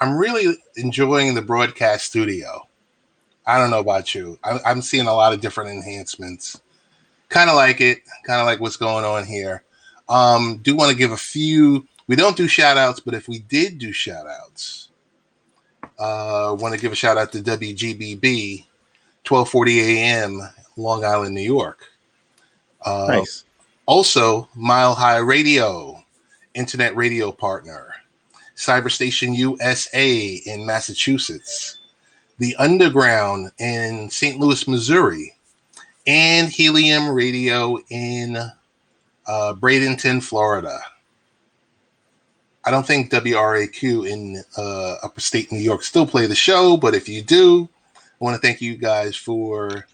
I'm really enjoying the broadcast studio. I don't know about you. I'm seeing a lot of different enhancements. Kind of like it. Kind of like what's going on here. Do want to give a few. We don't do shout outs, but if we did do shout outs, want to give a shout out to WGBB 1240 AM, Long Island, New York. Nice. Also, Mile High Radio, internet radio partner. Cyberstation USA in Massachusetts. The Underground in St. Louis, Missouri. And Helium Radio in Bradenton, Florida. I don't think WRAQ in upstate New York still play the show, but if you do, I want to thank you guys for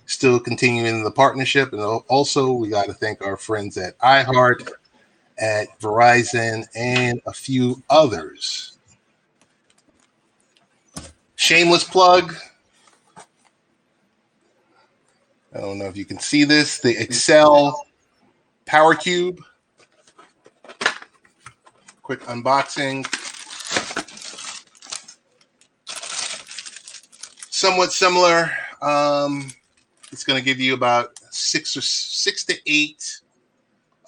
still continuing the partnership. And also, we got to thank our friends at iHeart, at Verizon, and a few others. Shameless plug. I don't know if you can see this. The Excel Power Cube. Quick unboxing. Somewhat similar. It's going to give you about six to eight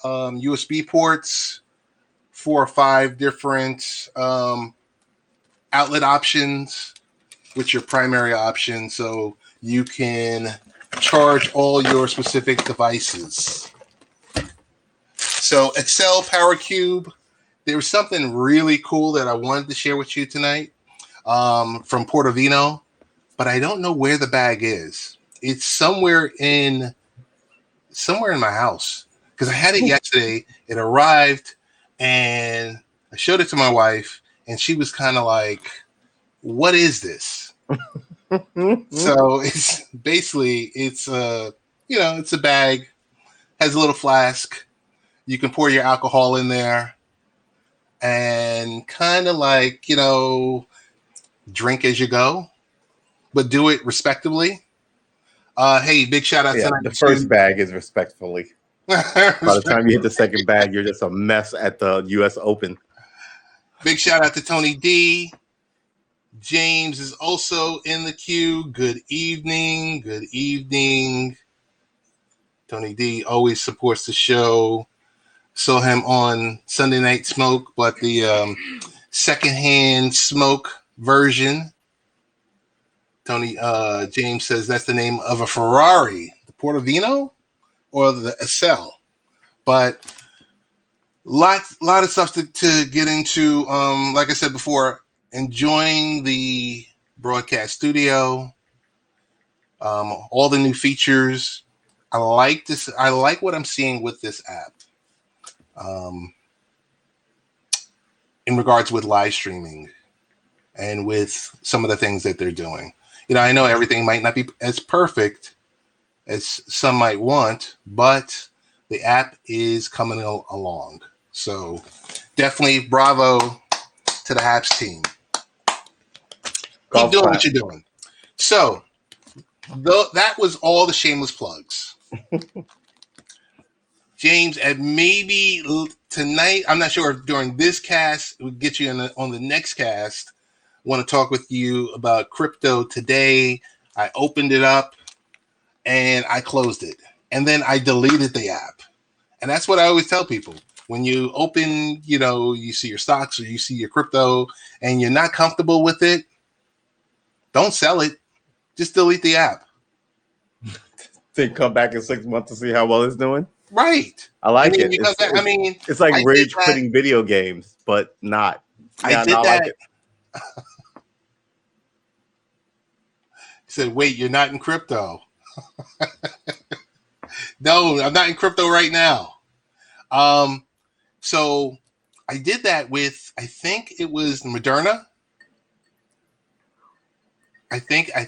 USB ports, 4 or 5 different outlet options, with your primary option, so you can charge all your specific devices. So Excel Power Cube. There was something really cool that I wanted to share with you tonight from Portofino, but I don't know where the bag is. It's somewhere in my house because I had it yesterday. It arrived, and I showed it to my wife, and she was kind of like, "What is this?" So it's basically it's a bag, has a little flask. You can pour your alcohol in there, and kind of like drink as you go, but do it respectably. Hey, big shout out to the first bag is respectfully. By the time you hit the second bag, you're just a mess at the U.S. Open. Big shout out to Tony D. James is also in the queue. Good evening. Good evening. Tony D always supports the show. Saw him on Sunday Night Smoke, but the secondhand smoke version. Tony James says that's the name of a Ferrari, the Portofino or the Excel. But lot of stuff to get into. Like I said before, enjoying the broadcast studio, all the new features. I like this. I like what I'm seeing with this app. In regards with live streaming and with some of the things that they're doing. I know everything might not be as perfect as some might want, but the app is coming along. So definitely bravo to the Haps team. Keep doing what you're doing. So that was all the shameless plugs. James, and maybe tonight, I'm not sure if during this cast, we'll get you on the next cast. I want to talk with you about crypto today. I opened it up and I closed it. And then I deleted the app. And that's what I always tell people. When you open, you see your stocks or you see your crypto and you're not comfortable with it, don't sell it. Just delete the app. Then come back in 6 months to see how well it's doing. Right. I like it. It's like rage quitting video games, but not. Yeah, I did that. Like it. He said, wait, you're not in crypto. No, I'm not in crypto right now. So I did that with, I think it was Moderna. I think I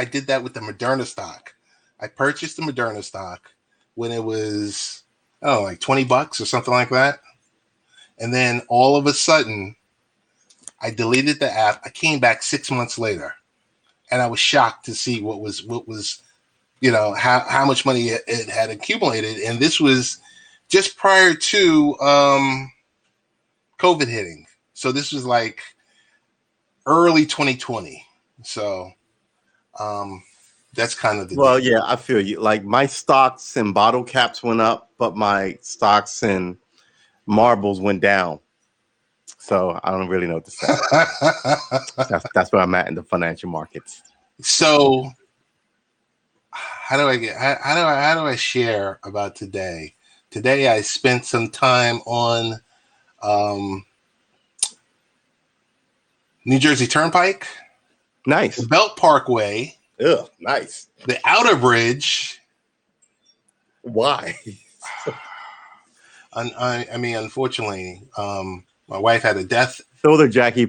did that with the Moderna stock. I purchased the Moderna stock when it was, like $20 or something like that. And then all of a sudden, I deleted the app. I came back 6 months later, and I was shocked to see what was how much money it had accumulated. And this was just prior to COVID hitting. So this was like early 2020. So that's kind of the Well, deal. yeah, I feel you. Like my stocks and bottle caps went up, but my stocks and marbles went down. So I don't really know what to say. That's where I'm at in the financial markets. So how do I share about today? Today I spent some time on New Jersey Turnpike, Nice. the Belt Parkway, Nice. the Outer Bridge. Why? I mean, unfortunately, my wife had a death. Throw the Jackie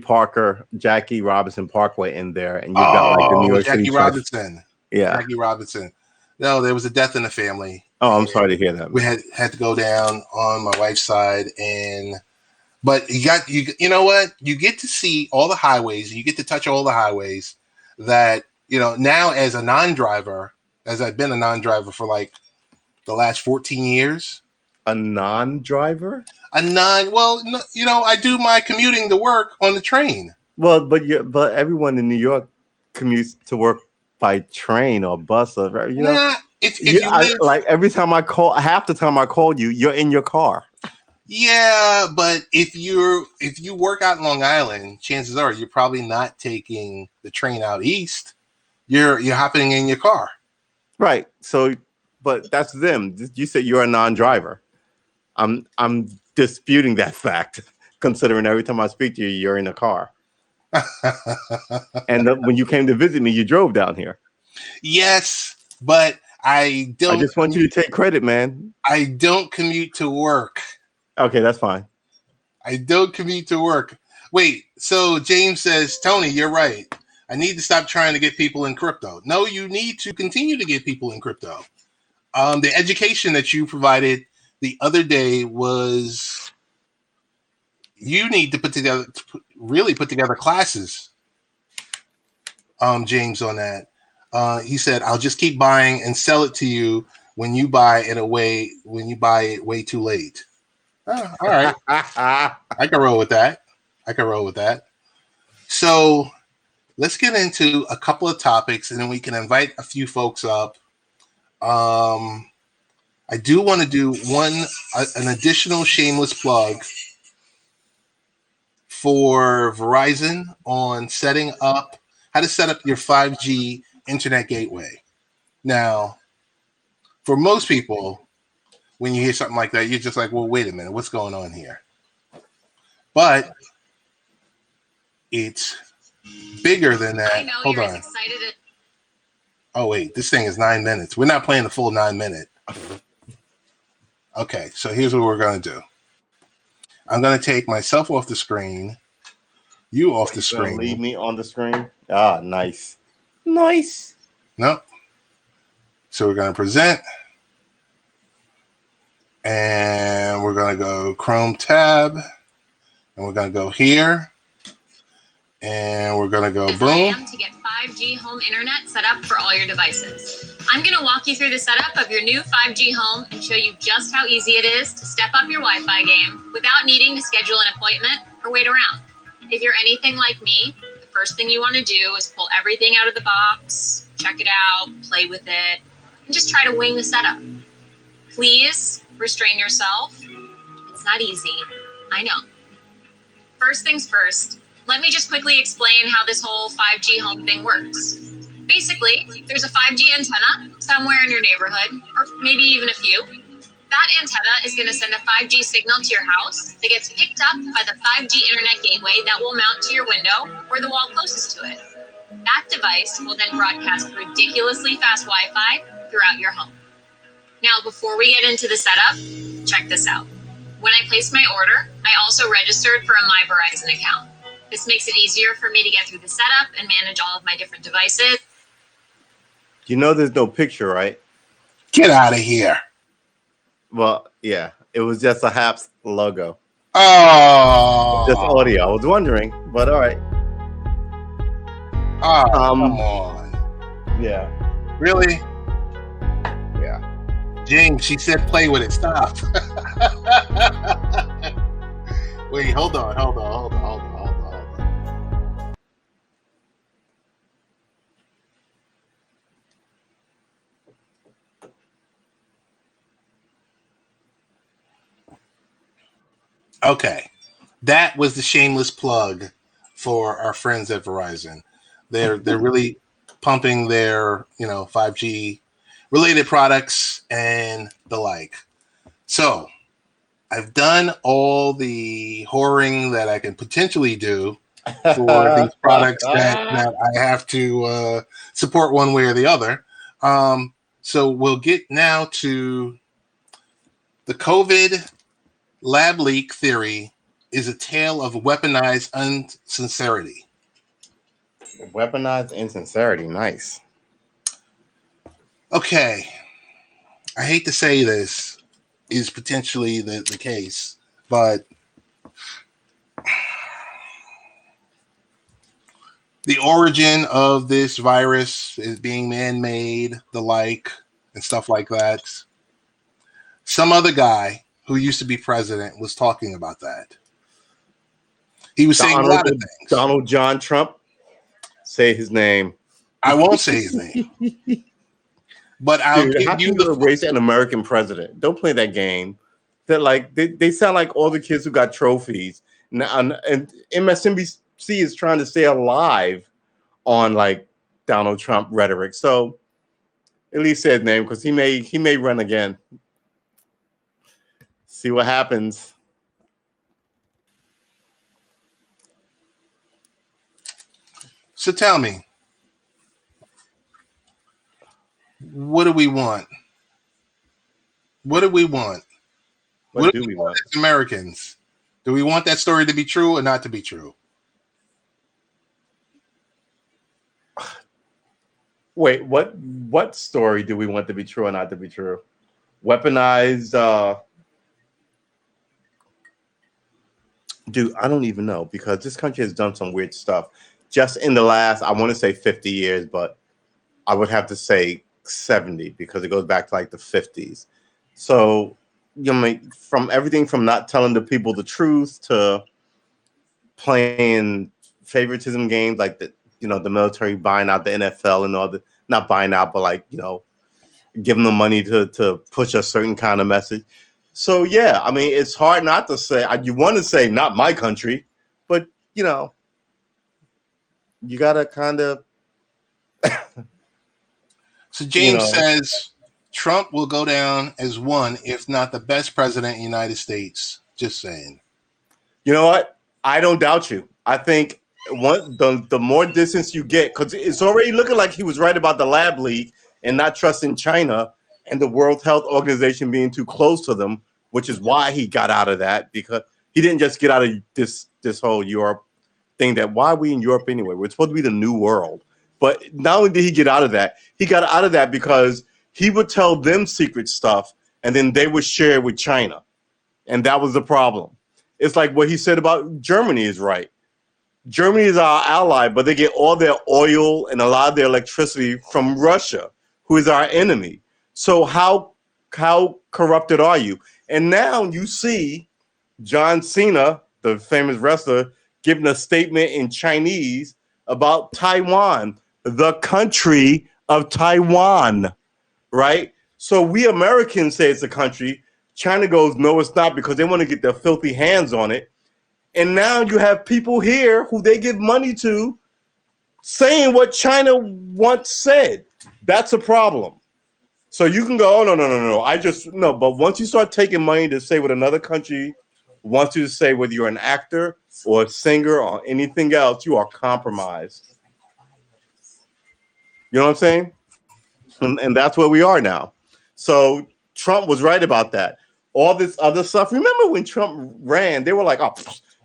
Robinson Parkway in there, and you've got like the New York Jackie City Robinson. Yeah. Jackie Robinson. No, there was a death in the family. Oh, I'm sorry to hear that. We had to go down on my wife's side, but you know what? You get to see all the highways. You get to touch all the highways that, now as a non-driver, as I've been a non-driver for like the last 14 years. A non-driver? Well, I do my commuting to work on the train. Well, but everyone in New York commutes to work by train or bus, or like every time I call, half the time I call you, you're in your car. Yeah, but if you work out in Long Island, chances are you're probably not taking the train out east. You're hopping in your car. Right. So, but that's them. You said you're a non-driver. I'm disputing that fact, considering every time I speak to you, you're in a car. And when you came to visit me, you drove down here. Yes, but I don't. I just want you to take credit, man. I don't commute to work. Okay, that's fine. I don't commute to work. Wait, so James says, Tony, you're right. I need to stop trying to get people in crypto. No, you need to continue to get people in crypto. The education that you provided the other day was, you need to really put together classes, James, on that. He said, I'll just keep buying and sell it to you when you buy it way too late. Oh, all right. I can roll with that. So let's get into a couple of topics, and then we can invite a few folks up. I do want to do an additional shameless plug for Verizon on how to set up your 5G internet gateway. Now, for most people, when you hear something like that, you're just like, well, wait a minute, what's going on here? But it's bigger than that. I know. Hold you're on. as excited. Oh, wait, this thing is 9 minutes. We're not playing the full 9 minute. Okay, so here's what we're going to do. I'm going to take myself off the screen, you off the screen. Leave me on the screen. Ah, nice. Nice. Nope. So we're going to present. And we're going to go Chrome tab. And we're going to go here. And we're going to go boom. To get 5G home internet set up for all your devices. I'm going to walk you through the setup of your new 5G home and show you just how easy it is to step up your Wi-Fi game without needing to schedule an appointment or wait around. If you're anything like me, the first thing you want to do is pull everything out of the box, check it out, play with it, and just try to wing the setup. Please restrain yourself. It's not easy. I know. First things first, let me just quickly explain how this whole 5G home thing works. Basically, there's a 5G antenna somewhere in your neighborhood, or maybe even a few. That antenna is going to send a 5G signal to your house that gets picked up by the 5G internet gateway that will mount to your window or the wall closest to it. That device will then broadcast ridiculously fast Wi-Fi throughout your home. Now, before we get into the setup, check this out. When I placed my order, I also registered for a My Verizon account. This makes it easier for me to get through the setup and manage all of my different devices. You know there's no picture, right? Get out of here. Well, yeah. It was just a HAPS logo. Oh. Just audio. I was wondering, but all right. Oh, come on. Yeah. Really? Yeah. James, she said play with it. Stop. Wait, hold on. Okay, that was the shameless plug for our friends at Verizon. They're really pumping their 5G related products and the like. So I've done all the whoring that I can potentially do for these products that I have to support one way or the other. So we'll get now to the COVID lab leak theory is a tale of weaponized insincerity. Weaponized insincerity. Nice. Okay. I hate to say this is potentially the case, but the origin of this virus is being man-made, the like, and stuff like that. Some other guy who used to be president was talking about that. He was saying a lot of things. Donald John Trump. Say his name. I won't say his name. But I'll give how you can you erase an American president? Don't play that game. They're like they sound like all the kids who got trophies. And MSNBC is trying to stay alive on like Donald Trump rhetoric. So at least say his name because he may run again. See what happens. So tell me, what do we want? What do we want? What do we want as Americans? Do we want that story to be true or not to be true? Wait, what story do we want to be true or not to be true? Weaponized dude, I don't even know because this country has done some weird stuff. Just in the last, I want to say 50 years, but I would have to say 70 because it goes back to like the 50s. So, from everything from not telling the people the truth to playing favoritism games like the military buying out the NFL and all the, not buying out, but like, giving them money to push a certain kind of message. So, yeah, I mean, it's hard not to say, you want to say not my country, but, you got to kind of. So James says Trump will go down as one, if not the best president in the United States. Just saying. You know what? I don't doubt you. I think the more distance you get, because it's already looking like he was right about the lab leak and not trusting China and the World Health Organization being too close to them, which is why he got out of that, because he didn't just get out of this whole Europe thing that why are we in Europe anyway? We're supposed to be the new world. But not only did he get out of that, he got out of that because he would tell them secret stuff and then they would share it with China. And that was the problem. It's like what he said about Germany is right. Germany is our ally, but they get all their oil and a lot of their electricity from Russia, who is our enemy. So how corrupted are you? And now you see John Cena, the famous wrestler, giving a statement in Chinese about Taiwan, the country of Taiwan, right? So we Americans say it's a country. China goes, no, it's not, because they want to get their filthy hands on it. And now you have people here who they give money to saying what China once said. That's a problem. So you can go, oh, no. But once you start taking money to say what another country wants you to say, whether you're an actor or a singer or anything else, you are compromised. You know what I'm saying? And that's where we are now. So Trump was right about that. All this other stuff. Remember when Trump ran, they were like, oh,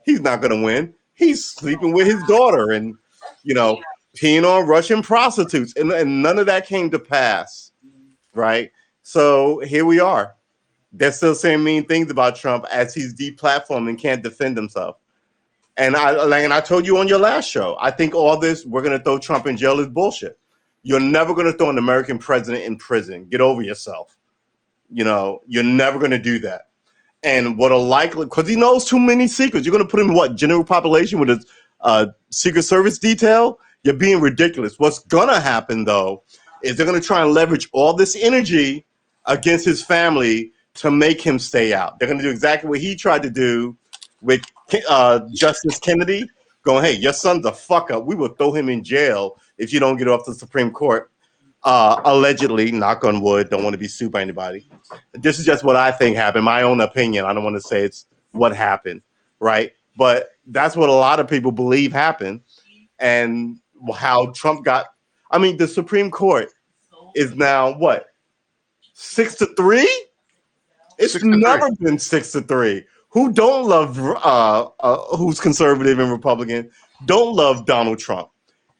he's not going to win. He's sleeping with his daughter and, peeing on Russian prostitutes. And none of that came to pass, right? So here we are. They're still saying mean things about Trump as he's deplatformed and can't defend himself. And I told you on your last show, I think all this, we're going to throw Trump in jail is bullshit. You're never going to throw an American president in prison. Get over yourself. You're never going to do that. And what a likely, because he knows too many secrets. You're going to put him in what, general population with his Secret Service detail? You're being ridiculous. What's going to happen, though, is they're going to try and leverage all this energy against his family to make him stay out. They're going to do exactly what he tried to do with Justice Kennedy going, hey, your son's a fuck up. We will throw him in jail if you don't get off the Supreme Court. Allegedly, knock on wood, don't want to be sued by anybody. This is just what I think happened, my own opinion. I don't want to say it's what happened, right? But that's what a lot of people believe happened, and how Trump got. I mean, the Supreme Court is now what, 6-3? It's 6-3. never been 6-3. Who don't love? Who's conservative and Republican don't love Donald Trump.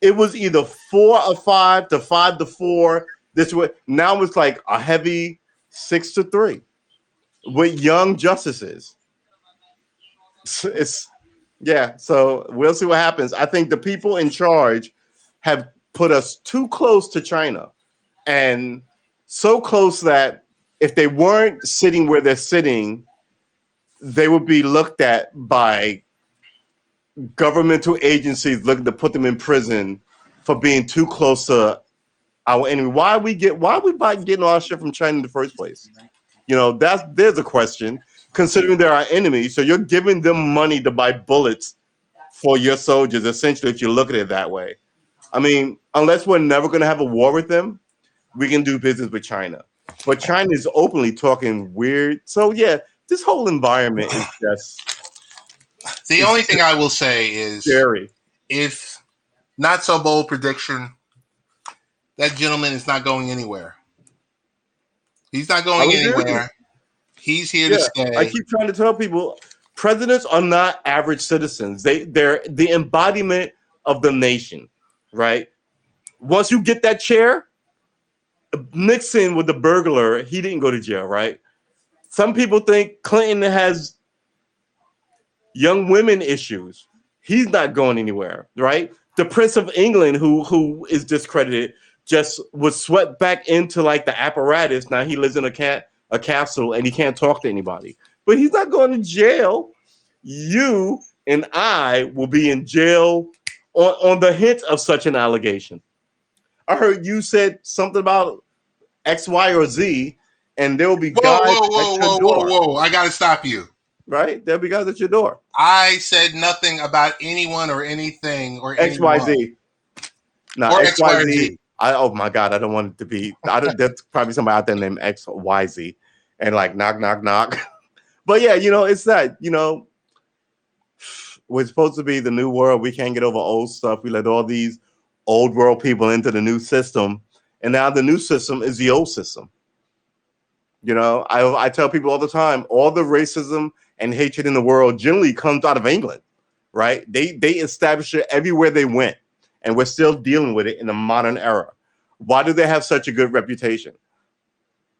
It was either 4-5 to 5-4. This way now it's like a heavy 6-3 with young justices. It's yeah. So we'll see what happens. I think the people in charge have put us too close to China, and so close that if they weren't sitting where they're sitting, they would be looked at by governmental agencies looking to put them in prison for being too close to our enemy. Why are we getting all our shit from China in the first place? You know, there's a question. Considering they're our enemies, so you're giving them money to buy bullets for your soldiers, essentially, if you look at it that way. I mean, unless we're never going to have a war with them, we can do business with China. But China is openly talking weird. So, yeah, this whole environment is just... The only thing I will say is, scary. If not so bold prediction, that gentleman is not going anywhere. He's not going anywhere. He's here to stay. I keep trying to tell people, presidents are not average citizens. They're the embodiment of the nation, right? Once you get that chair, Nixon with the burglar, he didn't go to jail, right? Some people think Clinton has young women issues. He's not going anywhere, right? The Prince of England, who is discredited, just was swept back into like the apparatus. Now he lives in a capsule and he can't talk to anybody. But he's not going to jail. You and I will be in jail on the hint of such an allegation. I heard you said something about X, Y, or Z, and there will be guys at your door. Whoa. I got to stop you. Right? There'll be guys at your door. I said nothing about anyone or anything or X, anyone. Y, Z. No, or X, Y, Z. Z. Oh my God, I don't want it to be. There's probably somebody out there named X, Y, Z, and like knock, knock, knock. But yeah, you know, it's that, you know, we're supposed to be the new world. We can't get over old stuff. We let all these old world people into the new system, and now the new system is the old system. You know, I tell people all the time, all the racism and hatred in the world generally comes out of England, right? They established it everywhere they went, and we're still dealing with it in the modern era. Why do they have such a good reputation?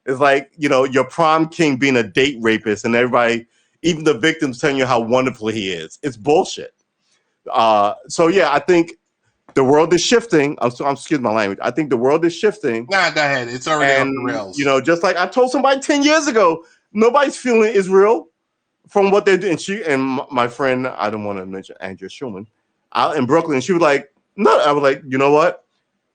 It's like, you know, your prom king being a date rapist, and everybody, even the victims, telling you how wonderful he is. It's bullshit. So yeah, I think the world is shifting. Excuse my language. I think the world is shifting. Nah, go ahead. It's already on the rails. You know, just like I told somebody 10 years ago, nobody's feeling Israel from what they're doing. And my friend, I don't want to mention Andrea Schulman, out in Brooklyn, she was like, no. I was like, you know what?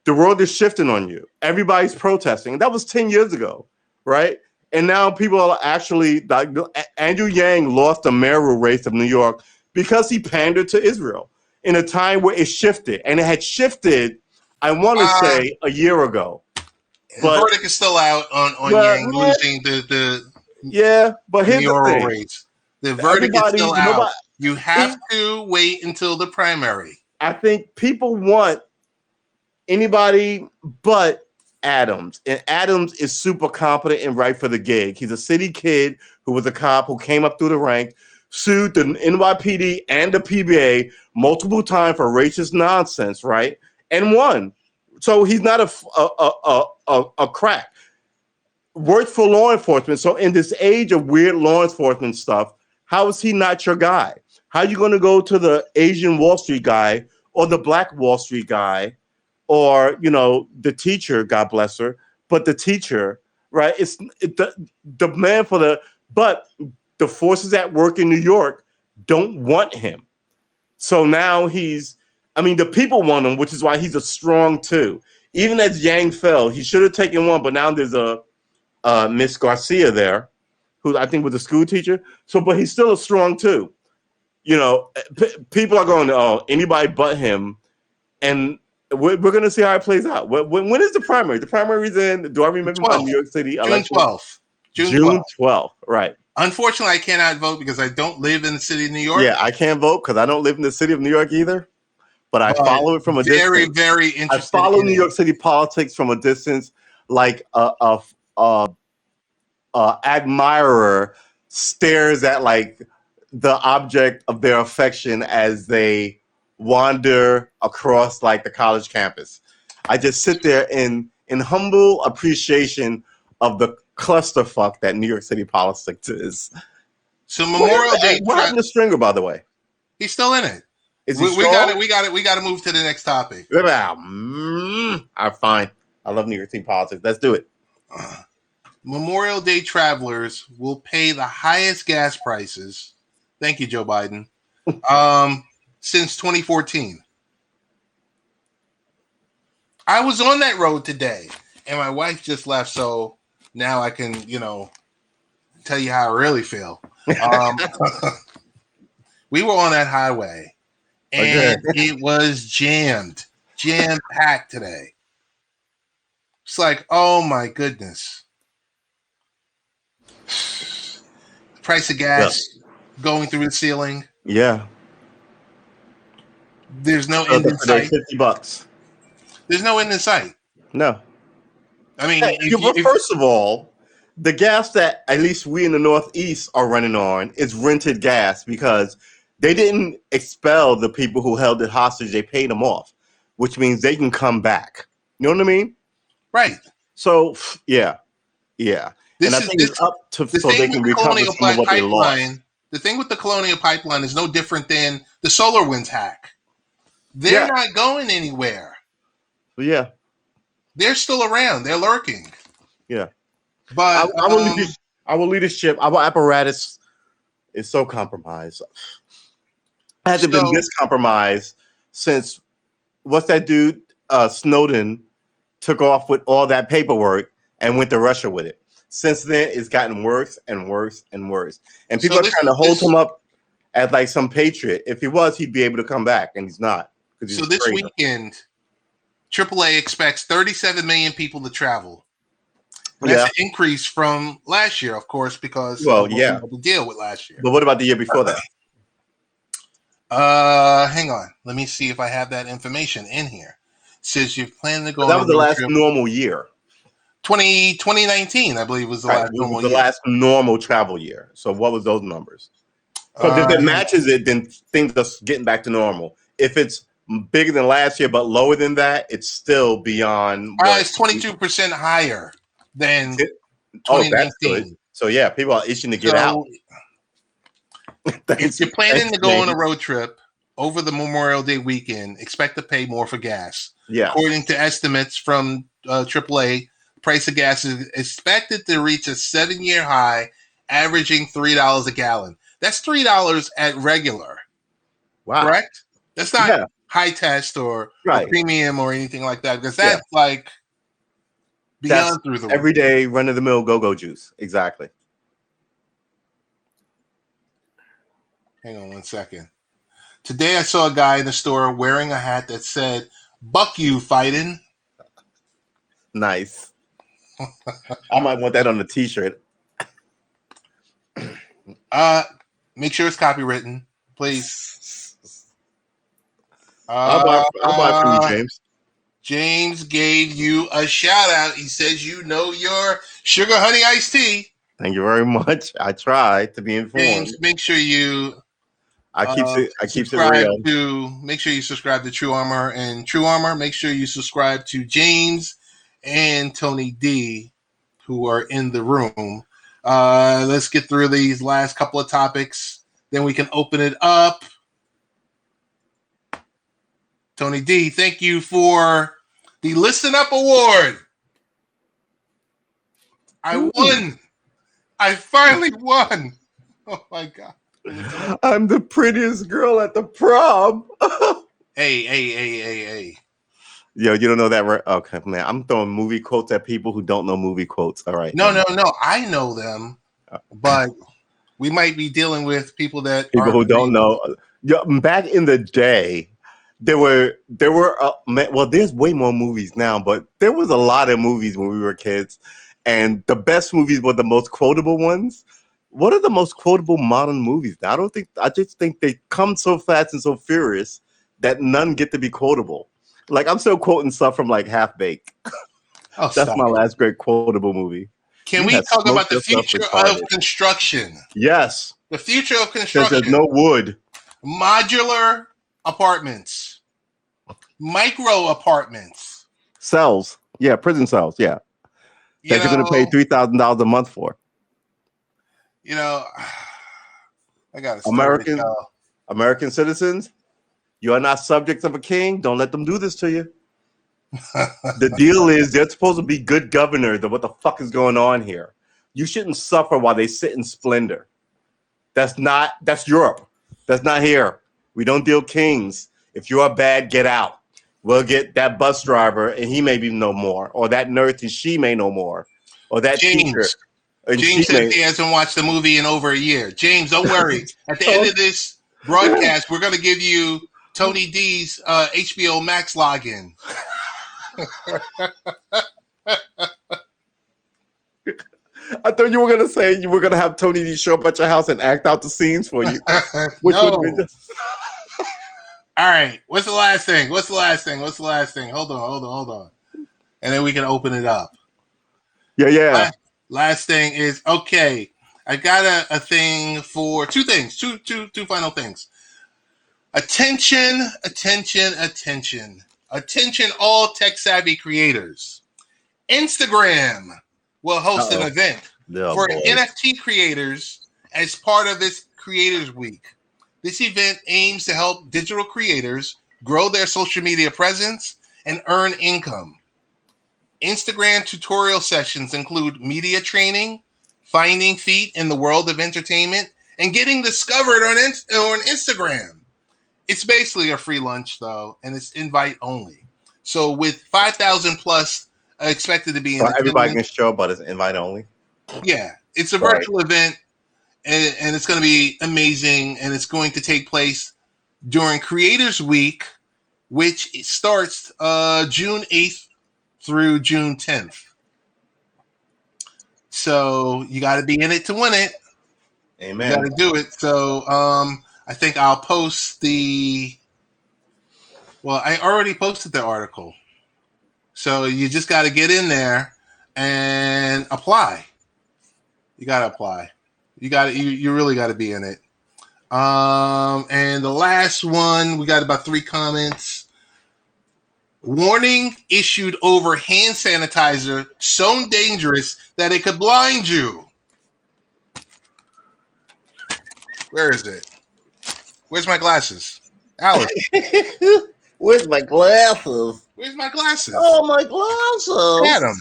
The world is shifting on you. Everybody's protesting. That was 10 years ago, right? And now people are actually, like, Andrew Yang lost the mayoral race of New York because he pandered to Israel in a time where it shifted. And it had shifted, I want to say, a year ago. But the verdict is still out on Yang losing the but here's mayoral the thing. race. The verdict is still out. You have to wait until the primary. I think people want anybody but Adams. And Adams is super competent and right for the gig. He's a city kid who was a cop who came up through the ranks, sued the NYPD and the PBA multiple times for racist nonsense, right? And won. So he's not a crack. Worked for law enforcement. So in this age of weird law enforcement stuff, how is he not your guy? How are you going to go to the Asian Wall Street guy or the Black Wall Street guy or, you know, the teacher, God bless her, but the teacher, right? The man for the, but the forces at work in New York don't want him. So now the people want him, which is why he's a strong two. Even as Yang fell, he should have taken one, but now there's a Miss Garcia there, who I think was a school teacher. So, but he's still a strong two. you know, people are going, oh, anybody but him, and we're going to see how it plays out. When is the primary? The primary is in. Do I remember my New York City election? June 12th. Right. Unfortunately, I cannot vote because I don't live in the city of New York. Yeah, I can't vote because I don't live in the city of New York either. But I follow it from a distance. Very interesting. I follow New York City politics from a distance, like a admirer stares at like the object of their affection as they wander across like the college campus. I just sit there in humble appreciation of the clusterfuck that New York City politics is. So Memorial Day. What happened to Stringer, by the way? He's still in it. Is he we got it. We got to move to the next topic. All right, fine. I love New York City politics. Let's do it. Memorial Day travelers will pay the highest gas prices. Thank you, Joe Biden. Since 2014. I was on that road today, and my wife just left, so now I can, tell you how I really feel. We were on that highway, and it was jam-packed today. It's like, oh my goodness. The price of gas going through the ceiling. Yeah. There's no end in sight. $50. There's no end in sight. No. I mean, first of all, the gas that at least we in the Northeast are running on is rented gas because they didn't expel the people who held it hostage. They paid them off, which means they can come back. You know what I mean? Right. So, yeah. And I think it's up to so they can recover some of what they lost. The thing with the Colonial Pipeline is no different than the SolarWinds hack. They're not going anywhere. Yeah. They're still around. They're lurking. Yeah. But our leadership, our apparatus is so compromised. It hasn't been this compromised since what's that dude? Snowden took off with all that paperwork and went to Russia with it. Since then, it's gotten worse and worse and worse. And people are trying to hold him up as like some patriot. If he was, he'd be able to come back, and he's not. So this weekend, AAA expects 37 million people to travel. And that's an increase from last year, of course, because the deal with last year. But what about the year before that? Hang on. Let me see if I have that information in here. It says you're planning to go. That was the last normal year. 2019, I believe, was the last normal year. Last normal travel year. So what was those numbers? Because if it matches it, then things are getting back to normal. If it's bigger than last year but lower than that, it's still beyond. It's 22% higher than 2019. Oh, that's good. So yeah, people are itching to get out. If you're planning to go on a road trip over the Memorial Day weekend, expect to pay more for gas. Yeah. According to estimates from AAA, price of gas is expected to reach a 7-year high, averaging $3 a gallon. That's $3 at regular. Wow. Correct? That's not high test or premium or anything like that. Because that's like beyond through the roof. Everyday run-of-the-mill go-go juice. Exactly. Hang on one second. Today I saw a guy in the store wearing a hat that said, "Buck you fighting." Nice. I might want that on a t-shirt. Make sure it's copywritten, please. I'll buy from you, James. James gave you a shout out. He says you know your sugar honey iced tea. Thank you very much. I try to be informed. James, make sure you I keep it real. Make sure you subscribe to True Armor and True Armor. Make sure you subscribe to James and Tony D, who are in the room. Let's get through these last couple of topics. Then we can open it up. Tony D, thank you for the Listen Up Award. I won. I finally won. Oh, my God. I'm the prettiest girl at the prom. Hey. Yo, you don't know that, right? Okay, man. I'm throwing movie quotes at people who don't know movie quotes. All right. No. I know them, but we might be dealing with people that People aren't who don't believers. know. Yeah, back in the day, there were well, there's way more movies now, but there was a lot of movies when we were kids, and the best movies were the most quotable ones. What are the most quotable modern movies? I just think they come so fast and so furious that none get to be quotable. Like I'm still quoting stuff from like Half Baked. Oh, That's stop my it. last great quotable movie. Can You we have talk about smoked the yourself future of retarded. construction? Yes, The future of because there's construction. no wood. Modular apartments, micro apartments. Cells. Yeah, prison cells. Yeah. You That you're going to pay know, $3,000 a month for. you know. I got a story to tell. American citizens, you are not subjects of a king. Don't let them do this to you. The deal is they're supposed to be good governors of what the fuck is going on here. You shouldn't suffer while they sit in splendor. That's Europe. That's not here. We don't deal kings. If you are bad, get out. We'll get that bus driver and he may be no more, or that nurse and she may know more, or that teacher. And James says he hasn't watched the movie in over a year. James, don't worry. At the end of this broadcast, we're going to give you Tony D's HBO Max login. I thought you were going to say you were going to have Tony D show up at your house and act out the scenes for you. Which No. would have been All right. What's the last thing? Hold on. And then we can open it up. Yeah. Last thing is, okay, I got a thing for two things, two final things. Attention, all tech-savvy creators. Instagram will host an event for NFT creators as part of its Creators Week. This event aims to help digital creators grow their social media presence and earn income. Instagram tutorial sessions include media training, finding feet in the world of entertainment, and getting discovered on Instagram. It's basically a free lunch, though, and it's invite only. So with 5,000 plus expected to be in attendance. Everybody can show up, but it's invite only. Yeah, it's a virtual event, and it's going to be amazing, and it's going to take place during Creators Week, which starts June 8th through June 10th. So you got to be in it to win it. Amen. You got to do it. So I think I'll post I already posted the article. So you just got to get in there and apply. You got to apply. You really got to be in it. And the last one, we got about 3 comments. Warning issued over hand sanitizer so dangerous that it could blind you. Where is it? Where's my glasses? Alice. Where's my glasses? Where's my glasses? Oh, my glasses. Adam.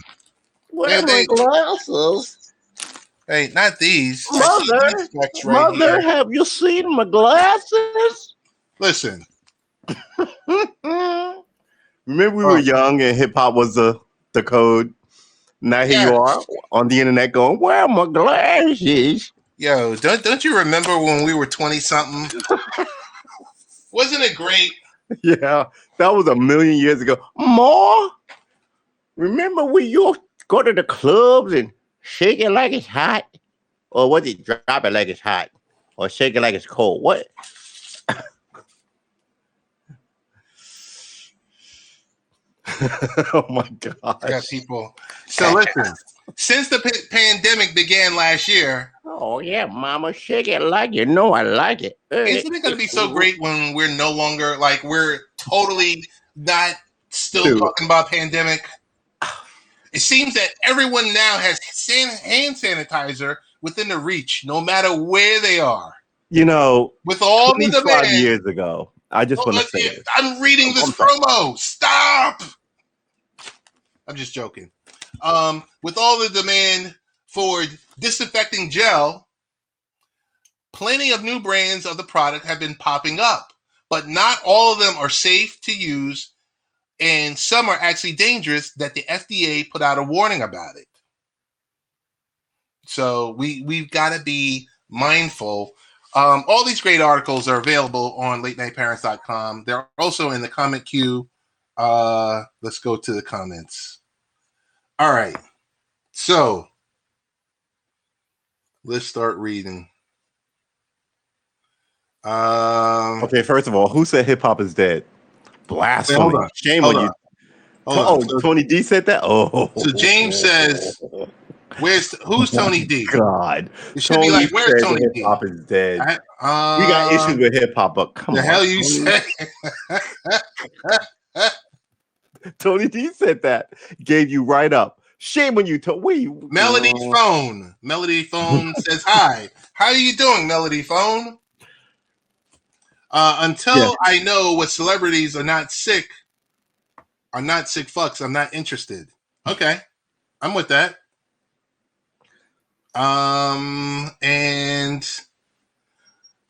Where's my glasses? Hey, not these. Mother, have you seen my glasses? Listen. Remember we were young and hip hop was the code. Now here you are on the internet going, where are my glasses? Yo, don't you remember when we were 20-something? Wasn't it great? Yeah, that was a million years ago. Ma, remember we used to go to the clubs and shake it like it's hot? Or was it drop it like it's hot? Or shake it like it's cold? What? Oh my God! I got people. So listen, since the pandemic began last year. Oh yeah, Mama, shake it like you know I like it. Isn't it going to be so great when we're no longer we're totally not still talking about pandemic? It seems that everyone now has hand sanitizer within the reach, no matter where they are. You know, with all the demand. 5 years ago. I just want to say it. I'm reading this promo. Stop. I'm just joking. With all the demand for disinfecting gel, plenty of new brands of the product have been popping up, but not all of them are safe to use, and some are actually dangerous that the FDA put out a warning about it. So we've got to be mindful. All these great articles are available on latenightparents.com. They're also in the comment queue. Let's go to the comments. All right. So let's start reading. Okay, first of all, who said hip hop is dead? Blasphemy. Hold on. Shame Hold on on. you. Hold on. Oh, Tony D said that? Oh. So James says, who's Tony D? God. It should be like, where's Tony D? Hip hop is dead. We We got issues with hip hop, but come the on. hell you say? Tony D said that. Gave you right up. Shame on you. Melody Phone. Melody Phone says hi. How are you doing, Melody Phone? Until I know what celebrities are not sick fucks, I'm not interested. Okay. I'm with that. And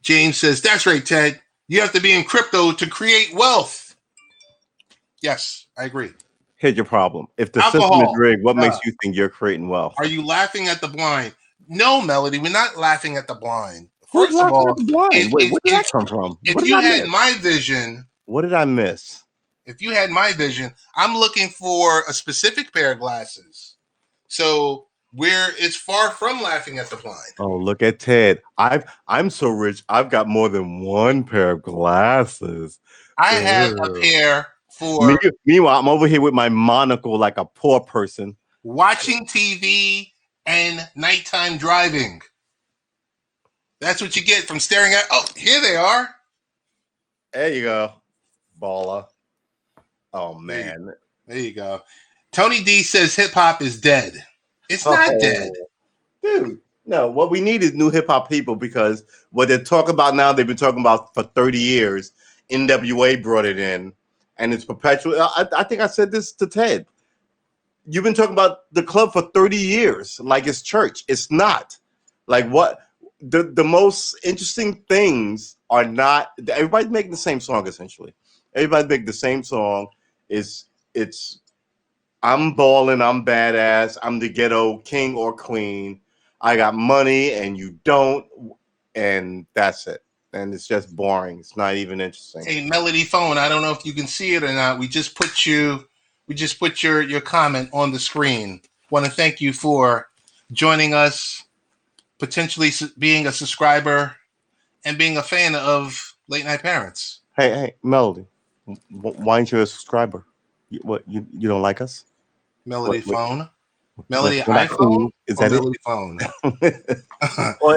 James says, that's right, Ted. You have to be in crypto to create wealth. Yes, I agree. Here's your problem. If the Alcohol. system is rigged, what makes you think you're creating wealth? Are you laughing at the blind? No, Melody, we're not laughing at the blind. Who's First of laughing all, at the blind? Wait, where did that come from? If What you did I had miss? my vision, What did I miss? if you had my vision, I'm looking for a specific pair of glasses. So it's far from laughing at the blind. Oh, look at Ted. I'm so rich. I've got more than one pair of glasses. I have a pair for Meanwhile, I'm over here with my monocle like a poor person. Watching TV and nighttime driving. That's what you get from staring at. Oh, here they are. There you go. Baller. Oh, man. There you go. Tony D says hip hop is dead. It's not dead. Dude, no. What we need is new hip hop people, because what they're talking about now, they've been talking about for 30 years. NWA brought it in, and it's perpetual. I think I said this to Ted. You've been talking about the club for 30 years, like it's church. It's not. Like what? The most interesting things are not. Everybody's making the same song, essentially. Everybody's making the same song. It's I'm balling, I'm badass, I'm the ghetto king or queen. I got money and you don't, and that's it. And it's just boring. It's not even interesting. Hey, Melody Phone, I don't know if you can see it or not. We just put your comment on the screen. Want to thank you for joining us, potentially being a subscriber and being a fan of Late Night Parents. Hey, Melody, why aren't you a subscriber? You don't like us? Melody Phone? Melody iPhone? Cool? Is that Melody Phone?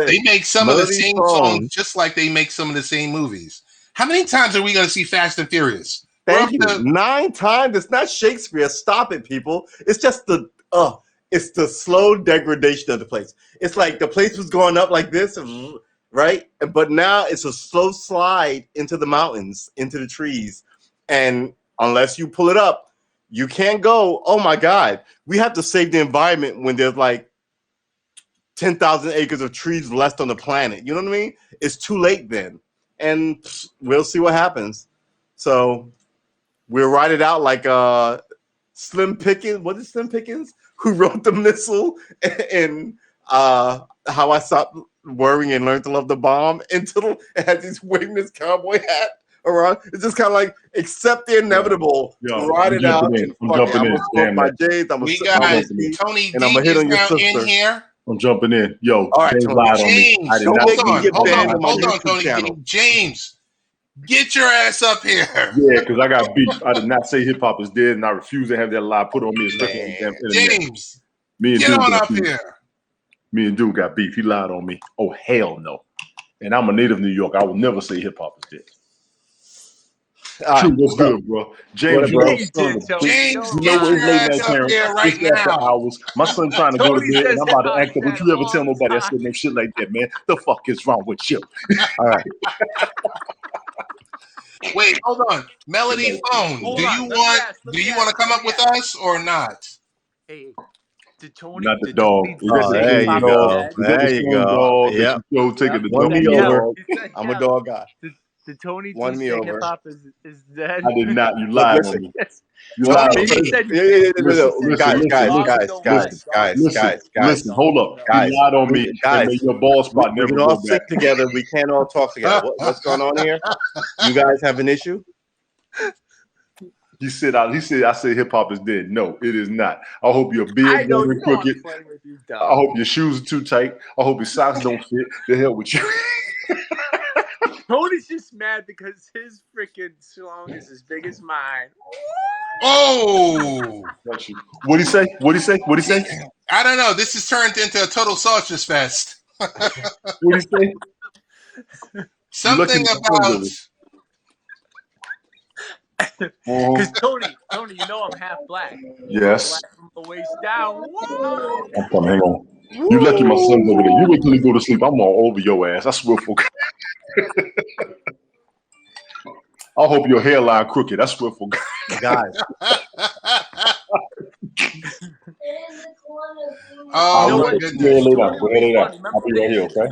They make some of the same songs just like they make some of the same movies. How many times are we going to see Fast and Furious? Thank you. 9 times. It's not Shakespeare. Stop it, people. It's just it's the slow degradation of the place. It's like the place was going up like this, right? But now it's a slow slide into the mountains, into the trees. And unless you pull it up, you can't go, oh my God, we have to save the environment when there's like 10,000 acres of trees left on the planet. You know what I mean? It's too late then. And we'll see what happens. So we'll ride it out like Slim Pickens. What is Slim Pickens? Who wrote The Missile and How I Stopped Worrying and Learned to Love the Bomb until it had this waving this cowboy hat around. It's just kind of like accept the inevitable, ride it out. I'm gonna smoke my J's. We got Tony D is now in here. I'm jumping in. Yo, all right, James lied on me. I did not hold on, Tony. James, get your ass up here. Yeah, because I got beef. I did not say hip hop is dead, and I refuse to have that lie put on me. James, me and get Dude on up here. Me and Dude got beef. He lied on me. Oh, hell no. And I'm a native New York. I will never say hip hop is dead. True, what's good, bro? James, you know it's late night parents. Right now. Hours. My son trying to go to bed, and I'm about to act up. Don't you ever tell nobody I said no shit like that, man? The fuck is wrong with you? All right. Wait, hold on. Melody Phone. Do you want to come up with us or not? Hey, did Tony? Not the dog. There you go. There you go. Yeah. Taking the dog. dog. I'm a dog guy. Did Tony D Won me say over. hip hop is dead? I did not. You lied on me. You Tony lied on D. me. Guys. Hold up. Guys, You lied on me and made your ball spot We never can all go sit back. together. We can't all talk together. What's going on here? You guys have an issue? He said I said hip hop is dead. No, it is not. I hope your beard is crooked. I hope your shoes are too tight. I hope your socks don't fit. The hell with you. Tony's just mad because his freaking song is as big as mine. Oh, What'd he say? What'd he say? What'd he say? I don't know. This has turned into a total sausage fest. What'd he say? Something about. Because Tony, you know I'm half black. Yes. Black from the waist down. Whoa! I'm coming. Hang on. You lucky my son's over there. You wait till he go to sleep. I'm all over your ass. I swear for God. I hope your hairline crooked. I swear for God. Guys. Oh my goodness. I'll be right here, okay?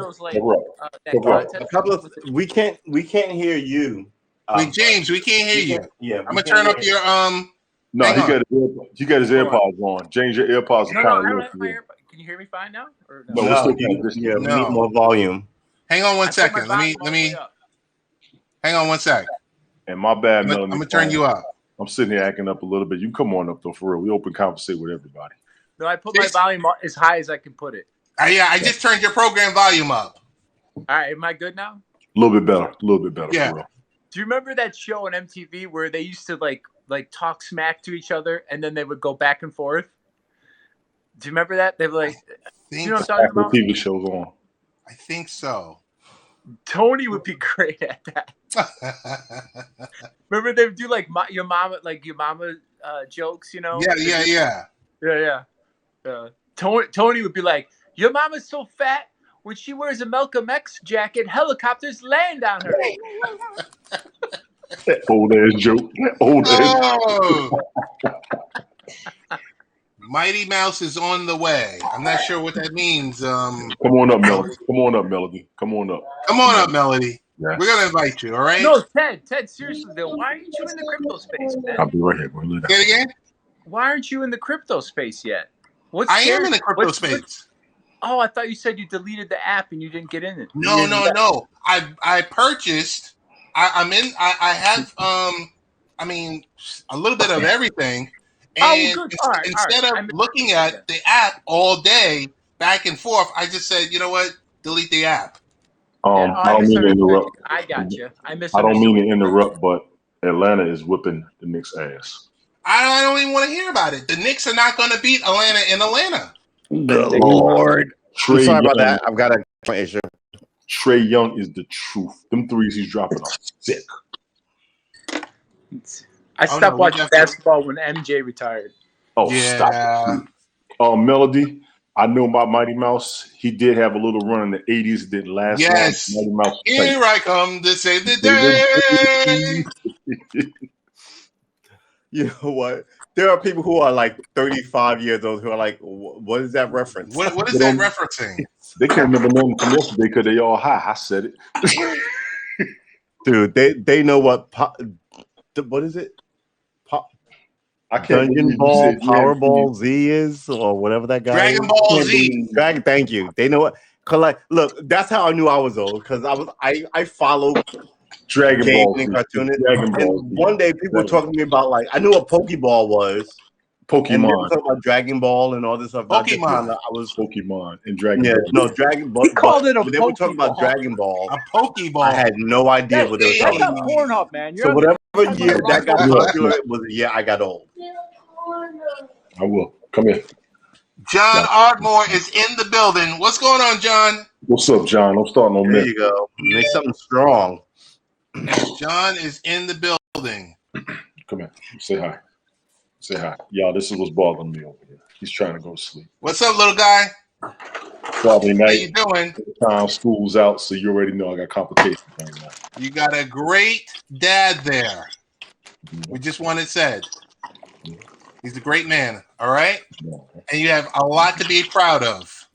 We can't hear you. Wait, James, we can't hear you. Yeah, I'm gonna turn up your No, he got his AirPods on. James, your AirPods are kind of low. Can you hear me fine now? Or No, we're still kind of we need more volume. Hang on one second. Let me hang on one sec. And my bad, Melanie. I'm gonna turn you up. I'm sitting here acting up a little bit. You can come on up though, for real. We open conversate with everybody. No, I put my volume as high as I can put it. Yeah, I just turned your program volume up. All right, am I good now? A little bit better. Yeah. For real. Do you remember that show on MTV where they used to like talk smack to each other and then they would go back and forth? Do you remember that? They were like, you know what I'm talking about? TV shows on. I think so. Tony would be great at that. Remember they would do like your mama jokes, you know? Yeah. Tony would be like, your mama's so fat when she wears a Malcolm X jacket, helicopters land on her. Old ass joke. Mighty Mouse is on the way. I'm not sure what that means. Come on up, Melody. Come on up, Melody. Yeah. We're gonna invite you. All right. No, Ted. Seriously, though, why aren't you in the crypto space, man? I'll be right here. Say it again. Why aren't you in the crypto space yet? I am in the crypto space. Oh, I thought you said you deleted the app and you didn't get in it. No. I purchased. I'm in. I have. I mean, a little bit of everything. And instead of looking at the app all day back and forth, I just said, you know what? Delete the app. I don't mean to interrupt. I got you. I don't mean to interrupt, but Atlanta is whipping the Knicks' ass. I don't even want to hear about it. The Knicks are not going to beat Atlanta in Atlanta. Good Lord. Sorry about that. I've got a issue. Trae Young is the truth. Them threes he's dropping are sick. I stopped watching basketball when MJ retired. Oh, yeah. Stop. Melody, I know about Mighty Mouse. He did have a little run in the 80s. Didn't last long. Mighty Mouse. Here I come to save the day. You know what? There are people who are like 35 years old who are like, what is that reference? What is that referencing? They can't remember nothing from yesterday because they all high. I said it. Dude, they know what is it? I can't Dungeon Ball, Powerball Z is, or whatever that guy Dragon Ball Z. Thank you. They know what. Look, that's how I knew I was old because I followed Dragon Ball and cartoonists. And one day people were talking to me about I knew what Pokeball was. Pokemon. And they were talking about Dragon Ball and all this stuff. Pokemon. I was Pokemon and Dragon Ball. No, Dragon Ball. He called it a Pokeball. They were talking about Dragon Ball. A Pokeball. I had no idea what they were talking about. That's not Pornhub, man. So whatever year that got popular was the year I got old. I will. Come here. John Ardmore is in the building. What's going on, John? What's up, John? I'm starting on There you go. Make something strong. John is in the building. Come here. Say hi. Say hi. Y'all, this is what's bothering me over here. He's trying to go to sleep. What's up, little guy? Friday night. How you doing? School's out, so you already know I got complications right now. You got a great dad there. We just want it said. He's a great man, all right? And you have a lot to be proud of.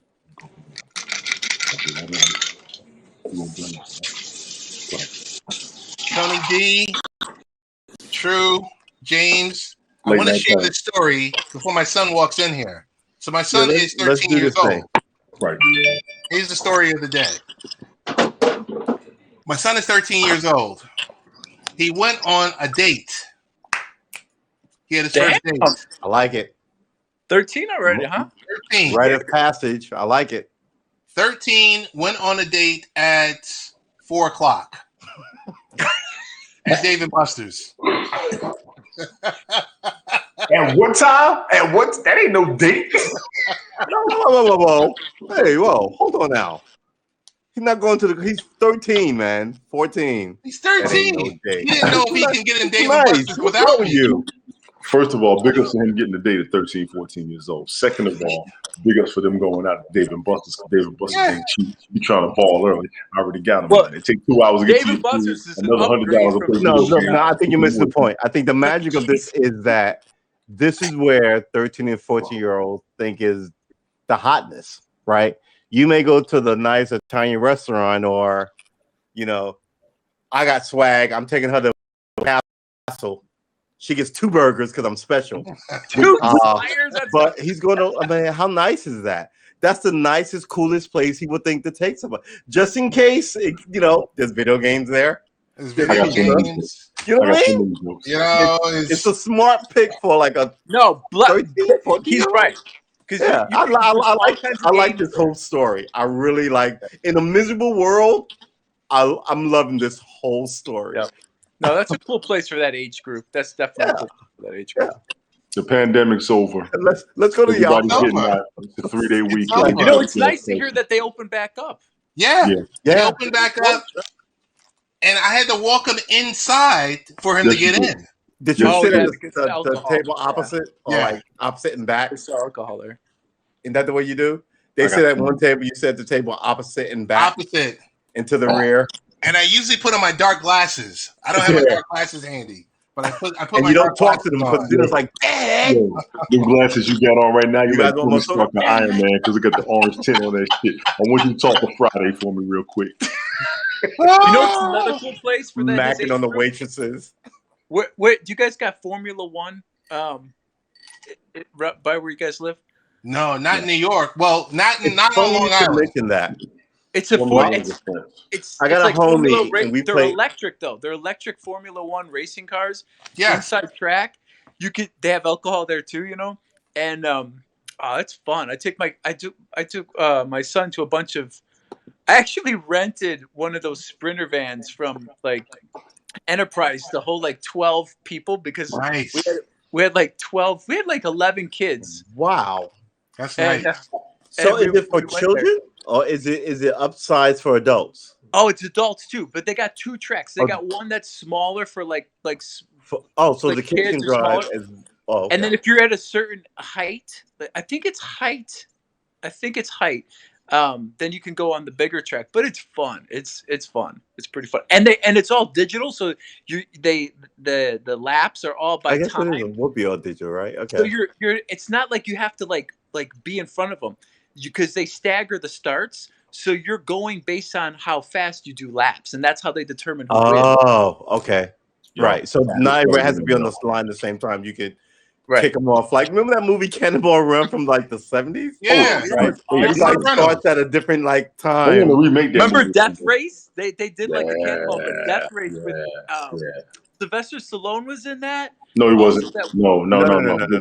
Tony D, True, James. I Late want to night share time. this story before my son walks in here. So my son is let's 13 do years this thing. old. Right. Here's the story of the day. My son is 13 years old. He went on a date. He had his first date. I like it. 13 already, huh? 13. Rite of passage. I like it. 13 went on a date at 4 o'clock at Dave and Buster's. At what time? At what? That ain't no date. Whoa. Hey, whoa. Hold on now. He's not going to the. He's 13, man. 14. He's That ain't 13. no He date. didn't know if he can get in Dave and Nice. Buster's What's without wrong with me. you? First of all, big ups to him getting a date at 13, 14 years old. Second of all, big ups for them going out to Dave and Buster's. Dave and Buster's ain't cheap. You trying to ball early. I already got them. Well, It takes 2 hours to get Dave to and Buster's is an another $100 a play. No, I think you're missing the point. I think the magic of this is that this is where 13 and 14-year-olds think is the hotness, right? You may go to the nice Italian restaurant or, I got swag. I'm taking her to Castle. She gets 2 burgers because I'm special. But he's going to, how nice is that? That's the nicest, coolest place he would think to take somebody. Just in case, there's video games there. There's video games. You know what I mean? It's a smart pick for like a 13, 14. He's right. Yeah, I like this whole story. I really like. In a miserable world, I'm loving this whole story. Yep. No, that's a cool place for that age group. That's definitely cool for that age group. The pandemic's over. Let's go to the Everybody's getting out. It's a 3-day week. It's nice to hear that they opened back up. Yeah. They opened back up, and I had to walk him inside for him to get in. Did you sit at the table opposite, or like opposite and back? There's alcohol there. Isn't that the way you do? They sit at one table, you sit at the table opposite and back. Opposite. Into the rear. And I usually put on my dark glasses. I don't have my dark glasses handy, but I put and my you don't talk to them because it's like, the glasses you got on right now, you like Tony Stark and Iron Man because it got the orange tint on that shit. I want you to talk to Friday for me real quick. You know what's another cool place for that? Macking on the waitresses. Where do you guys got Formula One? By where you guys live? No, not in New York. Well, not on Long Island. Mention that. It's a I got a homie, and we they're play electric though. They're electric Formula One racing cars. Yeah, inside track. They have alcohol there too, and it's fun. I took my son to a bunch of. I actually rented one of those Sprinter vans from like Enterprise to hold like 12 people because we had like 12. We had like 11 kids. Wow, that's nice. So is it for children or is it upsized for adults? Oh, it's adults too, but they got 2 tracks. They got one that's smaller for so the kids can drive. And then if you're at a certain height, I think it's height. Then you can go on the bigger track, but it's fun. It's fun. It's pretty fun, and it's all digital. So the laps are all by time. I guess it would be all digital, right? Okay. So you're it's not like you have to like be in front of them, because they stagger the starts. So you're going based on how fast you do laps, and that's how they determine who wins. Oh, okay, right. So not everybody has to be on the line at the same time. You could. Kick them off. Like, remember that movie Cannonball Run from like the 70s? Yeah, right. Everybody starts at a different like time. Remember Death Race? They did like a Cannonball Death Race with Sylvester Stallone was in that. No, he wasn't. No.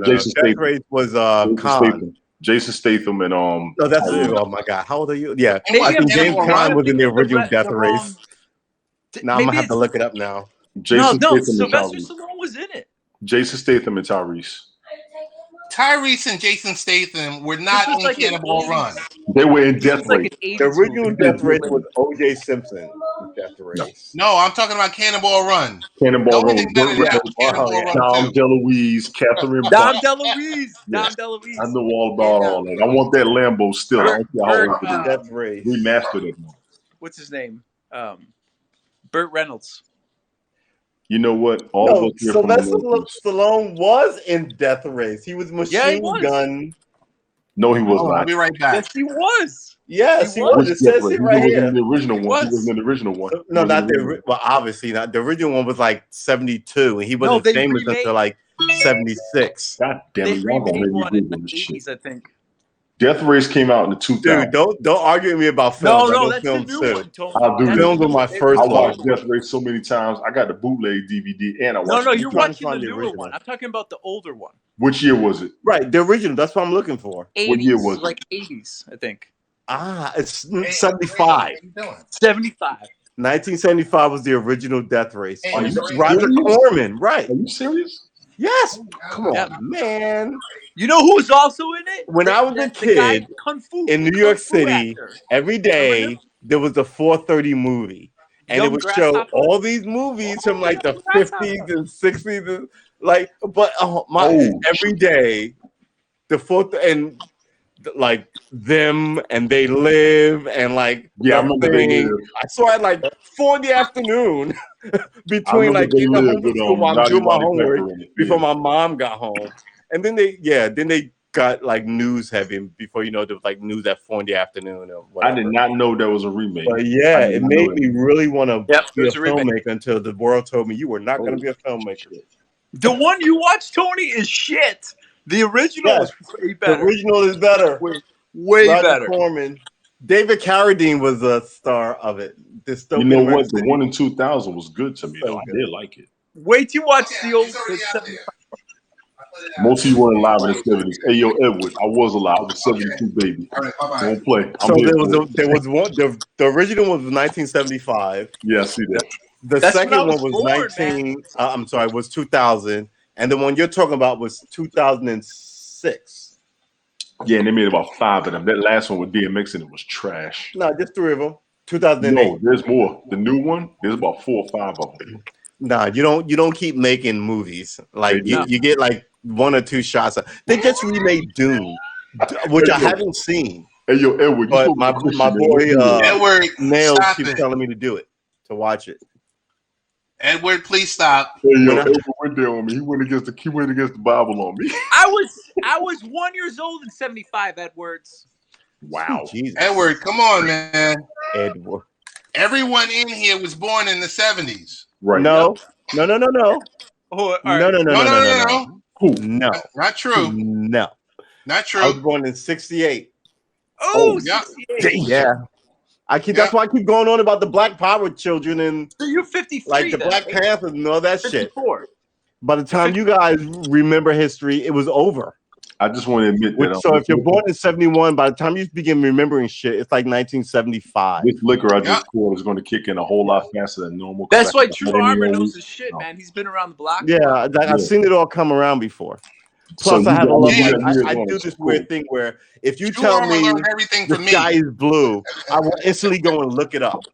Jason Statham. Death Race was Khan. Jason Statham and No, that's it. Oh my God, how old are you? Yeah, I think James Caan was in the original Death Race. Now I'm gonna have to look it up now. Sylvester Stallone was in it. Jason Statham and Tyrese. Tyrese and Jason Statham were not in Cannonball Run. They were in Death Race. The original Death Race was O.J. Simpson. Death Race. No, I'm talking about Cannonball Run. Cannonball Run. Dom DeLuise, Catherine. Dom DeLuise. I know all about all that. I want that Lambo still. Death Race. Remastered it. What's his name? Burt Reynolds. You know what? Sylvester Stallone was in Death Race. He was Machine Gun. No, he was I'll not. be right back. Yes, he was. Yes, He he was. was. It says it right He here. wasn't in the original He one. He was. wasn't in the original one. No, He not wasn't the in ori- well, obviously not. The original one was like 72, and he No, wasn't they famous remade. until like 76. God damn They it, y'all gonna remade make me one in Google the this shit. 80s, I think. Death Race came out in the 2000s. Dude, don't argue with me about No, films. I no, know that's the films new too. one, Tony. I'll do That's this. Films the were new my one. They first I remade watch. watched Death Race so many times. I got the bootleg DVD and I No, watched no, it. you're trying to watching the find the newer original. one. I'm talking about the older one. Which year was it? Right, the original. That's what I'm looking for. 80s, What year was it? like 80s, I think. It's Hey, 75. what you doing? 75. 1975 was the original Death Race. Hey, Are you Roger serious? Corman, right? Are you serious? Yes. Come on, Yeah. man. You know who was also in it? When I was a The guy, kid Kung Fu. in New Kung York Fu City, actor. every day there was a 4:30 movie, and it Young would show Grasshopper. all these movies from like the 50s and 60s, and like. But every day, the fourth and like them and They Live and like Yeah, I The remember They Thing. Live. I saw it like 4 in the afternoon I between remember like They in the Live home with school while I'm Naughty doing my Roddy homework Piper in it. before Yeah. my mom got home, and then they got like news heavy before there was like news at 4 in the afternoon or I whatever. did not know that was a remake. But yeah, I did it not made know me that. really want to Yep, be a it's a remake. filmmaker until the world told me you were not going to Oh, be a filmmaker. The one you watched, Tony, is shit. The original Yes. was way The better. original is better. Way Roger better. Corman. David Carradine was a star of it. Dystopian You know Murder what? The City. one in 2000 was good to me, So though. I good. did like it. Wait till you watch the old. It's already out there. Most of you weren't alive in the 70s. Hey, yo, Edward, I was alive. I was 72, baby. All right, bye-bye. Don't play. I'm So here there for was it. one. The original was 1975. Yeah, I see that. The That's when second I was one was born, 19. I'm sorry, was 2000, and the one you're talking about was 2006. Yeah, and they made about 5 of them. That last one with DMX in it was trash. No, just 3 of them. 2008. No, there's more. The new one, there's about 4 or 5 of them. Nah, you don't keep making movies like They you, do. you get like 1 or 2 shots. They just remade Dune, which I haven't seen, Hey, yo, Edward, you but supposed my to be Christian, my man. boy Don't do that. Edward, Nails stop keeps it. telling me to watch it. Edward, please stop. Hey, yo, When I- Edward went there on me. He went against the Bible on me. I was 1 year old in 75. Edwards. Wow. Jesus, Edward, come on, man. Edward. Everyone in here was born in the 70s. Right. No. Oh, all right. No. Who? No. Not true. No. Not I was true. born in 68. Oh, yeah. 68. Yeah. That's why I keep going on about the Black Power children and So you're 53. like the then, Black right? Panthers and all that shit. 54. By the time you guys remember history, it was over. I just want to admit that. So if you're born in 71, by the time you begin remembering shit, it's like 1975. This liquor I just poured is going to kick in a whole lot faster than normal. That's why I True had any Armor on knows me. his shit, No. man. He's been around the block. Yeah, I've seen it all come around before. Plus, So I you have a got- love. you Like, got years I on do it. this Cool. weird thing where if you True tell Armor me learned everything the from me. sky is blue, I will instantly go and look it up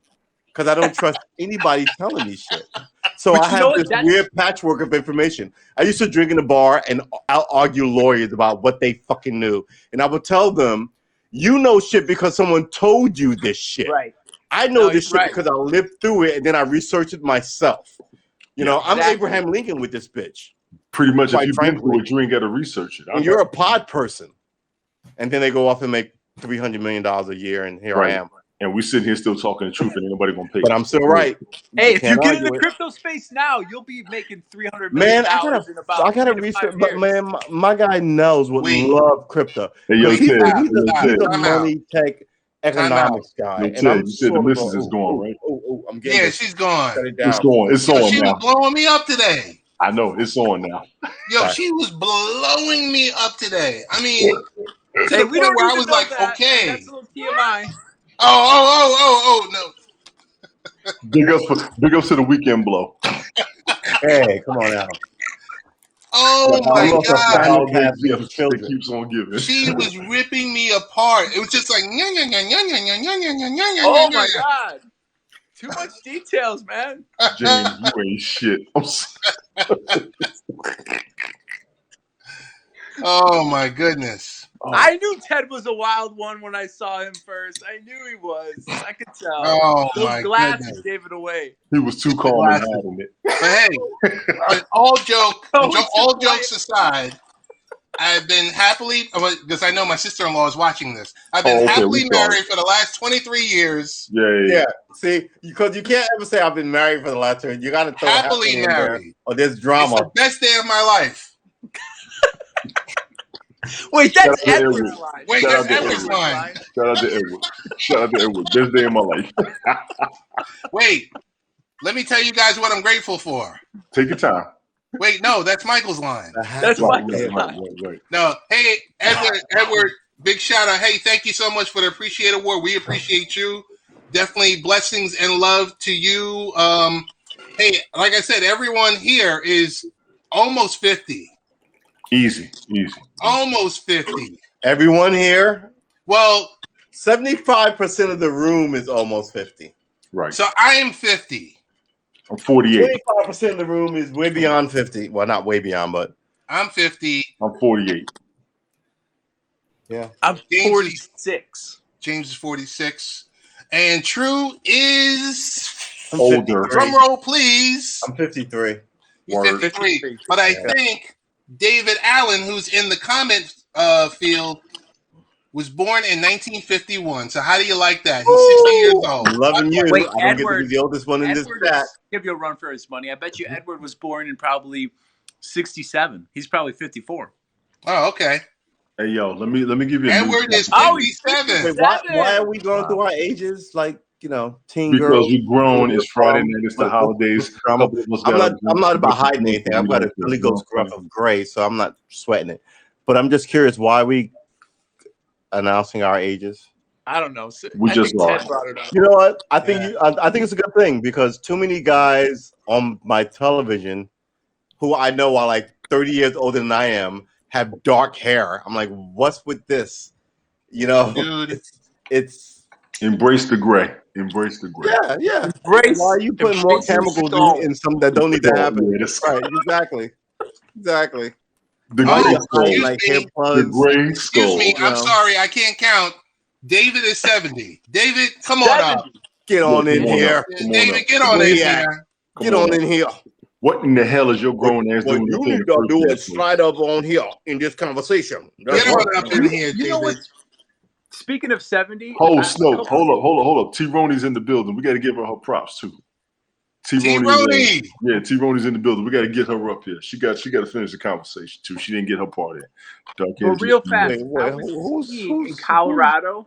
because I don't trust anybody telling me shit. So But I you have know what? this That's- weird patchwork of information. I used to drink in a bar and I'll argue lawyers about what they fucking knew, and I would tell them, "You know shit because someone told you this shit. Right. I know No, this he's shit right. because I lived through it and then I researched it myself. You know, I'm exactly. Abraham Lincoln with this bitch. Pretty much, Quite if you've been frankly. through it, you ain't got to research it. And you're a pod person, and then they go off and make $300 million a year, and here Right. I am. And we sitting here still talking the truth, and ain't nobody gonna pay. But I'm still right. Hey, if you can't get in argue the it. crypto space now, you'll be making $300 million Man, I gotta 3 to 5 research. But years. man, my guy Nels would Wait. love crypto. Hey, yo, Because he's Ted, a Ted. Time out. money tech economics guy, Yo, and Ted, I'm you said the sort of missus going, is gone, right? I'm getting Yeah, this. she's gone. Shut it It's down. on. It's Yo, on she was now. blowing me up today. I know it's on now. Yo, Right. she was blowing me up today. I mean, to Hey, the we point don't where I even was know like, that. okay. That's a little TMI. Oh, no. Big ups to the weekend blow. Hey, come on now. Oh I my lost a God. final Holiday cast for gift children. that keeps on giving. She was ripping me apart. It was just like, Oh my God. Too much details, man. James, you ain't shit. I'm sorry. Oh my goodness. I knew Ted was a wild one when I saw him first. I knew he was. I could tell. Oh Those my glasses goodness. gave it away. He was too calm and hiding it. But hey, all Oh, he's jokes aside, I've been happily, because I know my sister-in-law is watching this. I've been happily married for the last 23 years. Yeah. See, because you can't ever say I've been married for the last 2 years. You got to throw Happily in there, married. or there's It's drama. the best day of my life. Wait, that's Edward's Edward. line. Wait, Shout that's out to Edward's Edward. line. Shout out to Edward. Shout out to Edward. Best day of my life. Wait, let me tell you guys what I'm grateful for. Take your time. Wait, no, that's Michael's line. That's Michael's line. Right. No, hey, Edward, big shout out. Hey, thank you so much for the Appreciate Award. We appreciate you. Definitely blessings and love to you. Hey, like I said, everyone here is almost 50. Easy. Almost 50. Everyone here, Well, 75% of the room is almost 50. Right. so I am 50. I'm 48. 25% of the room is way beyond 50. Well, not way beyond, but I'm 50. I'm 48. yeah. I'm 46. James is 46. And True is I'm Older. 53. drum roll, please. I'm 53. He's Word. 53. But I think David Allen, who's in the comment field, was born in 1951. So how do you like that? He's 60 years old. I'm loving you. Wait, I don't get to Edward- be the oldest one in this Edward chat. give you a run for his money. I bet you Edward was born in probably 67. He's probably 54. Oh, okay. Hey yo, let me give you a Edward news is Oh, he's 57. Wait, why are we going through our ages? Like, teen because girls. we've grown. It's Friday night. It's the What- holidays. I'm Couple of us I'm got not about hiding anything. I've got a Billy Ghost gruff of gray, so I'm not sweating it. But I'm just curious, why are we announcing our ages? I don't know. We I just think Ted lost. brought it up. You know what? I think I think it's a good thing because too many guys on my television who I know are like 30 years older than I am have dark hair. I'm like, what's with this? Dude. It's Embrace the gray. Embrace the gray. yeah. Embrace- Why are you putting more embrace the chemicals skull. in something that don't need to happen? Yeah, that's Right, exactly. the Oh, gray You're skull. hiding, like hair The plugs. gray Excuse skull. me. I'm No. sorry. I can't count. David is 70. David, come on up. 70. Get on in Come on here. up. Come on David, up. get on Where in you at? here. Get on in here. What in the hell is your grown ass What doing? you need to do is slide up on here in this conversation. Get on up in here, You know David. what? Speaking of 70, Oh, I- Snow. Hold up. T-Roni's in the building. We got to give her props too. T-Roni. Yeah, T-Roni's in the building. We got to get her up here. She got to finish the conversation too. She didn't get her part in. But real fast, Wait, I was who's- skiing in Colorado,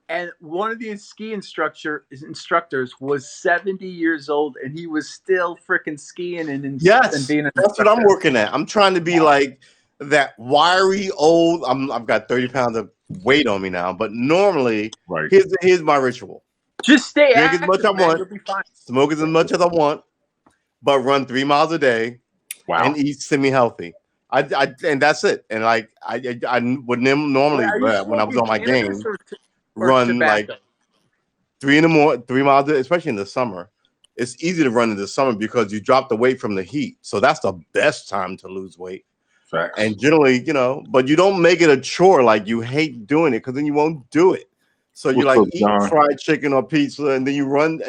and one of the ski instructors was 70 years old, and he was still freaking skiing and Yes, being an that's what I'm instructor. working at. I'm trying to be like that wiry old. I've got 30 pounds of weight on me now, but normally Right. here's my ritual: Just stay Drink as active, much I man. want. You'll be fine. smoke as much as I want, but run 3 miles a day Wow. and eat semi-healthy. I and that's it. And like I would normally Are you when I was smoking on my cannabis game or run tobacco? like 3 miles, especially in the summer. It's easy to run in the summer because you drop the weight from the heat. So that's the best time to lose weight. Facts. And generally, but you don't make it a chore like you hate doing it because then you won't do it. So you What's like up, eat John? fried chicken or pizza and then you run.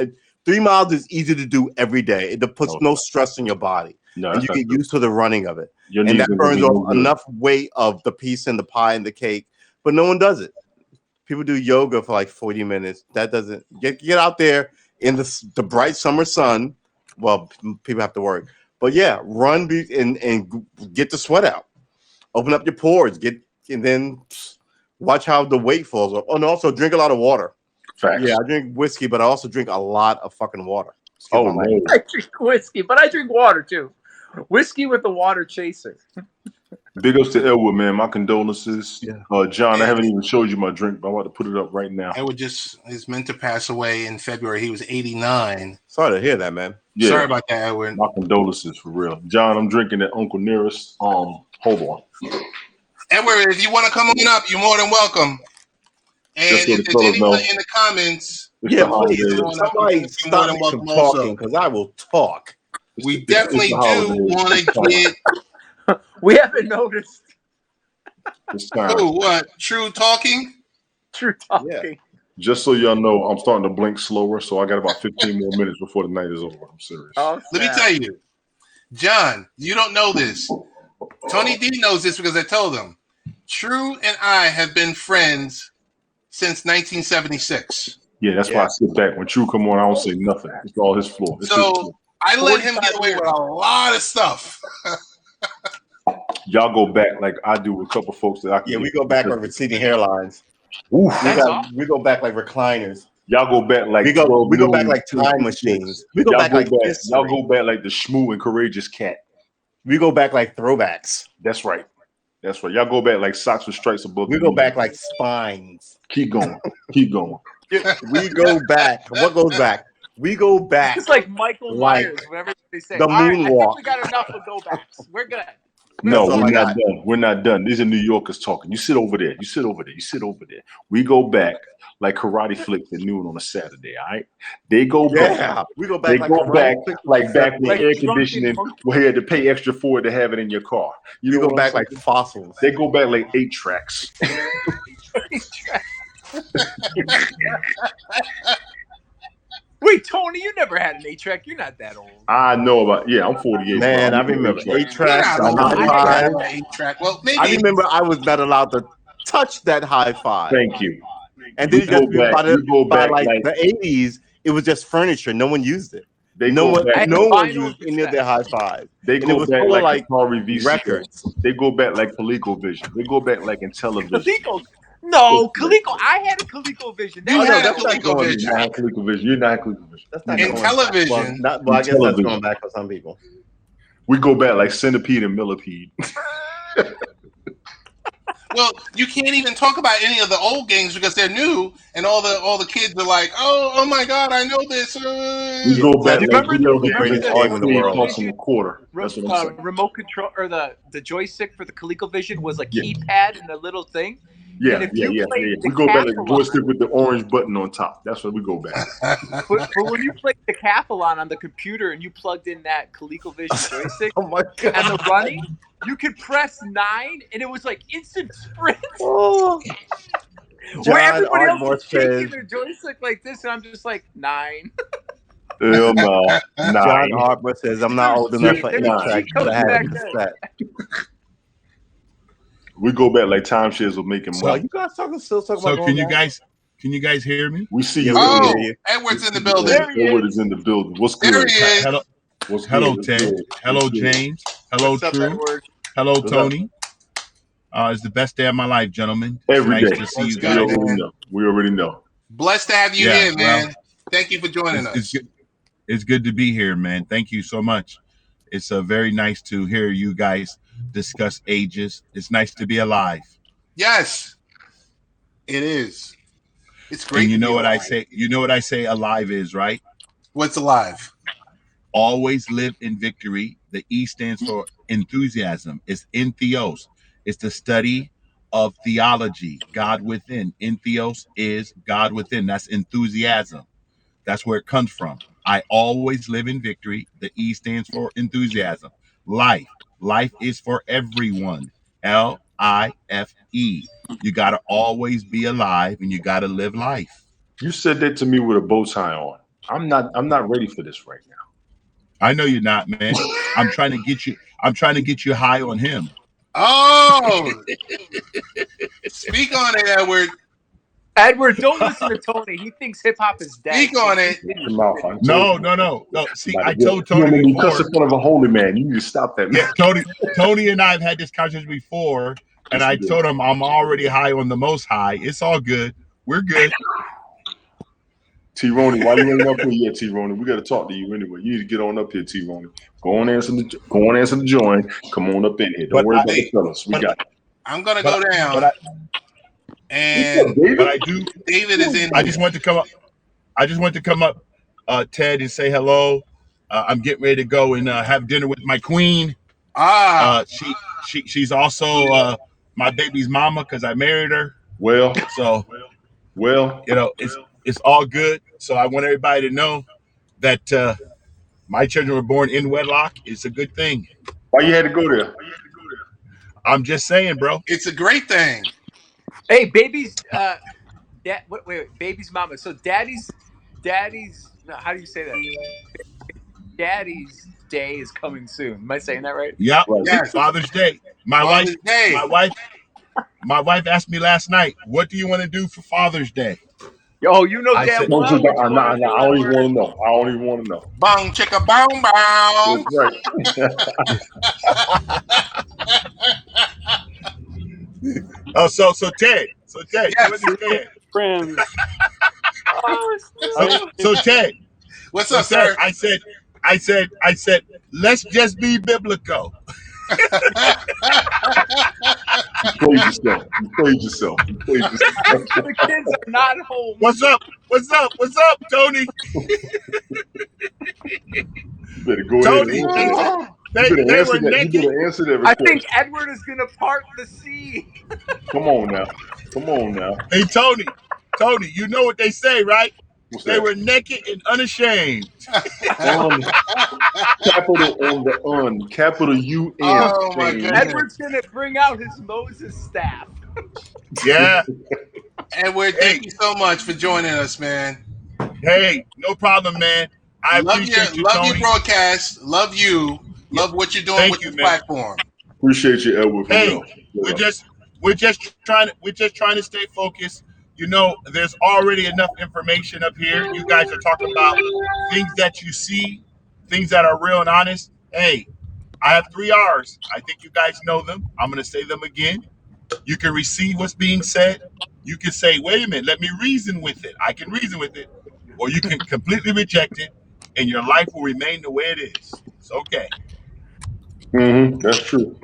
3 miles is easy to do every day. It puts no stress in your body. No, And that's you not get good. used to the running of it. Your And knees that ain't burns gonna be off no good. enough weight of the piece and the pie and the cake. But no one does it. People do yoga for like 40 minutes. That doesn't get out there in the bright summer sun. Well, people have to work. But yeah, run and get the sweat out. Open up your pores. And then watch how the weight falls off. Oh, and also drink a lot of water. Facts. Yeah, I drink whiskey, but I also drink a lot of fucking water. Excuse Oh my no. I drink whiskey, but I drink water too. Whiskey with the water chaser. Big ups to Elwood, man. My condolences. Yeah. John, I haven't even showed you my drink, but I'm about to put it up right now. Edward is meant to pass away in February. He was 89. Sorry to hear that, man. Yeah. Sorry about that, Edward. My condolences for real. John, I'm drinking at Uncle Nearest. Hold on. Edward, if you want to come on up, you're more than welcome. And Just so if the there's fellas anyone know. in the comments, It's Yeah, the please. holidays. Somebody You're more stop than me welcome from also. talking because I will talk. we definitely the do holidays. want to get We haven't noticed It's time. what? True talking? true talking. Yeah. Just so y'all know, I'm starting to blink slower, so I got about 15 more minutes before the night is over. I'm serious. Oh, Let me snap. tell you, John, you don't know this, Tony D knows this because I told him. True and I have been friends since 1976. Yeah, that's why I sit back. When True come on, I don't say nothing. It's all his floor. It's his So floor. I let him get away with a lot of stuff. Y'all go back like I do with a couple folks that I can. Yeah, we go back like receding hairlines. Oof. We go back like recliners. Y'all go back like We go back like time machines. We go back like history. Y'all go back like the Shmoo and Courageous Cat. We go back like throwbacks. That's right. That's right. Y'all go back like socks with stripes above. We go back like spines. Keep going. Keep going. We go back. What goes back? We go back. It's like Michael Like Myers whenever they say, the all right, I moonwalk. think we got enough of go backs. We're good. No, That's all we're I not got. done. We're not done. These are New Yorkers talking. You sit over there. You sit over there. You sit over there. We go back like karate flicks at noon on a Saturday. All right. They go back. Yeah, we go They back go back like back when Like air drunken conditioning, monkeys. where you had to pay extra for it to have it in your car. You we know go what back I'm like saying? fossils. They go back like 8 tracks. Wait, Tony, you never had an 8-track. You're not that old. I know about. Yeah, I'm 48. Man, bro. I remember 8 You're tracks, not the old. high I five. had an 8-track. Well, maybe. I remember I was not allowed to touch that high five. Thank you. And then We go back. We go by back like like the 80s, it was just furniture. No one used it. they No go one, back. no one vinyl used any of their high fives. They And it go was back full of like like Atari VCS. records. They go back like ColecoVision. They go back like Intellivision. Coleco. No, Coleco. I had a ColecoVision. You Oh, no, had a that's not going ColecoVision. You're not ColecoVision. You're not ColecoVision. That's not In going television. back. Well, I guess that's television. going back for some people. We go back like Centipede and Millipede. Well, you can't even talk about any of the old games because they're new, and all the kids are like, oh my God, I know this. We go back That's like still the greatest game in the world. cost them a quarter. That's what I'm saying. Remote control or the joystick for the ColecoVision was a Yeah. keypad and a little thing. Yeah, And if you played We the go back like a Capilon- joystick with the orange button on top. That's where we go back. But when you played the Capilon on the computer and you plugged in that ColecoVision joystick Oh my God. and the running, you could press 9 and it was like instant sprint. Oh. Where John everybody else Ardmore is shaking says, their joystick like this, and I'm just like 9. Hell no. John Nine. Ardmore says, I'm not old enough for There 8 was tracks, cheat but I codes had back a then. cassette. We go back like timeshares will make him So money. you guys still talking So about can going you guys hear me? We see Yeah, you. we Oh, hear you. Edward's in the building. There he Edward is. is in the building. What's There good? he is. Hello, What's good? hello, What's Ted. good? Hello, What's good? James. Hello, What's up, True. Edward? Hello, What's up? Tony. It's the best day of my life, gentlemen. It's Every nice day. to see That's you We good, guys. already man. know. We already know. Blessed to have you Yeah, here, man. Thank you for joining It's, us. it's, good, it's good to be here, man. Thank you so much. It's very nice to hear you guys discuss ages. It's nice to be alive. Yes, it is. It's great. And you to know be what I alive. say? You know what I say alive is, right? What's alive? Always live in victory. The E stands for enthusiasm. It's entheos. It's the study of theology, God within. Entheos is God within. That's enthusiasm. That's where it comes from. I always live in victory. The E stands for enthusiasm. Life. Life is for everyone. LIFE. You got to always be alive and you got to live life. You said that to me with a bow tie on. I'm not ready for this right now. I know you're not, man. I'm trying to get you high on him. Oh, speak on it, Edward. Edward, don't listen to Tony. He thinks hip hop is dead. Speak on it. Your mouth. I told No. you. See, I told Tony You before. cuss in front of a holy man. You need to stop that. Yeah, Tony and I have had this conversation before, and I told him I'm already high on the most high. It's all good. We're good. T-Roney, why you ain't up here yet, T-Roney? We got to talk to you anyway. You need to get on up here, T-Roney. Go on, answer the join. Come on up in here. Don't But worry about I- the fellas. We got it. I'm gonna go down, But and I do. David is in. I just want to come up. Ted, and say hello. I'm getting ready to go and have dinner with my queen. She's also my baby's mama because I married her. Well, So you know it's all good. So I want everybody to know that my children were born in wedlock. It's a good thing. why you had to go there? I'm just saying, bro. It's a great thing. Hey, baby's wait, baby's mama. So daddy's no, how do you say that? Daddy's Day is coming soon. Am I saying that right? Yep. Right. Yes. Father's Day. My Father's Day. wife asked me last night, "What do you want to do for Father's Day?" Oh, you know I damn said, Don't well you, what you want to I do, don't even Edward. want to know. I don't even want to know. Bong chicka bong bong. That's right. "Oh, so Ted, you Yes. understand? Friends. Oh, So Ted, What's up, sir? I said, let's just be biblical. You played yourself. You played yourself. You played yourself. the kids are not home. What's up? What's up, Tony? You better go ahead and Tony, answer that. You they better answer were that. You naked. better answer that I request. think Edward is gonna part the sea. Come on now. Come on now. Hey, Tony, you know what they say, right? What's They that? were naked and unashamed. Capital on the capital UN. Oh, my goodness. Edward's gonna bring out his Moses staff. Yeah. Edward, thank you so much for joining us, man. Hey, no problem, man. I appreciate you, love your Tony. broadcast. Love you. Yeah. Love what you're doing Thank with you, this man. platform. Appreciate you, Edward, for Hey, real. we're just trying to stay focused. You know, there's already enough information up here. You guys are talking about things that you see, things that are real and honest. Hey, I have 3 R's. I think you guys know them. I'm going to say them again. You can receive what's being said. You can say, wait a minute, let me reason with it. I can reason with it. Or you can completely reject it, and your life will remain the way it is. It's okay. That's true.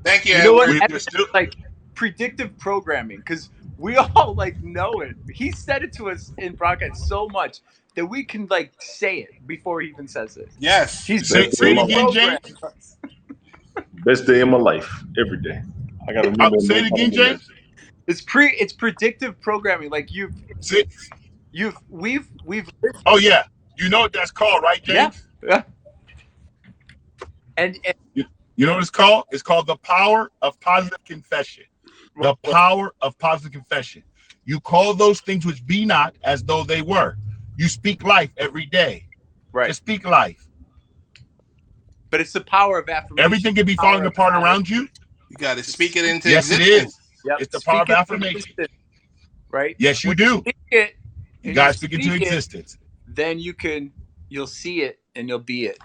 Thank you, You know what? Edward. We're still, Like predictive programming, because we all like know it. He said it to us in broadcast so much that we can like say it before he even says it. Yes. He's say it again, programmed James. us. Best day of my life. Every day. I gotta remember Say it again, James. It's predictive programming. Like Say, we've oh, yeah. You know what that's called, right, yeah. James? Yeah. And You know what it's called? It's called the power of positive confession. The power of positive confession. You call those things which be not as though they were. You speak life every day. right. Just speak life. But it's the power of affirmation. Everything can be Power falling of apart habit. around you. You got to speak it into Yes, it existence. is. Yep. It's the power Speak of it affirmation. into existence, right? Yes, you When do. speak it, You and got to speak it into speak existence. then you'll see it and you'll be it.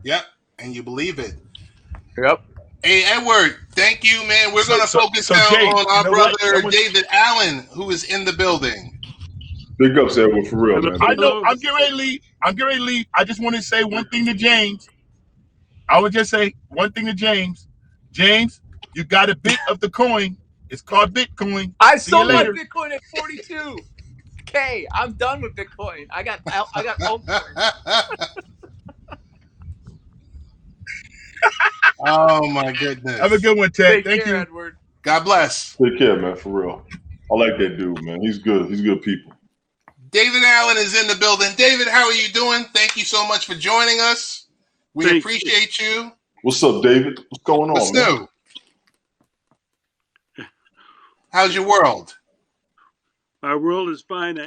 Yep. And you believe it. Yep. Hey, Edward, thank you, man. We're going to focus So now James, on our you know what? brother, David Allen, who is in the building. Big ups, Edward, for real, man. I Big know. ups. I'm getting ready to leave. I just want to say one thing to James. I would just say one thing to James. James, you got a bit of the coin. It's called Bitcoin. I See you sold my later. Bitcoin at 42K. I'm done with Bitcoin. I got altcoins. Oh, my goodness. Have a good one, Ted. Take Thank care, you. Edward. God bless. Take care, man, for real. I like that dude, man. He's good. He's good people. David Allen is in the building. David, how are you doing? Thank you so much for joining us. We Thank appreciate you. What's up, David? What's going on, What's man? new? How's your world? Our world is fine.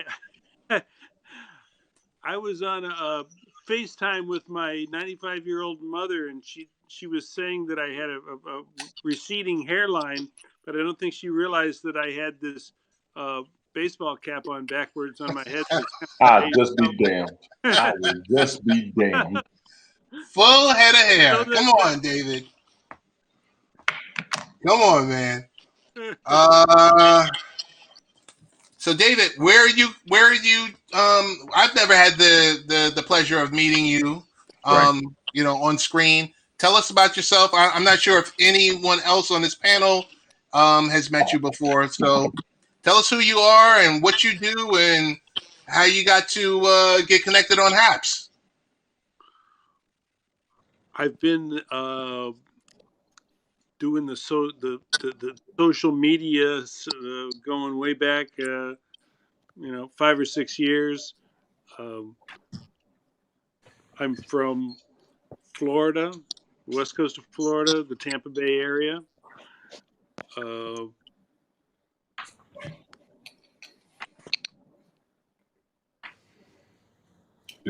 I was on a FaceTime with my 95-year-old mother, and she was saying that I had a receding hairline, but I don't think she realized that I had this baseball cap on backwards on my head. I'll just be damned. I will just be damned. Full head of hair. So Come on, David. Come on, man. So David, where are you? I've never had the pleasure of meeting you. Right. On screen. Tell us about yourself. I'm not sure if anyone else on this panel has met you before. So tell us who you are and what you do and how you got to get connected on Haps. I've been doing the social media going way back, 5 or 6 years. I'm from Florida, west coast of Florida, the Tampa Bay area.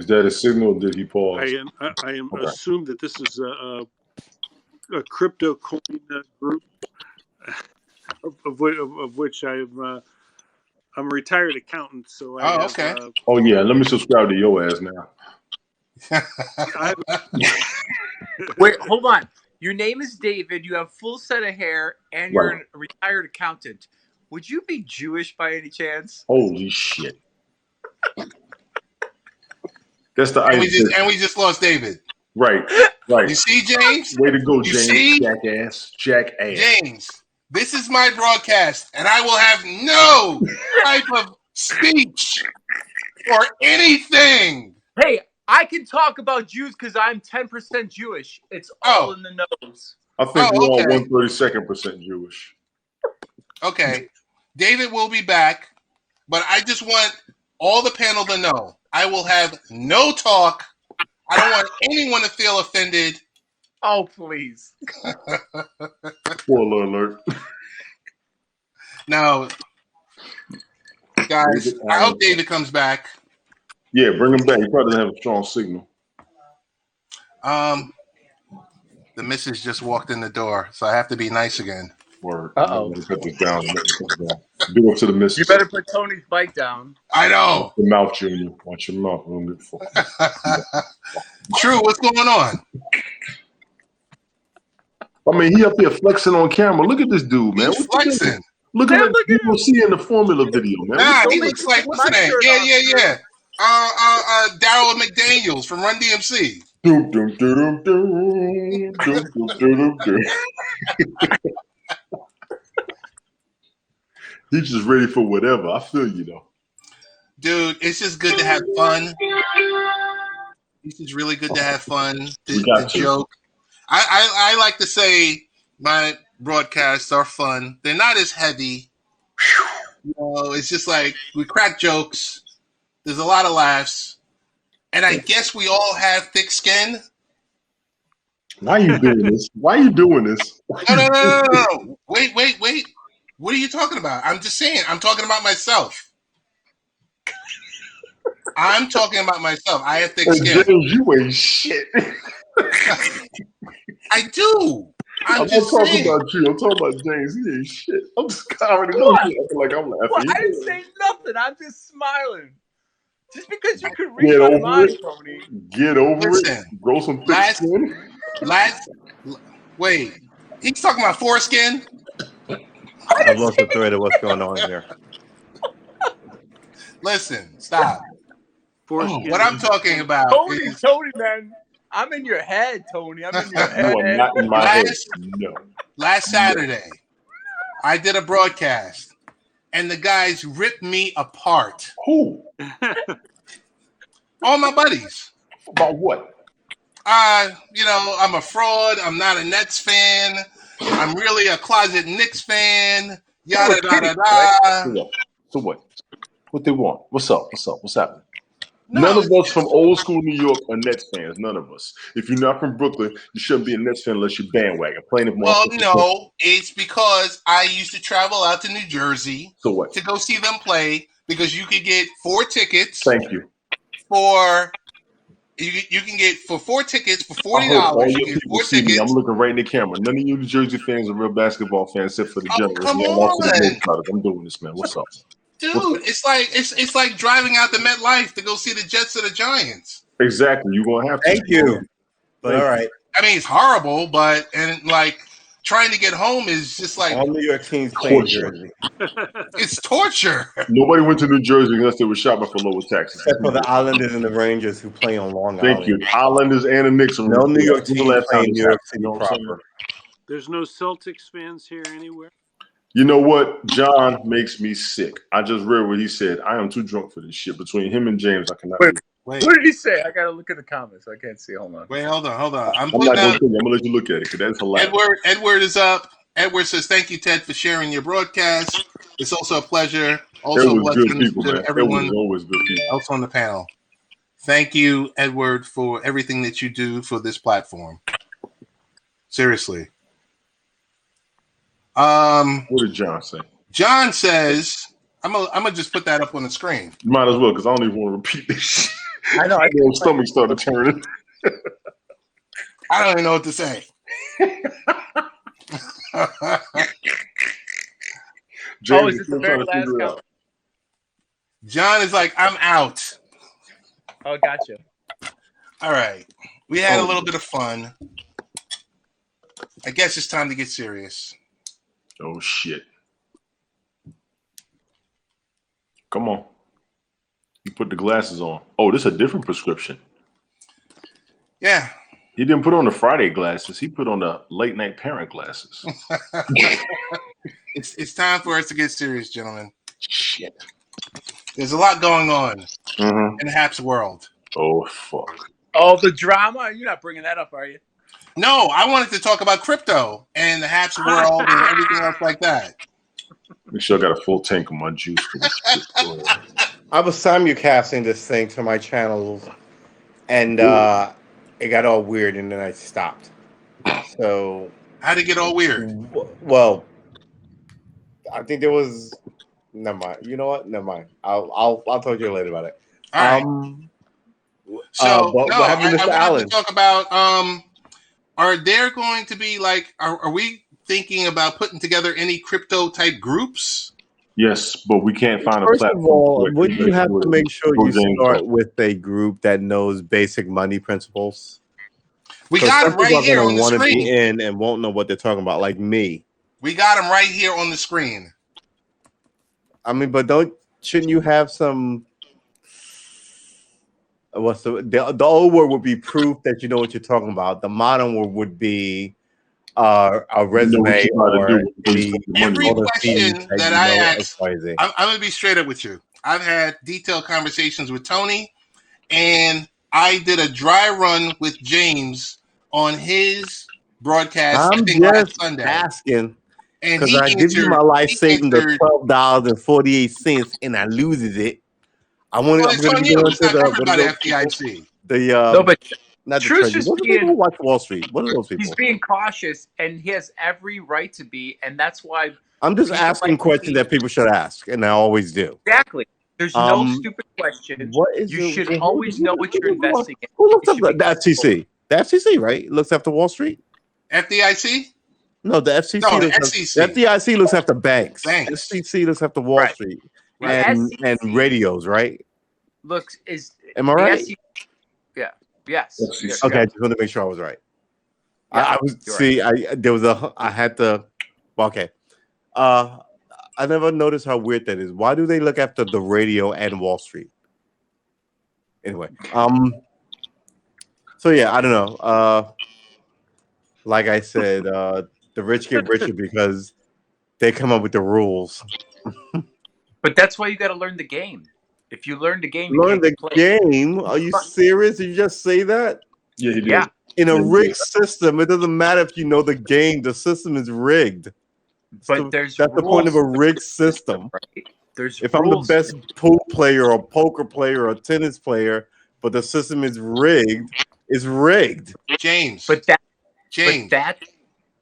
Is that a signal? Or did he pause? I am Okay. assume that this is a crypto coin group of which I'm a retired accountant, so I have. Okay. Oh yeah, let me subscribe to your ass now. Wait, hold on. Your name is David. You have full set of hair, and you're Right. a retired accountant. Would you be Jewish by any chance? Holy shit! That's the and ice. we just lost David. Right. You see, James? Way to go, You James. see? Jackass. James, this is my broadcast, and I will have no type of speech or anything. Hey, I can talk about Jews because I'm 10% Jewish. It's all in the nose. I think we're all okay. 132nd% Jewish. Okay. David will be back, but I just want all the panel to know I will have no talk. I don't want anyone to feel offended. Oh, please. Spoiler alert. Now, guys, I hope David comes back. Yeah, bring him back. He probably doesn't have a strong signal. The missus just walked in the door, so I have to be nice again. Word. Uh-oh. Cut this down. Do it to the missus. You better put Tony's bike down. I know. Watch your mouth, Junior. Watch your mouth. We don't give a fuck. True, what's going on? I mean, he up here flexing on camera. Look at this dude, man. He's flexing. Look at that people see in the formula video, man. Nah, he looks like, what's the name? Yeah. Daryl McDaniels from Run DMC. Doom, doom, doom, doom, doom, doom, doom, doom. He's just ready for whatever. I feel you, though. Dude, it's just good to have fun. It's just really good to have fun. The joke. I like to say my broadcasts are fun. They're not as heavy. You know, it's just like we crack jokes. There's a lot of laughs. And I guess we all have thick skin. Why are you doing this? No. Wait. What are you talking about? I'm just saying. I'm talking about myself. I have thick skin. James, you ain't shit. I do. I'm not just talking saying. about you. I'm talking about James. He ain't shit. I'm just already know. I feel like I'm laughing. Well, I didn't say nothing. I'm just smiling. Just because you could read my mind, Tony. Get over it. Grow some thick skin. Wait. He's talking about foreskin? I've lost the thread of what's going on here. Listen, stop. Foreskin. What I'm talking about is... Tony, man. I'm in your head, Tony. I'm in your head. You are not in my head. No. Last Saturday, I did a broadcast, and the guys ripped me apart. Who? All my buddies. About what? I'm a fraud. I'm not a Nets fan. I'm really a closet Knicks fan. Yada, yada, yada. So what? What they want? What's up? What's happening? None of us from old school New York are Nets fans. None of us. If you're not from Brooklyn, you shouldn't be a Nets fan unless you're bandwagon. Well, no, it's because I used to travel out to New Jersey to go see them play because you could get 4 tickets. Thank you. You can get for 4 tickets for $40. You get 4 tickets. I'm looking right in the camera. None of you New Jersey fans are real basketball fans, except for the generals. Come on. I'm doing this, man. What's up? Dude, it's like driving out to MetLife to go see the Jets or the Giants. Exactly. You're gonna have to. Thank you. But all right. I mean, it's horrible, but trying to get home is just like all New York teams playing Jersey. It's torture. Nobody went to New Jersey unless they were shopping for lower taxes. Except for the Islanders and the Rangers who play on Long Island. Thank you. Islanders and the Knicks. No New York team playing New York City proper. There's no Celtics fans here anywhere. You know what? John makes me sick. I just read what he said. I am too drunk for this shit. Between him and James, I cannot. Wait. What did he say? I gotta look at the comments. I can't see. Hold on. Wait, hold on. I'm not gonna I'm gonna let you look at it because that's hilarious. Edward is up. Edward says, "Thank you, Ted, for sharing your broadcast. It's also a pleasure. Also, blessings to everyone else on the panel. Thank you, Edward, for everything that you do for this platform. Seriously." What did John say? John says, I'm gonna just put that up on the screen. You might as well, because I don't even want to repeat this. I know. Your stomach started turning. I don't even know what to say. James is is it still the very trying to last figure it count? out. John is like, I'm out. Oh, gotcha. All right. We had a Oh. little bit of fun. I guess it's time to get serious. Oh shit! Come on. You put the glasses on. Oh, this is a different prescription. Yeah. He didn't put on the Friday glasses. He put on the late night parent glasses. It's time for us to get serious, gentlemen. Shit. There's a lot going on Mm-hmm. in the Haps world. Oh fuck. Oh, the drama? You're not bringing that up, are you? No, I wanted to talk about crypto and the Haps world and everything else like that. Make sure I got a full tank of my juice for this. I was simulcasting this thing to my channels, and it got all weird, and then I stopped. So, How'd it get all weird? well, I think there was. Never mind. You know what? Never mind. I'll talk to you later about it. All right. So what happened to Mr. I wanted Allen? to talk about are there going to be like are we thinking about putting together any crypto type groups? Yes, but we can't find a First platform. of all, for it. wouldn't you have to make sure you James start talk. with a group that knows basic money principles? We So got some them right people are here gonna on the want to be screen. in and won't know what they're talking about, like me. We got them right here on the screen. I mean, but shouldn't you have some? What's the old word would be proof that you know what you're talking about. The modern word would be a resume or every all the question things that you I know ask. XYZ. I'm going to be straight up with you. I've had detailed conversations with Tony, and I did a dry run with James on his broadcast. I'm I think last just Sunday. asking And because he I give you answered. my life he savings of answered- $12.48 and I loses it. I'm Well, going it's to on be you. going It's to not the covered what by are the those people? FDIC. No, but not the Truce treasury. is What are the people who watch Wall Street? What are those people? he's being cautious, and he has every right to be, and that's why I'm just people asking like questions me- that people should ask, and I always do. Exactly. There's no stupid question. What is You the- should who- always know what you're investing in. Who looks You up should the FCC? The FCC, right? Looks after Wall Street. FDIC? No, the FCC. No, the looks SEC. After, the FDIC looks after banks. Banks. FCC looks after Wall Right. Street The and SEC radios, right? looks is Am I the right? SEC yeah. Yes. FCC. Yes. Okay, I just want to make sure I was right. Yeah, I was you're see. I had to. Okay. I never noticed how weird that is. Why do they look after the radio and Wall Street? Anyway, so yeah, I don't know. Like I said, the rich get richer because they come up with the rules. But that's why you got to learn the game. If you learn the game, you Learn can't the play. game? Are you serious? Did you just say that? Yeah, he did. Yeah. In a Yeah, he rigged did. system, it doesn't matter if you know the game. The system is rigged. But there's that's the point of a rules. rigged system. Right? There's If I'm the rules. best pool player or poker player or tennis player, but the system is rigged, it's rigged. James. But James.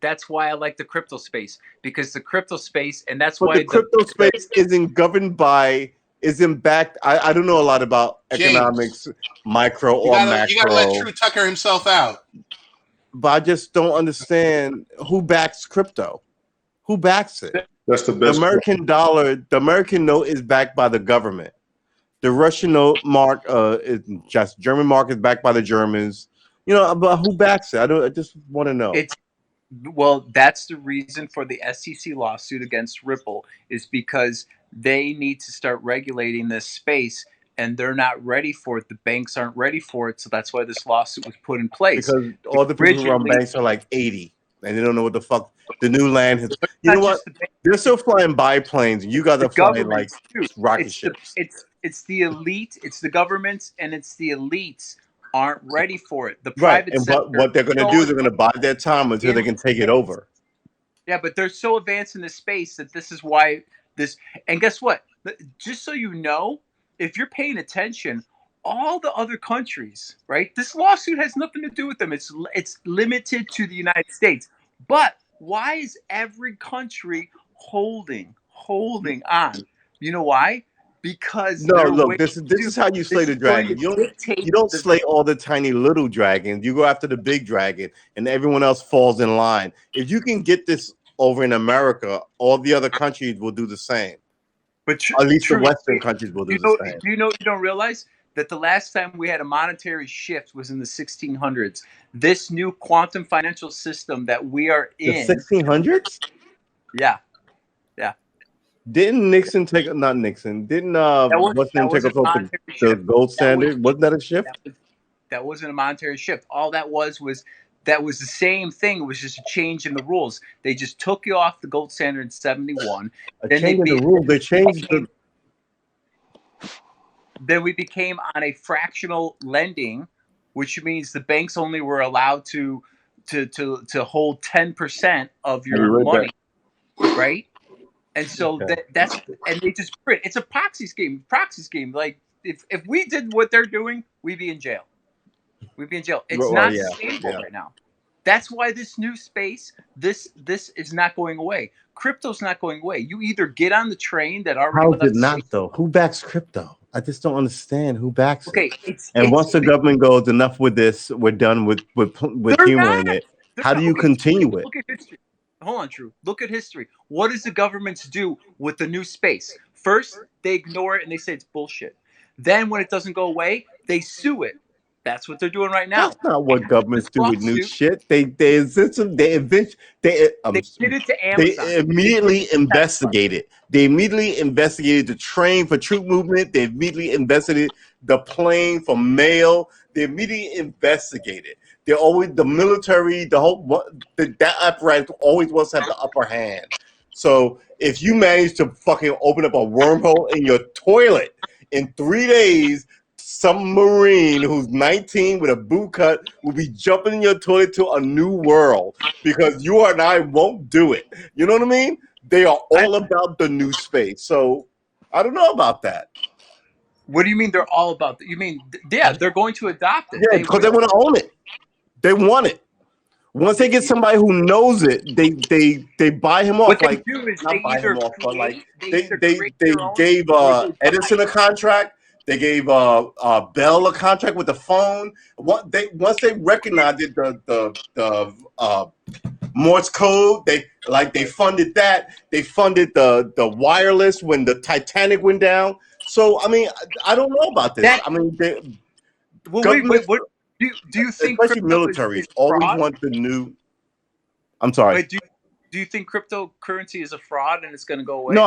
That's why I like the crypto space, because the crypto space, and that's But why the crypto space isn't governed by, isn't backed. I don't know a lot about James, economics, micro or macro. You gotta let True Tucker himself out. But I just don't understand who backs crypto. Who backs it? That's the best. The American dollar, the American note is backed by the government. The Russian note mark is just German mark is backed by the Germans. You know, but who backs it? I just want to know. Well, that's the reason for the SEC lawsuit against Ripple, is because they need to start regulating this space, and they're not ready for it. The banks aren't ready for it, so that's why this lawsuit was put in place. Because all the people who run banks are like 80, and they don't know what the fuck the new land has. You know what? They're still flying biplanes. You guys are flying like rocket ships. It's the elite, it's the governments, and it's the elites aren't ready for it. The Right, private and sector, what they're going to do is they're going to buy their time until they can take it over. Yeah, but they're so advanced in this space that this is why this. And guess what? Just so you know, if you're paying attention, all the other countries, right? This lawsuit has nothing to do with them. It's limited to the United States. But why is every country holding on? You know why? because No, they're look, way this is how you slay this the is going dragon. to dictate You don't the slay all the tiny little dragons. You go after the big dragon, and everyone else falls in line. If you can get this over in America, all the other countries will do the same. But At least the true. Western countries will do the same. Do you know you don't realize that the last time we had a monetary shift was in the 1600s. This new quantum financial system that we are The in, 1600s? yeah, Didn't Nixon take not Nixon? Didn't what's name take wasn't us a off monetary the shift. gold standard? Wasn't that a shift? That wasn't a monetary shift. All that was that was the same thing. It was just a change in the rules. They just took you off the gold standard in 71. A Then change in the rules. They changed the. Then we became on a fractional lending, which means the banks only were allowed to hold 10% of your money, right? And so that's and they just print. It's a proxy scheme. Like if we did what they're doing, we'd be in jail. It's not sustainable right now. That's why this new space, this is not going away. Crypto's not going away. You either get on the train that already. How is it not though? Who backs crypto? I just don't understand who backs it. And once the government goes, enough with this, we're done with humor in it. How do you continue it? Look at history. Hold on, Drew. Look at history. What does the governments do with the new space? First, they ignore it and they say it's bullshit. Then when it doesn't go away, they sue it. That's what they're doing right now. That's not what governments do with new shit. They did it to Amazon. They immediately investigated. They immediately investigated the train for troop movement. They immediately investigated the plane for mail. They immediately investigated. They're always the military. That apparatus always wants to have the upper hand. So if you manage to fucking open up a wormhole in your toilet in 3 days, some Marine who's 19 with a boot cut will be jumping in your toilet to a new world because you and I won't do it. You know what I mean? They are all about the new space. So I don't know about that. What do you mean they're all about that? You mean, yeah, they're going to adopt it. Yeah, because they want to own it. They want it. Once they get somebody who knows it, they buy him off. What like they do is not they buy either him off, but like they create their own, gave Edison a contract. They gave Bell a contract with the phone. Once they recognized it, the Morse code, they funded that. They funded the wireless when the Titanic went down. So I mean, I don't know about this. I mean, what do you think? Especially militaries always want the new. I'm sorry. Wait, do you think cryptocurrency is a fraud and it's going to go away? No.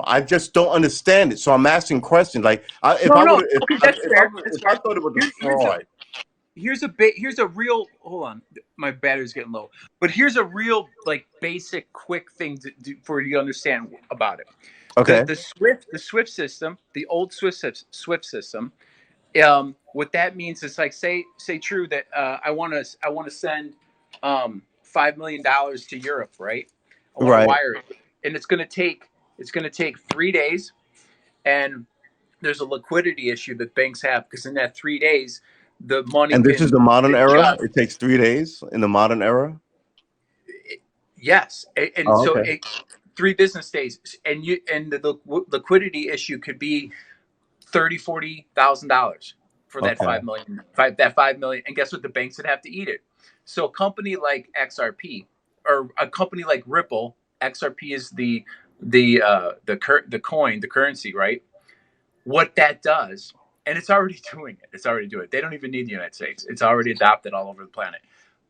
I just don't understand it. So I'm asking questions. Like, if I thought it was a fraud. Here's a real. Hold on, my battery's getting low. But here's a real, like, basic, quick thing for you to understand about it. Okay. The Swift system, the old Swift system. What that means is, like, say true that I want to send $5 million to Europe, right? I want to wire it, and it's going to take 3 days, and there's a liquidity issue that banks have because in that 3 days, the money. And this is the modern era. It takes 3 days in the modern era. Yes, and so 3 business days, and the liquidity issue could be $30,000-$40,000 for that $5 million. That $5 million, and guess what? The banks would have to eat it. So a company like XRP or a company like Ripple, XRP is the coin, the currency, right? What that does, and it's already doing it. It's already doing it. They don't even need the United States. It's already adopted all over the planet.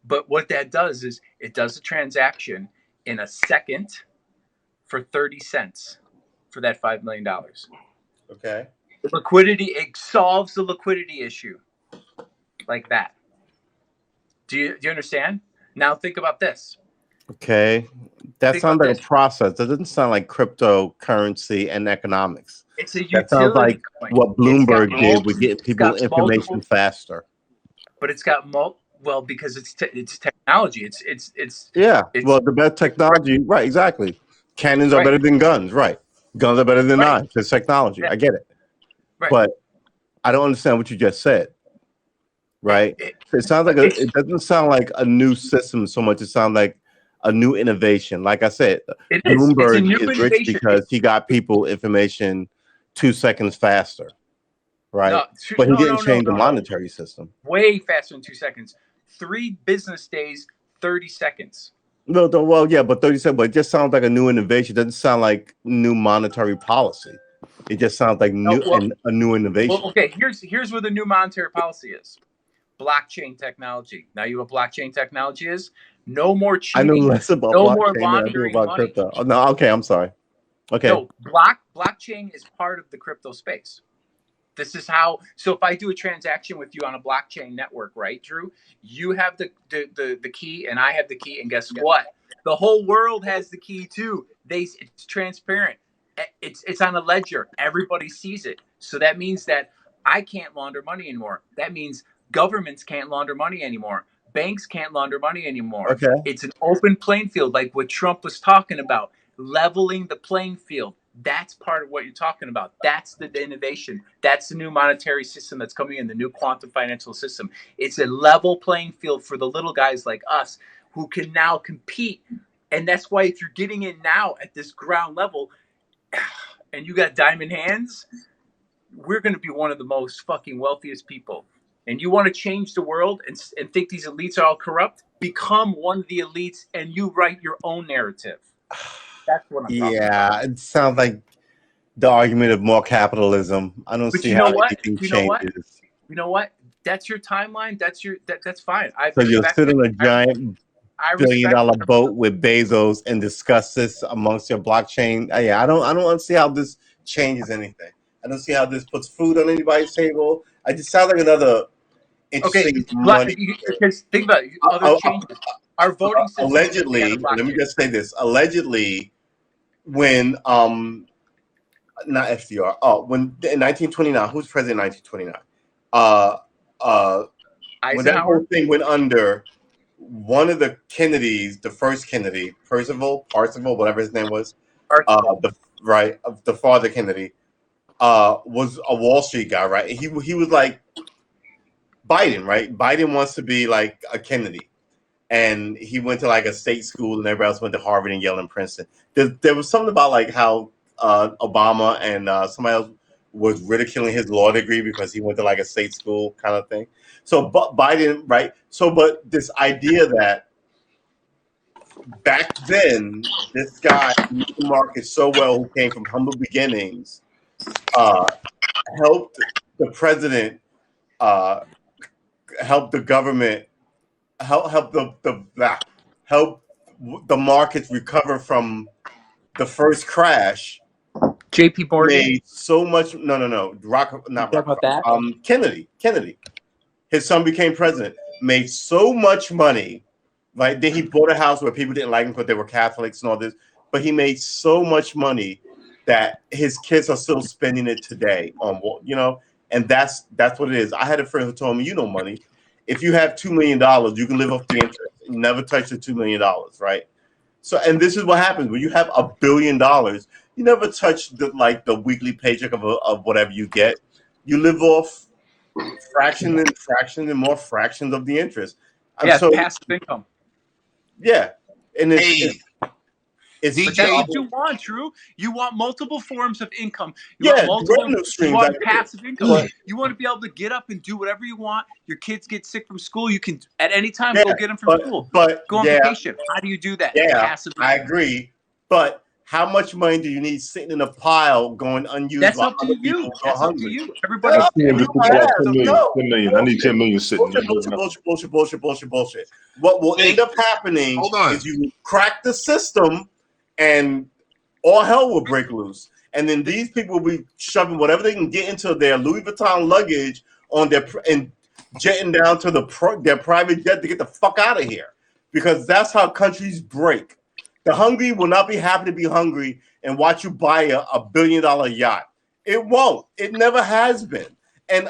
But what that does is it does a transaction in a second for 30 cents for that $5 million. Okay. It solves the liquidity issue like that. Do you understand? Now think about this. Okay. That sounds like a process. That doesn't sound like cryptocurrency and economics. It's a utility. That sounds like coin. what Bloomberg did with getting people information faster. But it's got well, because it's technology. It's well, the best technology, right? Exactly. Cannons are better than guns, right? Guns are better than knives. It's technology. I get it, but I don't understand what you just said. Right? It sounds like it doesn't sound like a new system so much. It sounds like a new innovation. Like I said, It is. It's a Bloomberg new is rich innovation. because he got people information 2 seconds faster, right? But he didn't change the monetary system. Way faster than 2 seconds. 3 business days, 30 seconds. No, well, yeah, but 30 seconds. But it just sounds like a new innovation. It doesn't sound like new monetary policy. It just sounds like a new innovation. Well, okay, here's where the new monetary policy is. Blockchain technology. Now you know what blockchain technology is? No more cheating. I know less about no blockchain more than I do laundering about money. crypto. Oh, no, okay, I'm sorry. Okay. No, blockchain is part of the crypto space. This is how. So if I do a transaction with you on a blockchain network, right, Drew? You have the key, and I have the key, and guess what? The whole world has the key too. It's transparent. It's on a ledger. Everybody sees it. So that means that I can't launder money anymore. That means governments can't launder money anymore. Banks can't launder money anymore. Okay. It's an open playing field, like what Trump was talking about, leveling the playing field. That's part of what you're talking about. That's the innovation. That's the new monetary system that's coming in, the new quantum financial system. It's a level playing field for the little guys like us who can now compete. And that's why if you're getting in now at this ground level and you got diamond hands, we're going to be one of the most fucking wealthiest people. And you want to change the world and think these elites are all corrupt? Become one of the elites and you write your own narrative. That's what I'm talking about. It sounds like the argument of more capitalism. I don't see how anything changes. You know what? That's your timeline. That's fine. So you'll sit on a giant billion-dollar boat with Bezos and discuss this amongst your blockchain. I don't see how this changes anything. I don't see how this puts food on anybody's table. I just sound like another interesting money. Because think about it, other changes. Our voting system. Allegedly, let me just say this. Allegedly, when not FDR. When in 1929, who's president in 1929? When that whole thing went under, one of the Kennedys, the first Kennedy, Parzival, whatever his name was, the father Kennedy, was a Wall Street guy, right? He was like Biden, right? Biden wants to be like a Kennedy. And he went to like a state school, and everybody else went to Harvard and Yale and Princeton. There was something about like how Obama and somebody else was ridiculing his law degree because he went to like a state school kind of thing. So, but Biden, right? So, but this idea that back then, this guy knew the market so well, who came from humble beginnings, helped the president, help the government. Help the markets recover from the first crash. J.P. Morgan made so much. Kennedy. His son became president. Made so much money. Right? Then he bought a house where people didn't like him because they were Catholics and all this. But he made so much money that his kids are still spending it today on and that's what it is. I had a friend who told me, money. If you have $2 million, you can live off the interest. Never touch the $2 million, right? So, and this is what happens when you have $1 billion. You never touch the weekly paycheck of whatever you get. You live off fraction and more fractions of the interest. Passive income. Yeah, and But that's what you want, Drew. You want multiple forms of income. You want revenue streams. You want passive income. You want to be able to get up and do whatever you want. Your kids get sick from school. You can at any time go get them from school. But go on vacation. How do you do that? Yeah, I agree. But how much money do you need sitting in a pile going unused? That's up to you. That's up to you. Everybody. $10 million. I need 10 million sitting. Bullshit. What will end up happening is you crack the system and all hell will break loose. And then these people will be shoving whatever they can get into their Louis Vuitton luggage and jetting down to their private jet to get the fuck out of here. Because that's how countries break. The hungry will not be happy to be hungry and watch you buy a $1 billion yacht. It won't. It never has been. And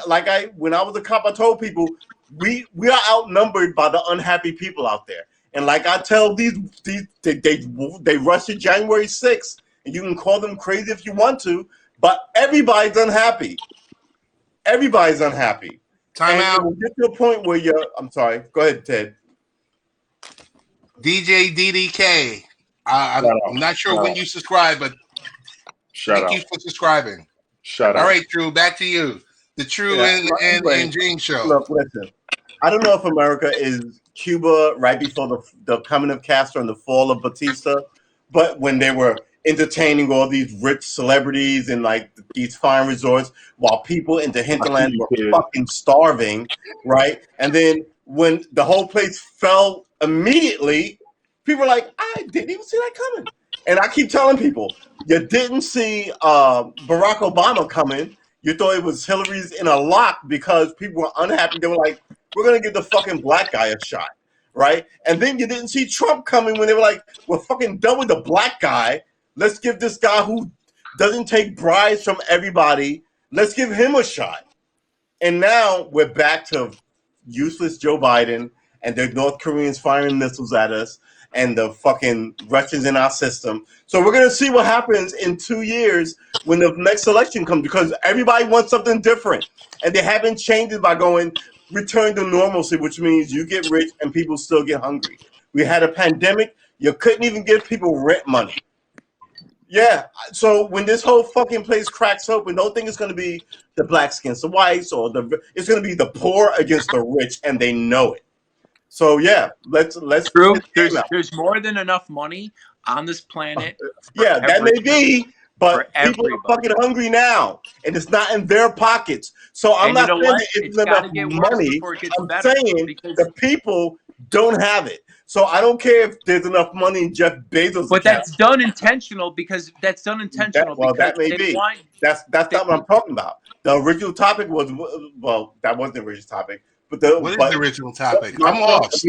when I was a cop, I told people we are outnumbered by the unhappy people out there. And like I tell they rushed it January 6th, and you can call them crazy if you want to, but everybody's unhappy. Everybody's unhappy. Time out. Get to a point where I'm sorry. Go ahead, Ted. DJ DDK. I'm not sure when you subscribe, but thank you for subscribing. Shout out. All right, Drew, back to you. The True and James show. Look, listen. I don't know if America is Cuba right before the coming of Castro and the fall of Batista, but when they were entertaining all these rich celebrities in like these fine resorts while people in the hinterland were fucking starving, right? And then when the whole place fell immediately, people were like, I didn't even see that coming. And I keep telling people, you didn't see Barack Obama coming. You thought it was Hillary's in a lock because people were unhappy. They were like, we're going to give the fucking black guy a shot, right? And then you didn't see Trump coming when they were like, we're fucking done with the black guy. Let's give this guy who doesn't take bribes from everybody, let's give him a shot. And now we're back to useless Joe Biden and the North Koreans firing missiles at us and the fucking Russians in our system. So we're going to see what happens in 2 years when the next election comes, because everybody wants something different. And they haven't changed it by going, return to normalcy, which means you get rich and people still get hungry. We had a pandemic. You couldn't even give people rent money. Yeah, so when this whole fucking place cracks open, don't think it's going to be the blacks against the whites, or it's going to be the poor against the rich, and they know it. So yeah, let's. True. There's more than enough money on this planet. Yeah, that may be, but people everybody. are fucking hungry now, and it's not in their pockets. So I'm not saying that it's enough money. I'm saying the people don't have it. So I don't care if there's enough money in Jeff Bezos' But that's done intentional because that's done intentional. That may be. That's not what I'm talking about. The original topic was, well, that wasn't the original topic. But what is the original topic? I'm lost.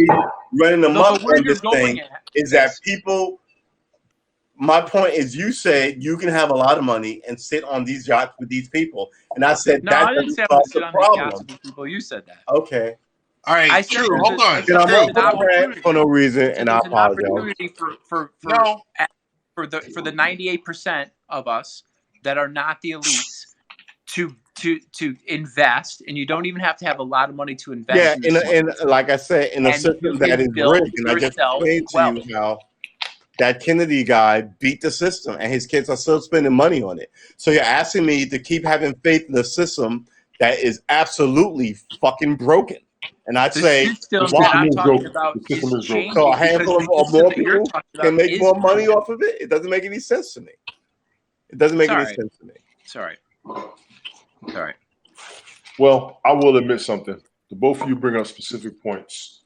Running amok on this thing is that people. My point is, you said you can have a lot of money and sit on these yachts with these people, and I said I didn't say I would sit on these yachts with people. You said that. Okay. All right, Drew, hold on. For no reason, and I apologize. Opportunity for the 98% of us that are not the elites to invest, and you don't even have to have a lot of money to invest. Yeah, and like I said, in a system that is rigged, and I just explained to you how that Kennedy guy beat the system, and his kids are still spending money on it. So you're asking me to keep having faith in the system that is absolutely fucking broken. And I'd say, so a handful of more people can make more money off of it. It doesn't make any sense to me. It doesn't make any sense to me. Sorry. Well, I will admit something. The both of you bring up specific points.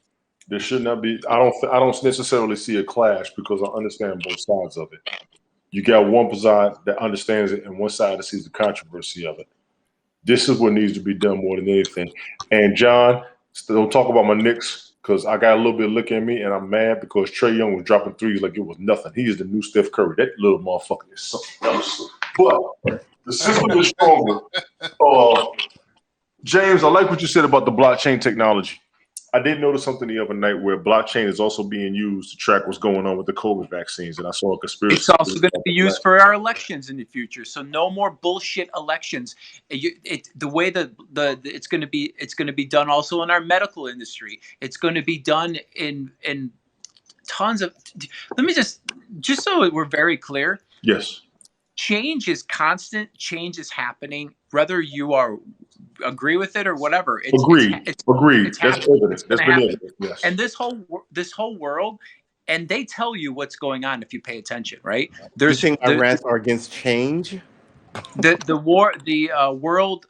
There should not be. I don't necessarily see a clash because I understand both sides of it. You got one side that understands it and one side that sees the controversy of it. This is what needs to be done more than anything. And John, don't talk about my Knicks because I got a little bit of look at me and I'm mad because Trae Young was dropping threes like it was nothing. He is the new Steph Curry. That little motherfucker is something else. But the system is stronger. James, I like what you said about the blockchain technology. I did notice something the other night where blockchain is also being used to track what's going on with the COVID vaccines, and I saw a conspiracy. It's also going to be used for our elections in the future. So no more bullshit elections. The way that it's going to be done also in our medical industry. It's going to be done in tons of. Let me just so we're very clear. Yes. Change is constant. Change is happening, whether you agree with it or whatever. Agreed. That's evidence. That's been evidence. Yes. And this whole world, and they tell you what's going on if you pay attention, right? You think our rants are against change? The World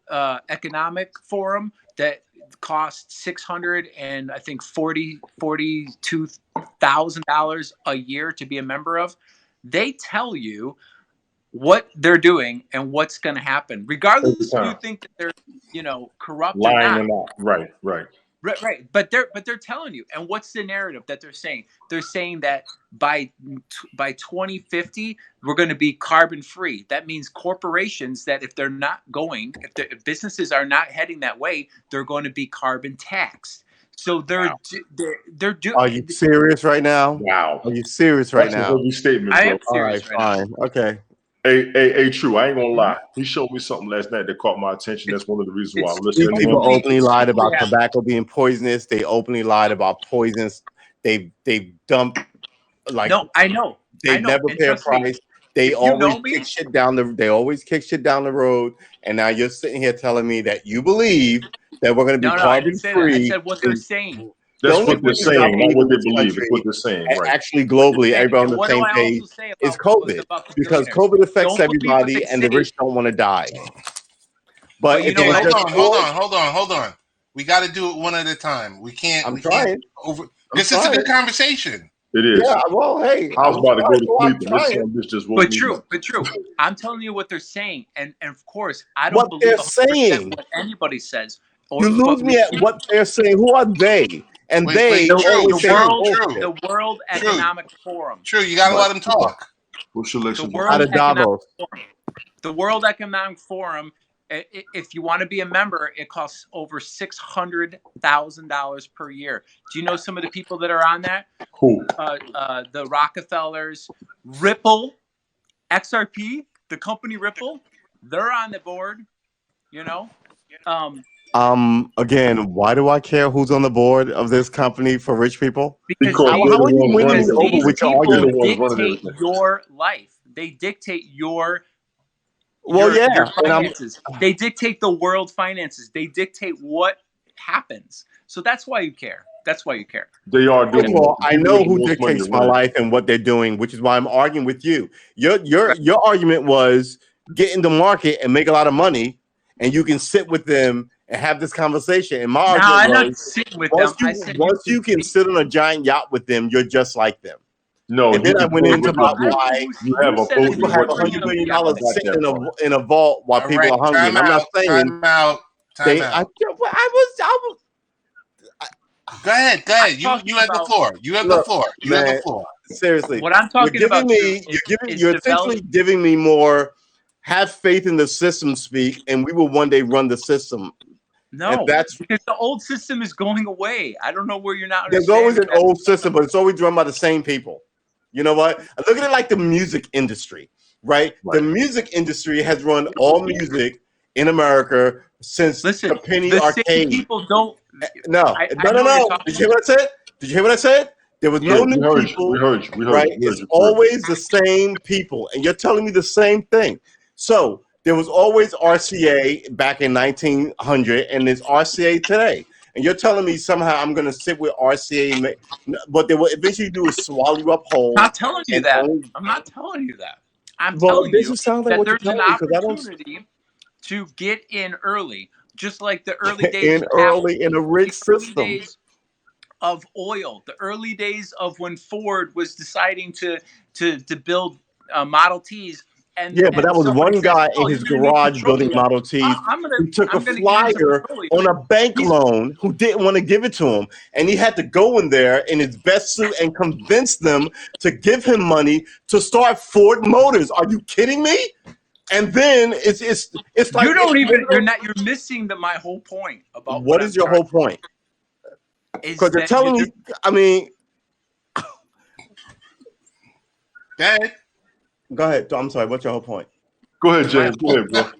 Economic Forum that costs $42,000 a year to be a member of. They tell you what they're doing and what's going to happen, regardless if you think that they're, corrupt lying or not. Right. Right. But they're telling you. And what's the narrative that they're saying? They're saying that by 2050 we're going to be carbon free. That means corporations that if businesses are not heading that way, they're going to be carbon taxed. So they're doing. Are you serious right now? Wow. Are you serious right now? That's a heavy statement, bro. I am serious fine. Okay. Hey, True. I ain't gonna lie. He showed me something last night that caught my attention. That's one of the reasons why I'm listening. People openly lied about tobacco being poisonous. They openly lied about poisons. They dump like No, I know. they never And pay a trust me, price. They if you always know me- kick shit down the road. And now you're sitting here telling me that you believe that we're going to be I carbon didn't say that. I free. said what they're saying. The That's only what they're thing about saying, not what they this believe. It's country, what they're saying, and right? actually globally, Saying. everybody on And the what do same I page also say is about COVID. the Because billionaires? COVID affects Don't believe what everybody they and the say. rich don't want to die. But you if know they what? just Hold on. We got to do it one at a time. We can't. I'm trying. This is a good conversation. It is. Yeah, well, hey, I was about to go to I'm sleep, and this trying. son bitch just woke me up. But true. I'm telling you what they're saying, and of course, I What don't they're believe 100% saying. what anybody says. You lose me at what they're saying. Who are they? And Wait, always say bullshit. the World Economic Forum. True, you got to let them talk. What's your The election? World Economic Forum. The World Economic Forum. If you want to be a member, it costs over $600,000 per year. Do you know some of the people that are on that? Who? The Rockefellers, Ripple, XRP, the company Ripple, they're on the board. You know. Again, why do I care who's on the board of this company for rich people? Because how are you winning these over with your people argument? dictate your life. They dictate your finances. They dictate the world finances. They dictate what happens. So that's why you care. That's why you care. They are doing. Well, I know who dictates my life and what they're doing, which is why I'm arguing with you. Your argument was get in the market and make a lot of money, and you can sit with them and have this conversation. And my argument was, once you can sit on a giant yacht with them, you're just like them. No, and then I went into about why you have a boat. People have $100 million sitting in a vault while people are hungry. And I'm not saying time out. I was. Go ahead. You have the floor. You have the floor. You have the floor. Seriously, what I'm talking about you're essentially giving me more. Have faith in the system, speak, and we will one day run the system. No, because the old system is going away. I don't know where you're not. There's always an old system, but it's always run by the same people. You know what? Look at it like the music industry, right? The music industry has run all music in America since the penny arcade. People don't. No. Did you hear what I said? There was no new people. We heard you. Right? It's always the same people, and you're telling me the same thing. So there was always RCA back in 1900, and there's RCA today. And you're telling me somehow I'm going to sit with RCA, but they will eventually do is swallow you up whole. I'm not telling you that. I'm not telling you that. I'm telling you that there's an opportunity to get in early, just like the early days in a rich system. Days of oil, the early days of when Ford was deciding to build Model Ts. But that was one guy in his garage building Model Ts who took a flyer on a bank loan who didn't want to give it to him. And he had to go in there in his best suit and convince them to give him money to start Ford Motors. Are you kidding me? And then it's like you're missing my whole point about what is your whole point? Because they're telling me, I mean, Dad. Go ahead. I'm sorry. What's your whole point? Go ahead, James. Go ahead, bro.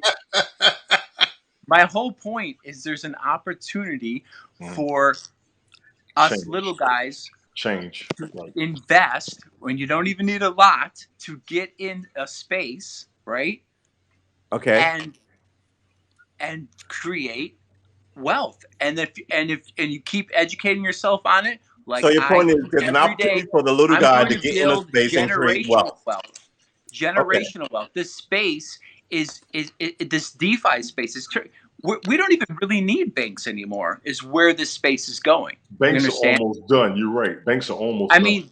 My whole point is there's an opportunity for us little guys to invest when you don't even need a lot to get in a space, right? Okay. And create wealth. And if you keep educating yourself on it, like so your point is there's an opportunity for the little guy to get in a space and create wealth. Generational wealth. This space is this DeFi space. We don't even really need banks anymore. Is where this space is going. Banks are almost done. You're right. Banks are almost. I mean,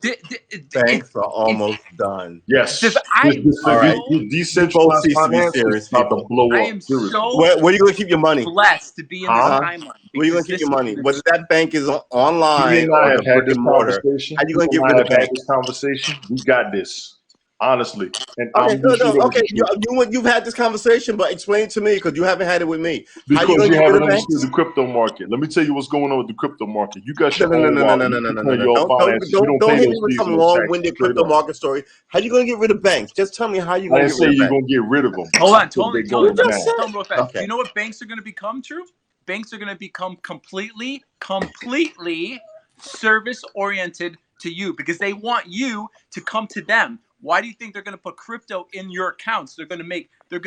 banks are almost done. Yes. Decentralized finance is about to blow up. I am so where are you going to keep your money? Blessed to be in this timeline. Where are you going to keep your money? Whether that bank is online You and I have had this mortar, conversation. how are you going to get rid of banks? This conversation. We got this. Honestly, and you've had this conversation, but explain to me because you haven't had it with me. Because you haven't understood the crypto market. Let me tell you what's going on with the crypto market. You got your no. Don't hit me with some long-winded crypto market story. How you going to get rid of banks? Just tell me how you going to get rid of banks. I didn't say you're going to get rid of them. Hold on, tell me real fast. Do you know what banks are going to become? True, banks are going to become completely service-oriented to you because they want you to come to them. Why do you think they're going to put crypto in your accounts? They're going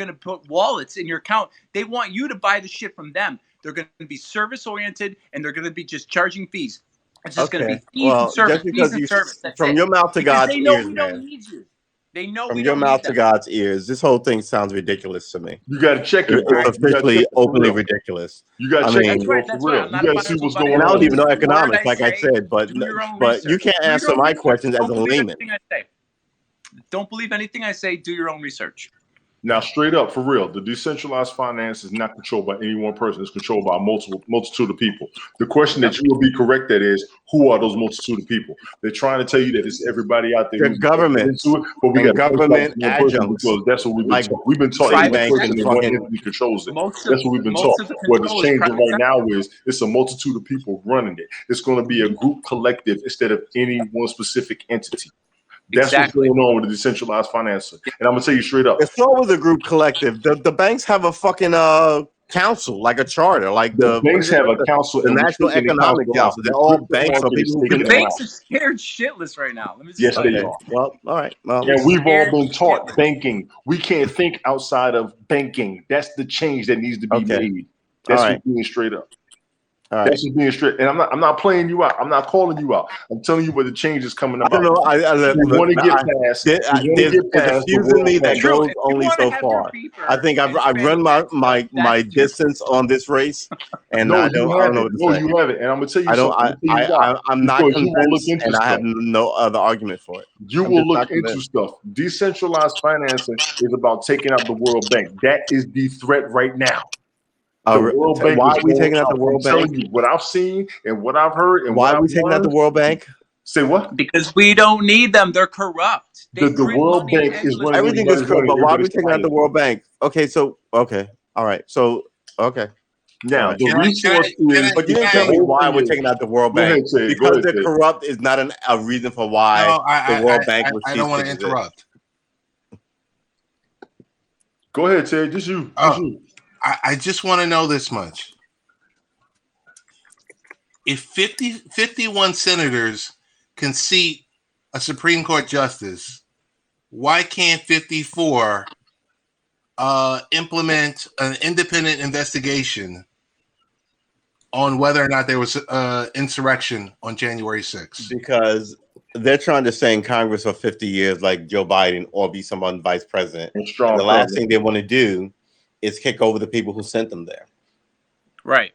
to put wallets in your account. They want you to buy the shit from them. They're going to be service oriented and they're going to be just charging fees. It's just going to be fees and service. Just because fees and service. That's from it. your mouth to Because God's they know ears, we man. don't need you. They know From we your don't mouth need to them. God's ears, this whole thing sounds ridiculous to me. You got to check it. It's officially openly ridiculous. You got to check it, That's bro, right. for That's real. right. I'm You not got to see what's going And I on. don't even know What did economics, I like I say? said, but Do your own you research. can't Do your answer own my research. questions as Don't a believe layman. anything I say. Don't believe anything I say. Do your own research. Now, straight up, for real, the decentralized finance is not controlled by any one person. It's controlled by a multitude of people. The question that you will be correct at is, who are those multitude of people? They're trying to tell you that it's everybody out there. The government. Into it, but we got government adjuncts. because that's what we've been Like taught. We've been taught private that one banking person and one fucking- entity controls it. Most That's what we've been taught. of the What is control is changing private right sector. now is it's a multitude of people running it. It's going to be a group collective instead of any one specific entity. That's Exactly. what's going on with the decentralized finance. And I'm going to tell you straight up. It's always a group collective. The banks have a fucking council, like a charter, like The banks have a council, the and National Economic Council. They're all banks, so people who The can. banks are scared shitless right now. Let me just Yes, tell they you. are. Well, all right. Well, And we've all scared been taught shitless. banking. We can't think outside of banking. That's the change that needs to be Okay. made. That's All just right. being straight up. all right. That's just being straight. And I'm not playing you out. I'm not calling you out. I'm telling you where the change is coming I about. don't know. We want to get past. There's a fuse in me that True. goes If you only wanna so have your far. beeper I think I've and run my that's your- distance on this race, and No, I you don't know haven't. what to No, say. you haven't. And I'm gonna tell you I don't. something. I'm gonna tell you why. I'm not Because you will look convinced, into and I have stuff. no other argument for it. You I'm will just not look into convinced. stuff. Decentralized financing is about taking out the World Bank. That is the threat right now. The World Bank Why is are we going taking out the out. World I'm telling Bank? you what I've seen and what I've heard and Why what are we I've taking out the learned. World Bank? Say what? Because we don't need them. They're corrupt. They The print World money Bank is endlessly. running Everything is corrupt, but why are we taking out the World Bank? Okay, all right, okay. Now, All right. the Can I- resource can I- is. But you didn't Yeah, tell me the why whole we're thing taking out the World Go Bank. ahead, Ted. Go Because ahead, they're Ted. corrupt is not a reason for why No, the World Bank would I cease don't want to exist. interrupt. Go ahead, Ted. Just you. Oh. I just want to know this much. If 51 senators can seat a Supreme Court justice, why can't 54 implement an independent investigation on whether or not there was insurrection on January 6th? Because they're trying to stay in Congress for 50 years like Joe Biden or be someone vice president. And strong The last president. thing they want to do is kick over the people who sent them there. Right.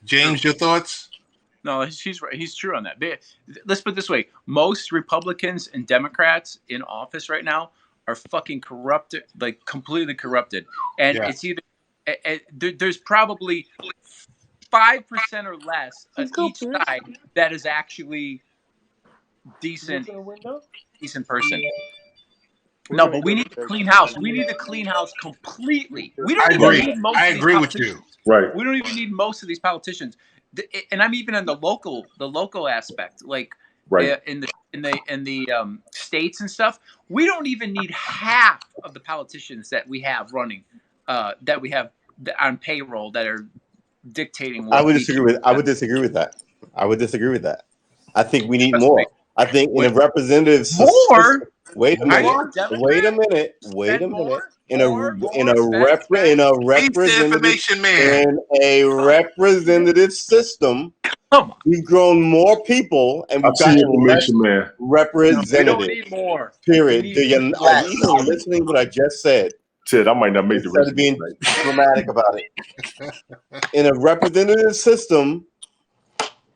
James, your thoughts? No, he's right. He's true on that. Let's put it this way: most Republicans and Democrats in office right now are fucking corrupted, like completely corrupted. And Yeah. it's either there's probably 5% or less of each side that is actually decent person. No, but we need to clean house. We need to clean house completely. We don't I even agree. need most I of these agree with politicians. you. Right. We don't even need most of these politicians. And I'm even in the local aspect, like Right. in the states and stuff. We don't even need half of the politicians that we have running, that we have on payroll that are dictating. I would disagree with that. I think we need Trust more. me. I think in a representative More? Wait a Are you minute. a Democrat? Wait a minute. Spend more? In a representative system, we've grown more people and I we've see gotten less information, man. We representatives. don't need more. Period. We Do need you, are you even listening to what I just said? Ted, I might not make the Instead rest of being of it. dramatic about it. In a representative system,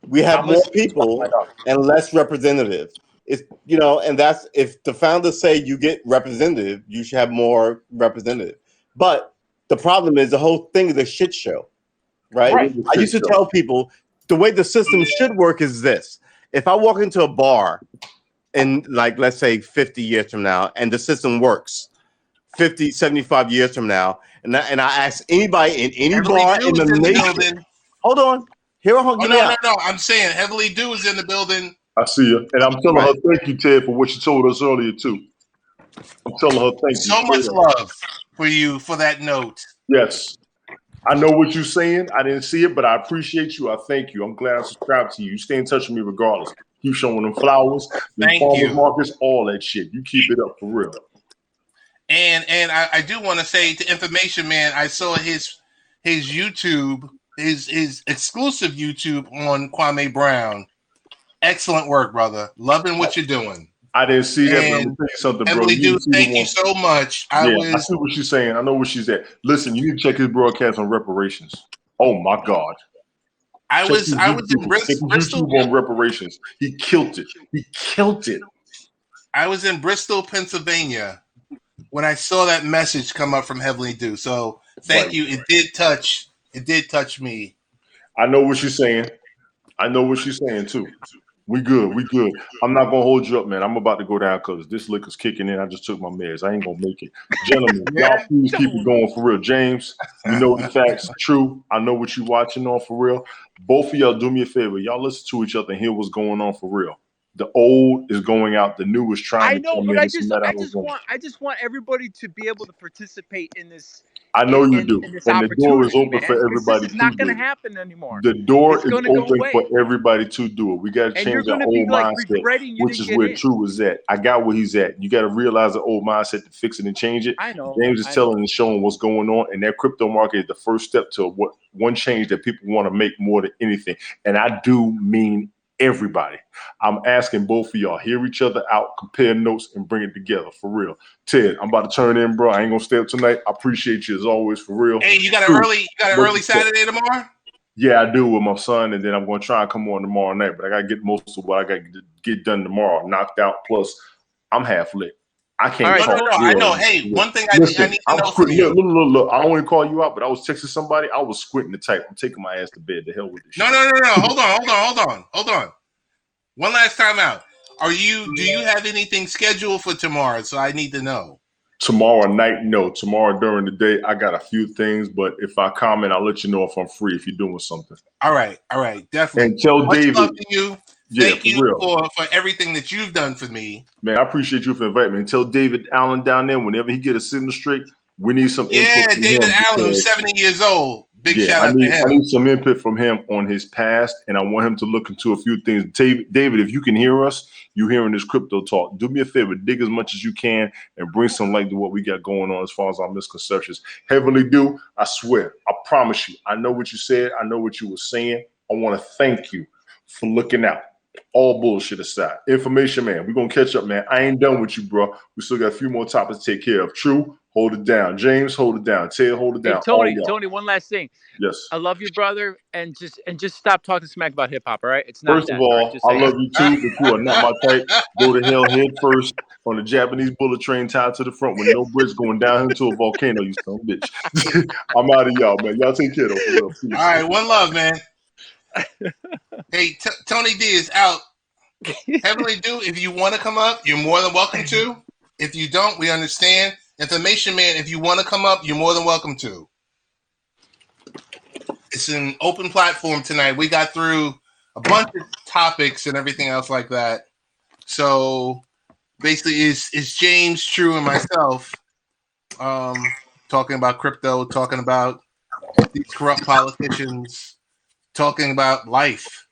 we have I'm more listening. people and less representative. It's and that's if the founders say you get representative, you should have more representative. But the problem is the whole thing is a shit show, right? I used to tell people the way the system should work is this: if I walk into a bar, and like let's say 50 years from now, and the system works, 50, 75 years from now, and I ask anybody in any bar in the nation, hold on, No. I'm saying Heavily Do is in the building. I see you. And I'm telling her thank you, Ted, for what you told us earlier, too. I'm telling her thank you. So much love for you for that note. Yes. I know what you're saying. I didn't see it, but I appreciate you. I thank you. I'm glad I subscribed to you. You stay in touch with me regardless. Keep showing them flowers, the Thank farmers you. markets, all that shit. You keep it up for real. And I do want to say to Information Man, I saw his YouTube, his exclusive YouTube on Kwame Brown. Excellent work, brother. Loving what you're doing. I didn't see that, but let me And tell you something, bro. Emily You Dude, didn't see the thank you one. so much. I I see what she's saying. I know where she's at. Listen, you need to check his broadcast on reparations. Oh my God. I Check was his in YouTube. Check his Bristol. YouTube on reparations. He killed it. He killed it. I was in Bristol, Pennsylvania when I saw that message come up from Heavenly Dew. So thank Right. you. It did touch me. I know what she's saying. I know what she's saying too. We good. We good. I'm not gonna hold you up, man. I'm about to go down because this liquor's kicking in. I just took my meds. I ain't gonna make it. Gentlemen, y'all please keep it going for real. James, you know the facts. True. I know what you're watching on for real. Both of y'all do me a favor. Y'all listen to each other and hear what's going on for real. The old is going out. The new is trying I to know, come but in. I It's a just matter I of what's just going on. want everybody to be able to participate in this. I know you do. In this And the door is opportunity, open man, for 'cause everybody this is not to going do to it. happen anymore. The door It's is going to go open away, for everybody to do it. We got to and you're change our going to be old like mindset, regretting you which didn't is get where in. True is at. I got where he's at. You got to realize the old mindset to fix it and change it. I know. James is telling and showing what's going on, and that crypto market is the first step to what one change that people want to make more than anything. And I do mean everybody. I'm asking both of y'all, hear each other out, compare notes, and bring it together for real. Ted, I'm about to turn in, bro. I ain't gonna stay up tonight. I appreciate you as always for real. Hey, you got True. an early Saturday tomorrow? Yeah, I do with my son, and then I'm going to try and come on tomorrow night. But I got to get most of what I got to get done tomorrow knocked out. Plus, I'm half lit. I can't All right, talk. No. I know. Hey, one thing I need to I'm know from squinting. you. Look. I don't want to call you out, but I was texting somebody. I was squinting the type. I'm taking my ass to bed. The hell with this shit. No. Hold on. One last time out. Do you have anything scheduled for tomorrow? So I need to know. Tomorrow night, no. Tomorrow during the day, I got a few things, but if I comment, I'll let you know if I'm free, if you're doing something. All right, definitely. And tell Much David. love to you. Yeah, Thank you real. for everything that you've done for me. Man, I appreciate you for inviting me. And tell David Allen down there, whenever he get a signal straight, we need some input Yeah, from David him. Allen, who's 70 years old. Big Yeah, shout out to him. I need some input from him on his past, and I want him to look into a few things. David, if you can hear us, you hearing this crypto talk, do me a favor, dig as much as you can and bring some light to what we got going on as far as our misconceptions. Heavenly Dew, I swear, I promise you, I know what you said, I know what you were saying. I want to thank you for looking out. All bullshit aside. Information Man, we're going to catch up, man. I ain't done with you, bro. We still got a few more topics to take care of. True, hold it down. James, hold it down. Ted, hold it down. Hey, Tony, one last thing. Yes. I love you, brother, and just stop talking smack about hip hop. All right, it's not. First of all, I love you too, but you are not my type. Go to hell head first on the Japanese bullet train tied to the front with no bridge going down into a volcano, you son of a bitch. I'm out of y'all, man. Y'all take care, though. For real. Peace. All right, one love, man. Hey, Tony D is out. Heavenly Dew, if you want to come up, you're more than welcome to. If you don't, we understand. Information Man, if you want to come up, you're more than welcome to. It's an open platform tonight. We got through a bunch of topics and everything else like that. So basically, it's James, True, and myself talking about crypto, talking about these corrupt politicians, talking about life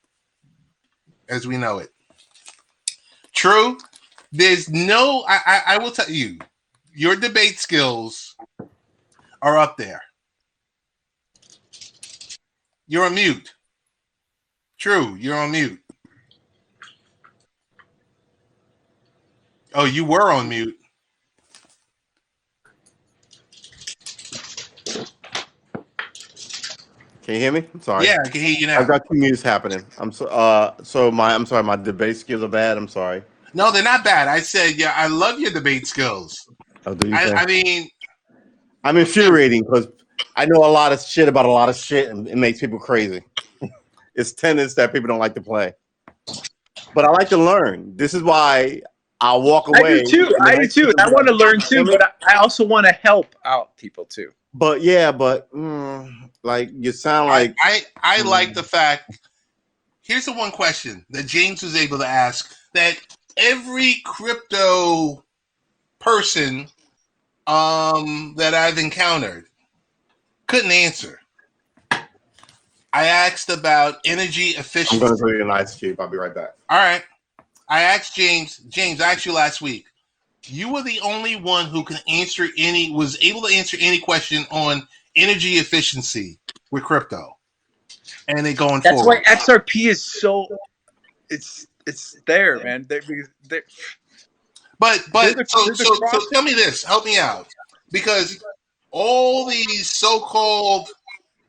as we know it. True, there's no, I will tell you, your debate skills are up there. You're on mute. True, you're on mute. Oh, you were on mute. Can you hear me? I'm sorry. Yeah, I can hear you now. I've got two mutes happening. I'm sorry, my debate skills are bad. I'm sorry. No, they're not bad. I said, yeah, I love your debate skills. Oh, do you I mean, I'm infuriating because I know a lot of shit about a lot of shit, and it makes people crazy. It's tennis that people don't like to play, but I like to learn. This is why I'll walk away. I do too. I want to learn too, but I also want to help out people too. But yeah, like you sound like I like the fact. Here's the one question that James was able to ask that every crypto person that I've encountered couldn't answer. I asked about energy efficiency. I'm going to go to an ice cube. I'll be right back. All right. I asked James. James, I asked you last week. You were the only one who was able to answer any question on energy efficiency with crypto, and then going That's why forward. XRP is so. It's there, man. But They're the so cross. tell me this. Help me out, because all these so-called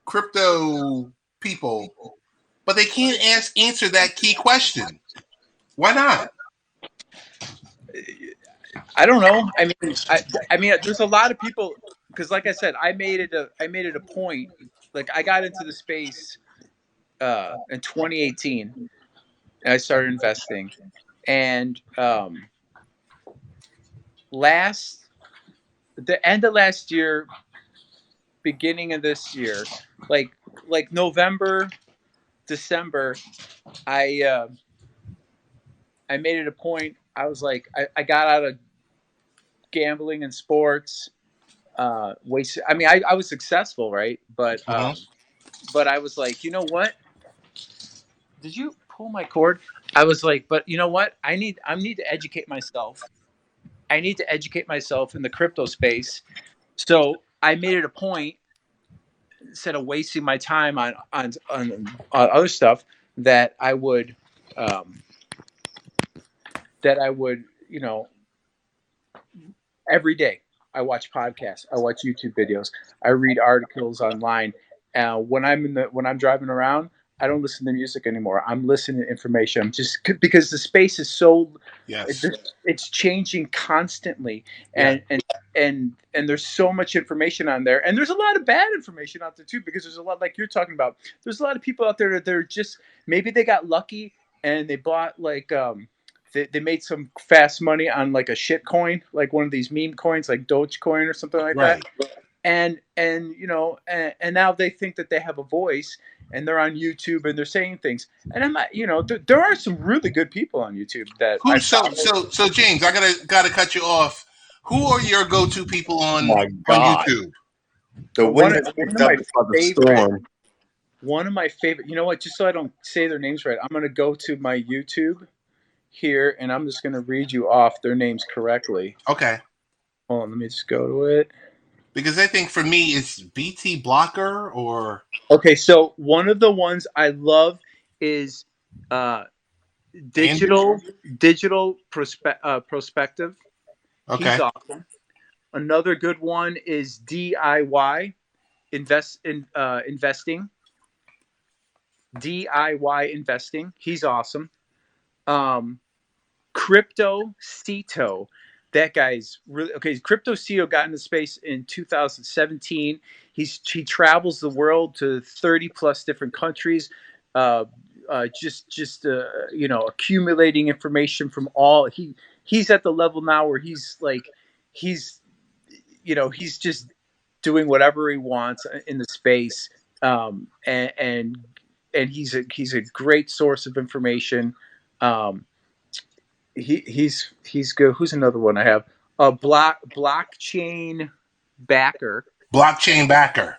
crypto people, but they can't answer that key question. Why not? I don't know. I mean, there's a lot of people because, like I said, I made it a point. Like I got into the space in 2018, and I started investing. And the end of last year, beginning of this year, like November, December, I made it a point. I was like, I got out of gambling and sports. I mean, I was successful, right? But I was like, you know what? Did you pull my cord? I was like, but you know what? I need to educate myself. I need to educate myself in the crypto space. So I made it a point, instead of wasting my time on other stuff, that I would you know, every day I watch podcasts, I watch YouTube videos, I read articles online. When I'm driving around, I don't listen to music anymore. I'm listening to information. I'm just because the space is so it's changing constantly, and there's so much information on there, and there's a lot of bad information out there too, because there's a lot, like you're talking about. There's a lot of people out there that they're just, maybe they got lucky and they bought like they made some fast money on like a shit coin, like one of these meme coins, like Dogecoin or something like that. And you know, and now they think that they have a voice, and they're on YouTube and they're saying things. And I'm not, you know, there are some really good people on YouTube that So James, I gotta cut you off. Who are your go-to people on YouTube? The wind has picked up by the storm. One of my favorite. You know what? Just so I don't say their names right, I'm gonna go to my YouTube here, and I'm just gonna read you off their names correctly. Okay. Hold on, let me just go to it. Because I think for me it's BT Blocker or okay. So one of the ones I love is digital prospective. Okay. He's awesome. Another good one is DIY investing. DIY investing. He's awesome. Crypto Cito. That guy's really okay. Crypto Cito got into space in 2017. He travels the world to 30 plus different countries, just you know, accumulating information from all. He's at the level now where he's you know, he's just doing whatever he wants in the space, and he's a great source of information. He's good. Who's another one I have? A blockchain backer. Blockchain backer.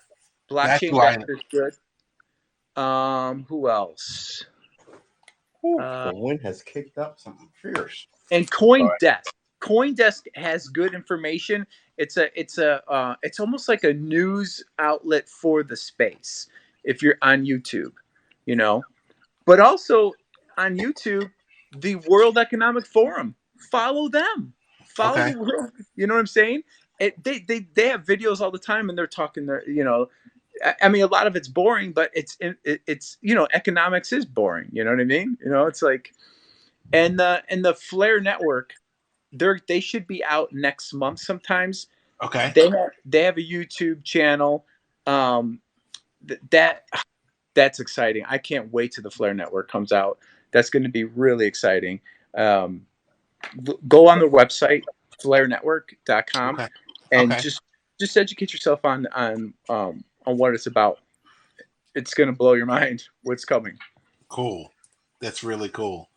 Blockchain backer is good. Who else? The wind has kicked up something fierce. And CoinDesk. CoinDesk has good information. It's almost like a news outlet for the space if you're on YouTube, you know. But also on YouTube, the World Economic Forum. Follow them. Follow the world. You know what I'm saying? They have videos all the time, and they're talking. You know, I mean, a lot of it's boring, but it's you know, economics is boring. You know what I mean? You know, it's like, and the Flare Network, they should be out next month sometimes. Okay. They have a YouTube channel. That's exciting. I can't wait till the Flare Network comes out. That's going to be really exciting. Go on the website, flarenetwork.com, and just educate yourself on what it's about. It's going to blow your mind what's coming. Cool. That's really cool.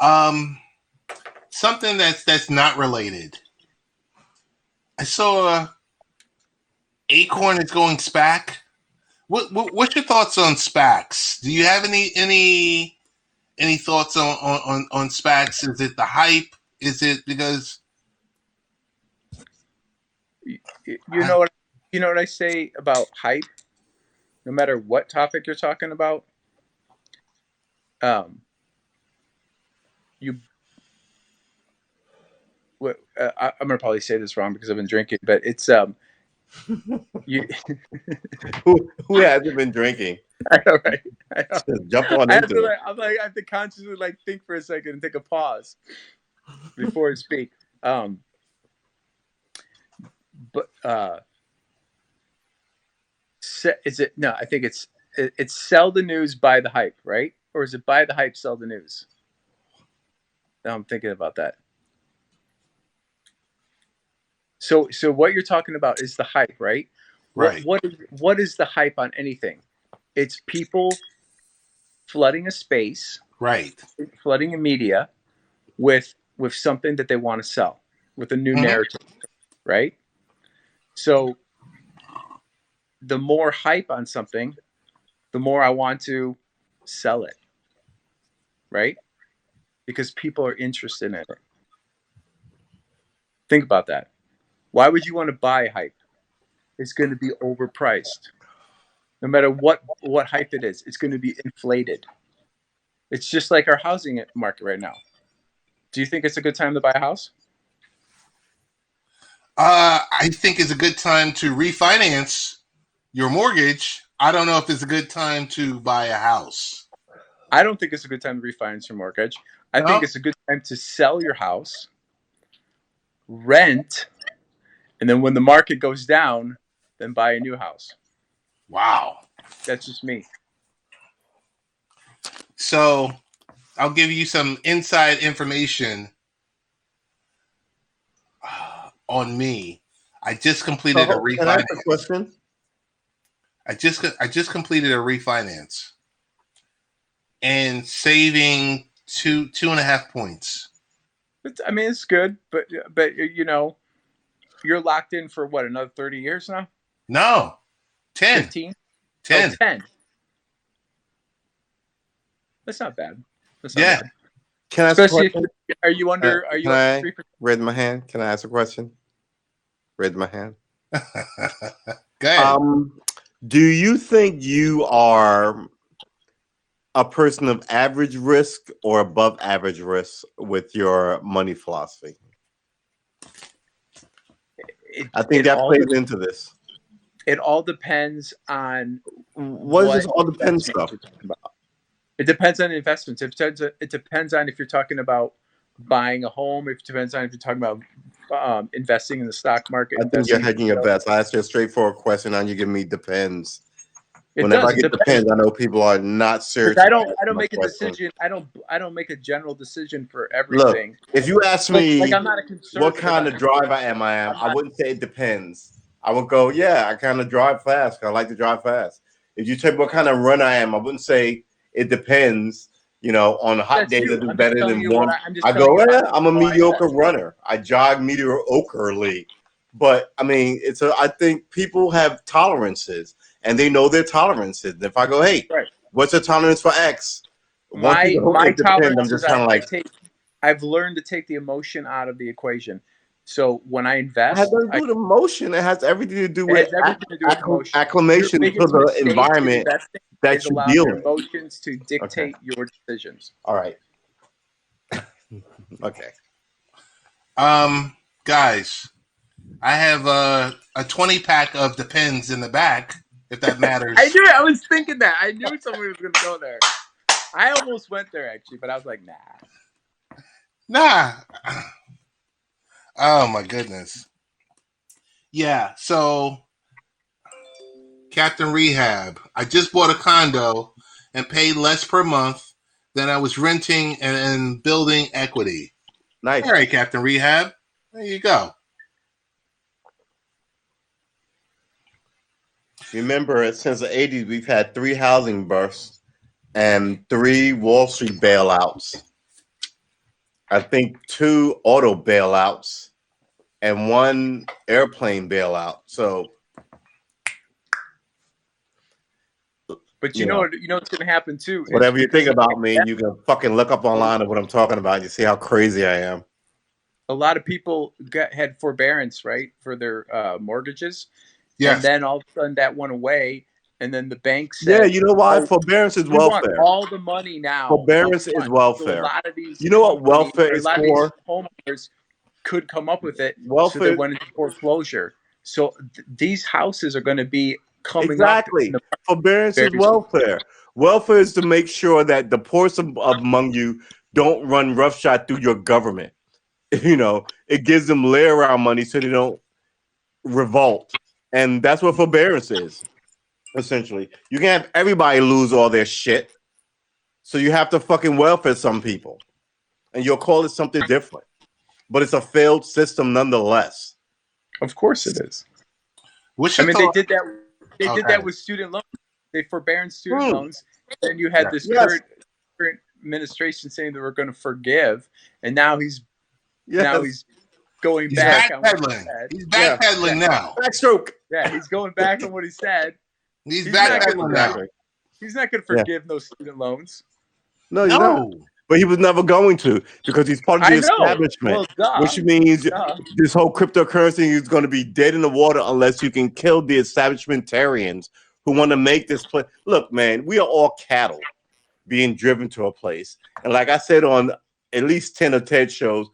Something that's not related. I saw Acorn is going SPAC. What's your thoughts on SPACs? Do you have any Any thoughts on SPACs? Is it the hype? Is it because You know what? You know what I say about hype. No matter what topic you're talking about, you. I'm gonna probably say this wrong because I've been drinking, but it's you. Who hasn't been drinking? I know, right? I know. Just jump on I have into to it. I have to consciously think for a second and take a pause before I speak. But is it no? I think it's sell the news, buy the hype, right? Or is it buy the hype, sell the news? Now I'm thinking about that. So what you're talking about is the hype, right? right, What is the hype on anything? It's people flooding a space, right? flooding a media with something that they want to sell, with a new narrative, right? So the more hype on something, the more I want to sell it, right? Because people are interested in it. Think about that. Why would you want to buy hype? It's going to be overpriced. No matter what hype it is, it's going to be inflated. It's just like our housing market right now. Do you think it's a good time to buy a house? I think it's a good time to refinance your mortgage. I don't know if it's a good time to buy a house. I don't think it's a good time to refinance your mortgage. I think it's a good time to sell your house, rent, and then when the market goes down, then buy a new house. Wow. That's just me. So I'll give you some inside information on me. I just completed a Can I ask refinance. a question? I just completed a refinance and saving 2.5 points. I mean, it's good, but you know, you're locked in for what, another 30 years now? No, 10. 15? 10. Oh, 10. That's not bad. That's not Yeah. bad. Can I ask a Especially question? are you under Can I 3%? raise my hand? Can I ask a question? Raise my hand. Go ahead. Do you think you are a person of average risk or above average risk with your money philosophy? I think that plays into this. It all depends on what is this all depends stuff? It depends on investments. It depends on if you're talking about buying a home. It depends on if you're talking about investing in the stock market. I think you're hedging your bets. I asked you a straightforward question, and you give me depends. Whenever I get depends, I know people are not serious. I don't make a decision. I don't make a general decision for everything. Look, if you ask me I'm not a conservative, what kind of driver I wouldn't say it depends. I would go, yeah, I kind of drive fast because I like to drive fast. If you take what kind of runner I am, I wouldn't say it depends. You know, on hot days I do better than warm. I go, yeah, I'm a mediocre runner. I jog mediocrely. But I mean, I think people have tolerances and they know their tolerances. If I go, hey, what's your tolerance for X? My tolerance, I'm just kind of like, I've learned to take the emotion out of the equation. So when I invest, it has nothing to do with emotion. It has everything to do with emotion. acclimation to the environment that you deal with. Emotions to dictate your decisions. All right. Okay. Guys, I have a 20-pack of Depends in the back, if that matters. I knew it. I was thinking that. I knew somebody was going to go there. I almost went there, actually, but I was like, nah. Oh, my goodness. Yeah, so Captain Rehab, I just bought a condo and paid less per month than I was renting and building equity. Nice. All right, Captain Rehab. There you go. Remember, since the 80s, we've had 3 housing bursts and 3 Wall Street bailouts. I think 2 auto bailouts and 1 airplane bailout. So But You know, you know what's going to happen too. is whatever you think because about me, you can fucking look up online of what I'm talking about. You see how crazy I am. a lot of people had forbearance, right, for their mortgages, and Yes. then all of a sudden that went away, and then the bank Yeah, said, you know why? "Oh, Forbearance is we want welfare. all the money now up Forbearance is front." So a welfare. lot of these You know what companies, welfare or a is lot of these for? homeowners could come up with it, so they Welfare, went into foreclosure. So these houses are going to be coming up in exactly. the Forbearance is very soon. welfare. Welfare is to make sure that the poorest among you don't run roughshod through your government. You know, it gives them lay around money so they don't revolt. And that's what forbearance is, essentially. You can't have everybody lose all their shit. So you have to fucking welfare some people. And you'll call it something different. But it's a failed system nonetheless. Of course, it is. What's I your mean, they thought? did that. They did Okay. that with student loans. They forbearance student Hmm. loans. Then you had Yeah. this Yes. current administration saying that we're going to forgive, and now he's Yes. going He's back on what he backpedaling. said. He's Yeah. backpedaling now. Backstroke. Yeah, he's going back on what he said. He's He's not backpedaling gonna now. Exactly. he's not going to Yeah. forgive no student loans. No, you're not. No. But he was never going to because he's part of the I know. establishment, Well, duh. which means Duh. this whole cryptocurrency is going to be dead in the water unless you can kill the establishmentarians who want to make this place. Look, man, we are all cattle being driven to a place. And like I said on at least 10 of Ted's shows,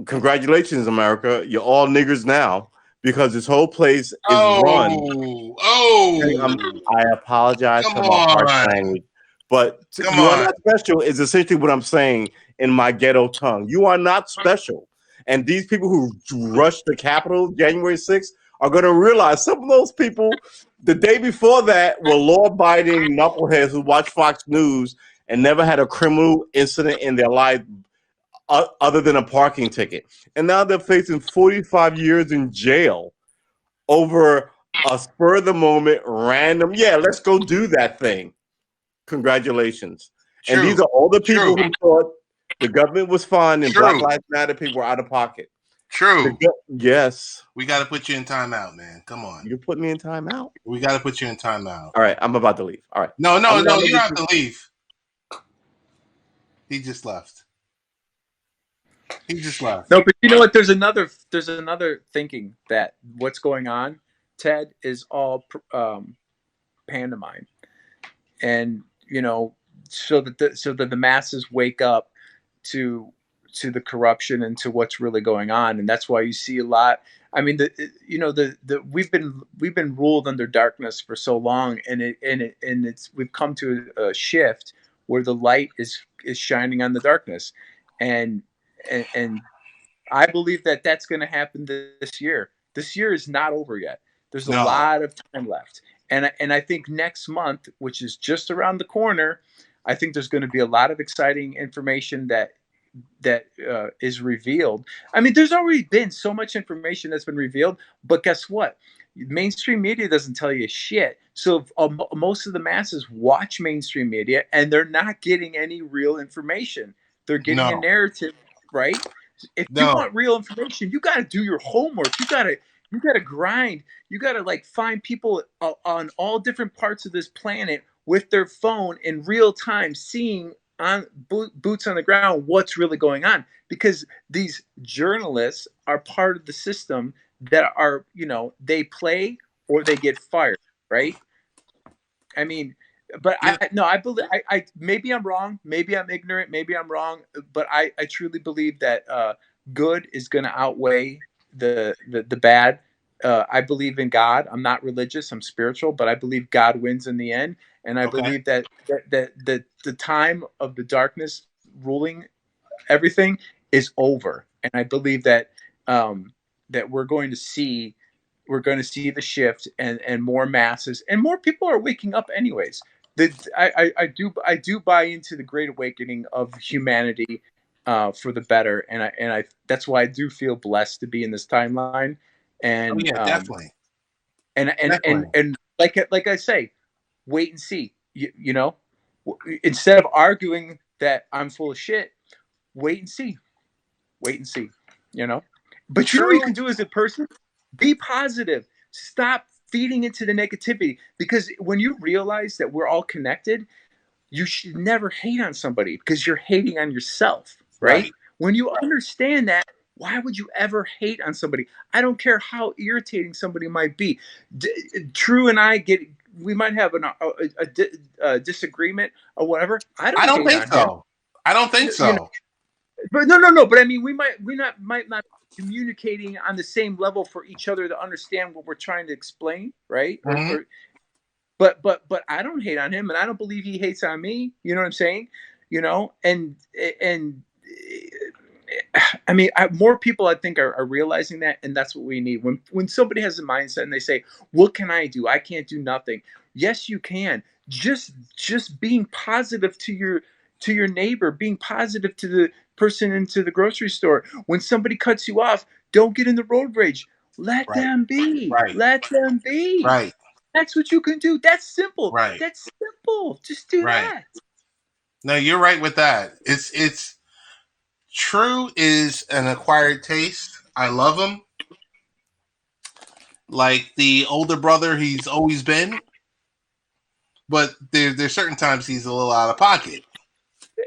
congratulations, America. You're all niggers now because this whole place is run. I apologize Come for my harsh on. language, but Come you are on. not special is essentially what I'm saying in my ghetto tongue. You are not special. And these people who rushed the Capitol January 6th are going to realize some of those people the day before that were law-abiding knuckleheads who watch Fox News and never had a criminal incident in their life other than a parking ticket. And now they're facing 45 years in jail over a spur of the moment, random. Yeah, let's go do that thing. Congratulations. True. And these are all the people True. who thought the government was fine and True. Black Lives Matter people were out of pocket. True. Yes. We got to put you in timeout, man. Come on. You put me in timeout? We got to put you in timeout. All right, I'm about to leave. All right. No, I'm you not don't have to leave. He just left. He just left. No, but you know what? There's another thinking that what's going on, Ted, is all pantomime, and you know, so that the masses wake up to the corruption and to what's really going on, and that's why you see a lot. I mean, we've been ruled under darkness for so long, and we've come to a shift where the light is shining on the darkness, and I believe that that's going to happen this year. This year is not over yet. There's a lot of time left, and I think next month, which is just around the corner, I think there's going to be a lot of exciting information that is revealed. I mean, there's already been so much information that's been revealed, but guess what? Mainstream media doesn't tell you shit. So most of the masses watch mainstream media, and they're not getting any real information. They're getting a narrative, right? If you want real information, you got to do your homework. You got to grind. You got to like find people on all different parts of this planet with their phone in real time, seeing on boots on the ground what's really going on, because these journalists are part of the system that are, they play or they get fired, right? I mean, but I believe I maybe I'm wrong, maybe I'm ignorant, maybe I'm wrong, but I truly believe that good is going to outweigh the bad. I believe in God. I'm not religious, I'm spiritual, but I believe God wins in the end. And I believe that the time of the darkness ruling everything is over. And I believe that that we're going to see the shift, and more masses and more people are waking up anyways. I do buy into the great awakening of humanity for the better, and I that's why I do feel blessed to be in this timeline. And definitely. And like I say, wait and see. You know, instead of arguing that I'm full of shit, wait and see. You know, but you know what you can do as a person? Be positive. Stop feeding into the negativity. Because when you realize that we're all connected, you should never hate on somebody because you're hating on yourself, right? When you understand that, why would you ever hate on somebody? I don't care how irritating somebody might be. True and I we might have a disagreement or whatever. I I don't hate think on him. so. I don't think so. You know, but no. But I mean, we might not be communicating on the same level for each other to understand what we're trying to explain, right? Mhm. But I don't hate on him, and I don't believe he hates on me. You know what I'm saying? You know, and I mean, more people I think are realizing that, and that's what we need. When somebody has a mindset and they say, "What can I do? I can't do nothing." Yes, you can. Just being positive to your neighbor, being positive to the person into the grocery store. When somebody cuts you off, don't get in the road rage. Let Right. them be. Right. Let them be. Right. That's what you can do. That's simple. Right. That's simple. Just do Right. that. No, you're right with that. It's true is an acquired taste. I love him. Like the older brother he's always been. But there's certain times he's a little out of pocket.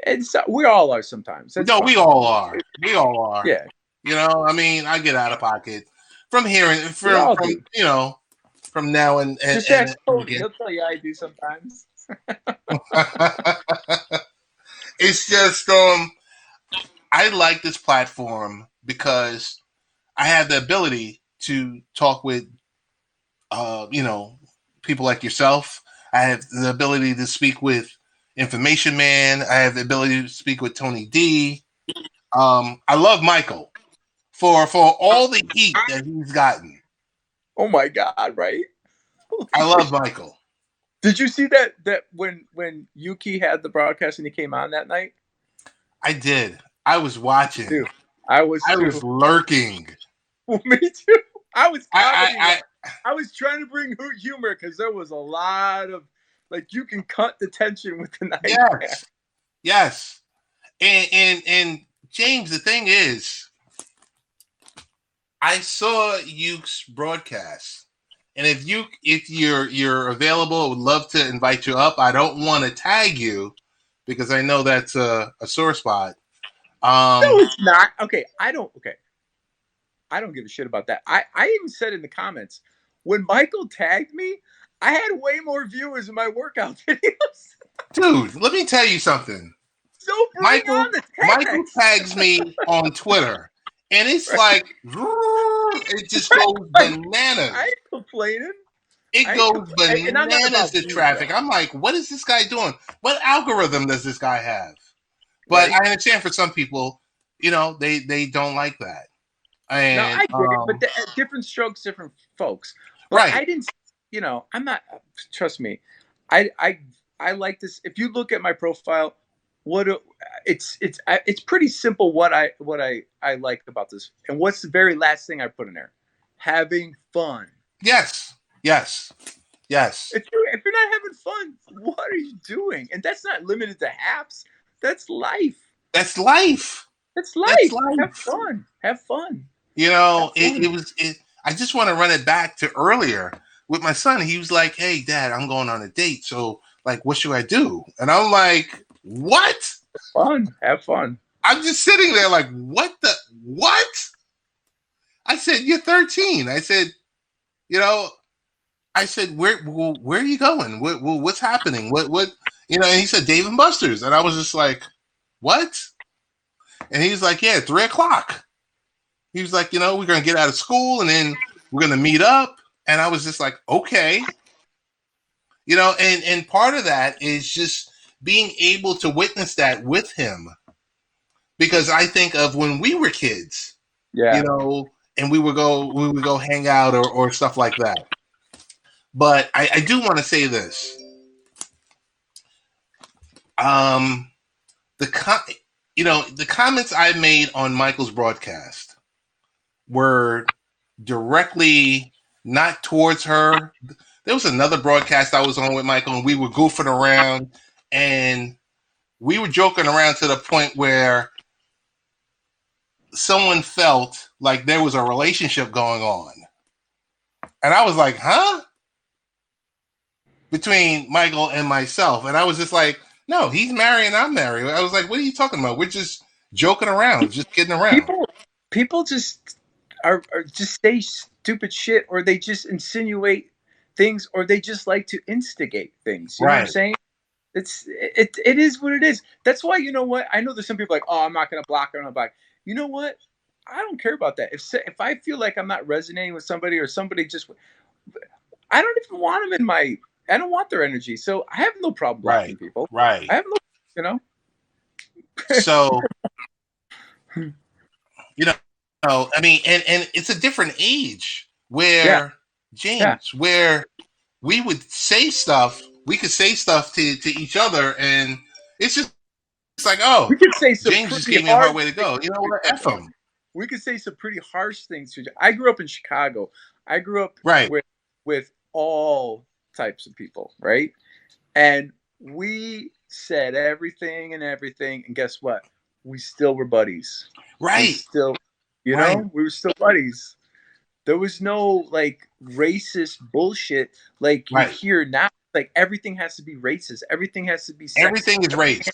And so we all are sometimes. That's No, fine. we all are. We all are. Yeah. You know, I mean, I get out of pocket from hearing We all from do. you know, from now and Just ask Cody. He'll tell you I do sometimes. It's just I like this platform because I have the ability to talk with you know, people like yourself. I have the ability to speak with Information Man. I have the ability to speak with Tony D. I love Michael for all the heat that he's gotten. Oh my God! Right? I love Michael. Did you see that when Yuki had the broadcast and he came on that night? I did. I was watching. Dude, I was lurking. Me too. I was I was trying to bring humor because there was a lot of like you can cut the tension with the night. Yes. And James, the thing is, I saw Yuke's broadcast. And if you're available, I would love to invite you up. I don't want to tag you because I know that's a sore spot. No, it's not. Okay, I don't give a shit about that. I even said in the comments when Michael tagged me, I had way more viewers in my workout videos. Dude, let me tell you something. So Michael tags me on Twitter, and it's like it just goes bananas. I ain't complaining. It goes bananas to traffic. I'm like, what is this guy doing? What algorithm does this guy have? But I understand for some people, you know, they don't like that. And, no, I get it, but different strokes, different folks. But I didn't, you know, I'm not. Trust me, I like this. If you look at my profile, it's pretty simple. What I like about this, and what's the very last thing I put in there? Having fun. Yes. If you're not having fun, what are you doing? And that's not limited to haps. That's life. That's life. Have fun. You know, I just want to run it back to earlier with my son. He was like, "Hey, Dad, I'm going on a date. So, like, what should I do?" And I'm like, "What? Have fun." I'm just sitting there like, "What? I said, "You're 13." I said, "You know," I said, "Where are you going? What's happening? What?" You know, and he said, "Dave and Buster's," and I was just like, "What?" And he was like, "Yeah, 3:00." He was like, "You know, we're gonna get out of school and then we're gonna meet up." And I was just like, "Okay." You know, and part of that is just being able to witness that with him, because I think of when we were kids, you know, and we would go hang out or stuff like that. But I do want to say this. The comments I made on Michael's broadcast were directly not towards her. There was another broadcast I was on with Michael, and we were goofing around, and we were joking around to the point where someone felt like there was a relationship going on. And I was like, huh? between Michael and myself, and I was just like, no, he's married and I'm married. I was like, what are you talking about? We're just joking around, just kidding around. People just are just say stupid shit, or they just insinuate things, or they just like to instigate things. You know what I'm Right. saying? It is what it is. That's why, you know what? I know there's some people like, oh, I'm not gonna block her, I'm not block. You know what? I don't care about that. If I feel like I'm not resonating with somebody, or somebody just, I don't even want them in my. I don't want their energy, so I have no problem blocking Right. people. Right. I have no, you know. So, you know, I mean, and it's a different age where James, where we would say stuff, we could say stuff to each other, and it's just like, oh, We could say some James just pretty gave me a hard hard way to things. go. You know what? F him. We could say some pretty harsh things to each other. I grew up in Chicago. I grew up Right. with all types of people, right? And we said everything, and guess what? We still were buddies. We Right. still, you Right. know, we were still buddies. There was no like racist bullshit like you Right. hear now. Like everything has to be racist. Everything has to be sexist. Everything is race.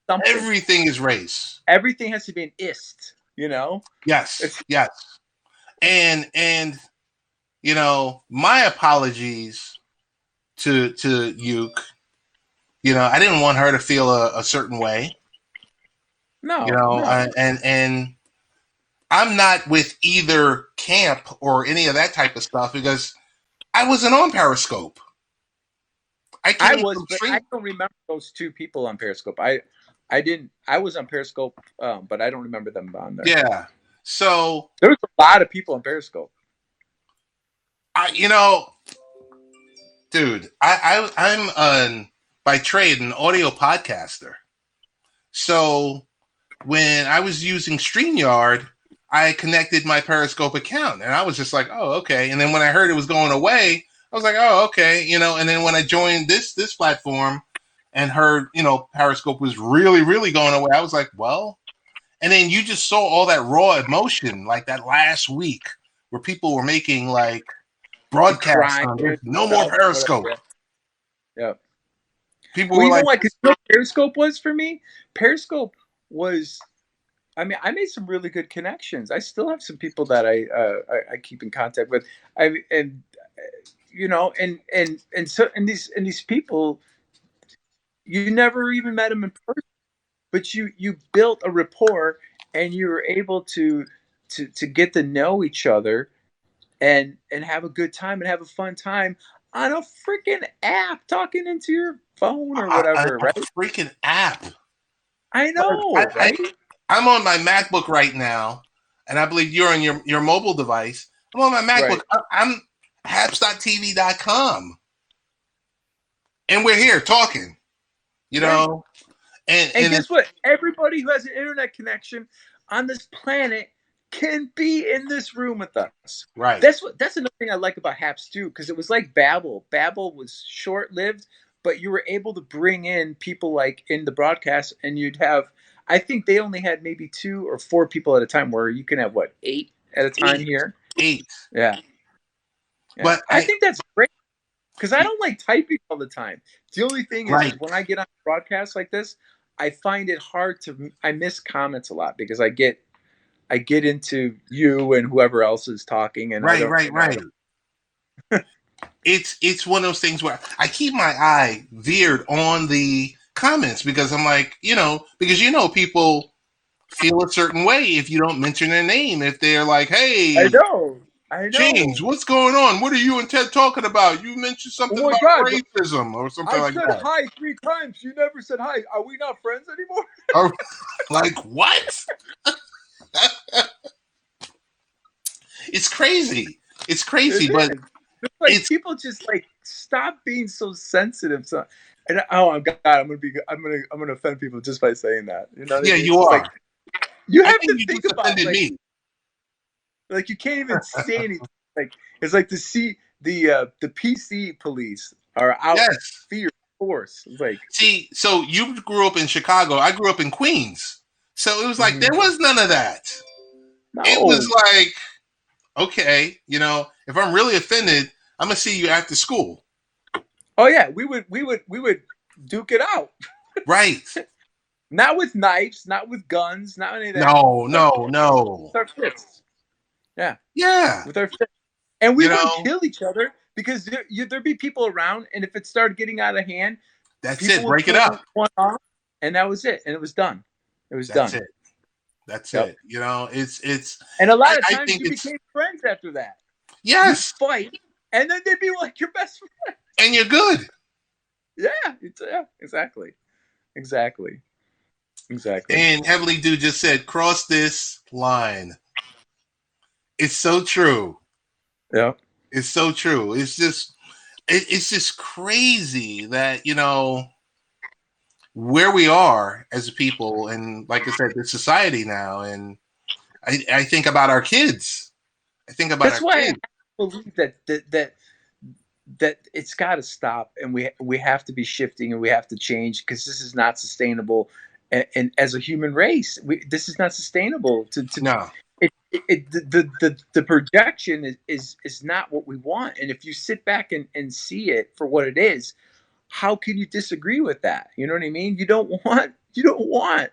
Something. Everything is race. Everything has to be an ist, you know? Yes. Yes. And you know, my apologies to Uke. You know, I didn't want her to feel a certain way. No. You know, no. and I'm not with either camp or any of that type of stuff because I wasn't on Periscope. I was, but I don't remember those two people on Periscope. I didn't. I was on Periscope, but I don't remember them on there. Yeah. So there was a lot of people on Periscope. You know, dude, I'm by trade an audio podcaster. So when I was using StreamYard, I connected my Periscope account, and I was just like, oh, okay. And then when I heard it was going away, I was like, oh, okay, you know. And then when I joined this platform and heard, you know, Periscope was really, really going away, I was like, well. And then you just saw all that raw emotion, like that last week, where people were making like broadcasts on no more Periscope. Yeah. People were you like, know what? 'Cause you know what Periscope was for me? Periscope was. I mean, I made some really good connections. I still have some people that I keep in contact with. You know, and these people, you never even met them in person, but you built a rapport, and you were able to get to know each other, and have a good time and have a fun time on a freaking app, talking into your phone or whatever, right? A freaking app. I know, right? I'm on my MacBook right now, and I believe you're on your mobile device. I'm on my MacBook. Right. I'm haps.tv.com. And we're here talking, you know. And guess what? Everybody who has an internet connection on this planet can be in this room with us. Right. That's another thing I like about Haps too, because it was like Babbel. Babbel was short-lived, but you were able to bring in people like in the broadcast, and you'd have, I think they only had maybe 2 or 4 people at a time, where you can have 8 at a time here. 8. Yeah. But I think that's great, because I don't like typing all the time. The only thing is when I get on a broadcast like this, I find it hard I miss comments a lot, because I get into you and whoever else is talking, and right. It's one of those things where I keep my eye veered on the comments, because I'm like, you know, because people feel a certain way if you don't mention their name. If they're like, hey, I know. James, what's going on? What are you and Ted talking about? You mentioned something about racism or something like that. I said hi 3 times. You never said hi. Are we not friends anymore? Like, what? It's crazy. It's crazy, but it's people just like stop being so sensitive. So, and I'm gonna offend people just by saying that. You know? Yeah, you are. Like, you have to think about me. Like you can't even say anything. Like it's like the PC police are out fear force. It's like, see, so you grew up in Chicago. I grew up in Queens. So it was like there was none of that. No. It was like, okay, you know, if I'm really offended, I'm gonna see you after school. Oh yeah, we would duke it out. Right. Not with knives, not with guns, not any of that. No, With our, no. with our fists. Yeah, Yeah. with our fists. And we You wouldn't know, kill each other because there'd be people around, and if it started getting out of hand, that's people it. would Break it pull up. one off, and that was it, and it was done. It was That's done. it. That's Yep. it. You know, it's And a lot of I times think you it's became friends after that. You'd yes, fight, and then they'd be like your best friend. and you're good. Yeah, exactly. And Heavenly Dude just said, cross this line. It's so true. Yeah. It's so true. It's just crazy that, you know, where we are as a people, and like I said, the society now. And I think about our kids. I think about That's our why I kids. believe that it's got to stop, and we have to be shifting, and we have to change, because this is not sustainable. And as a human race, this is not sustainable. No, The projection is not what we want. And if you sit back and see it for what it is, how can you disagree with that? You know what I mean? You don't want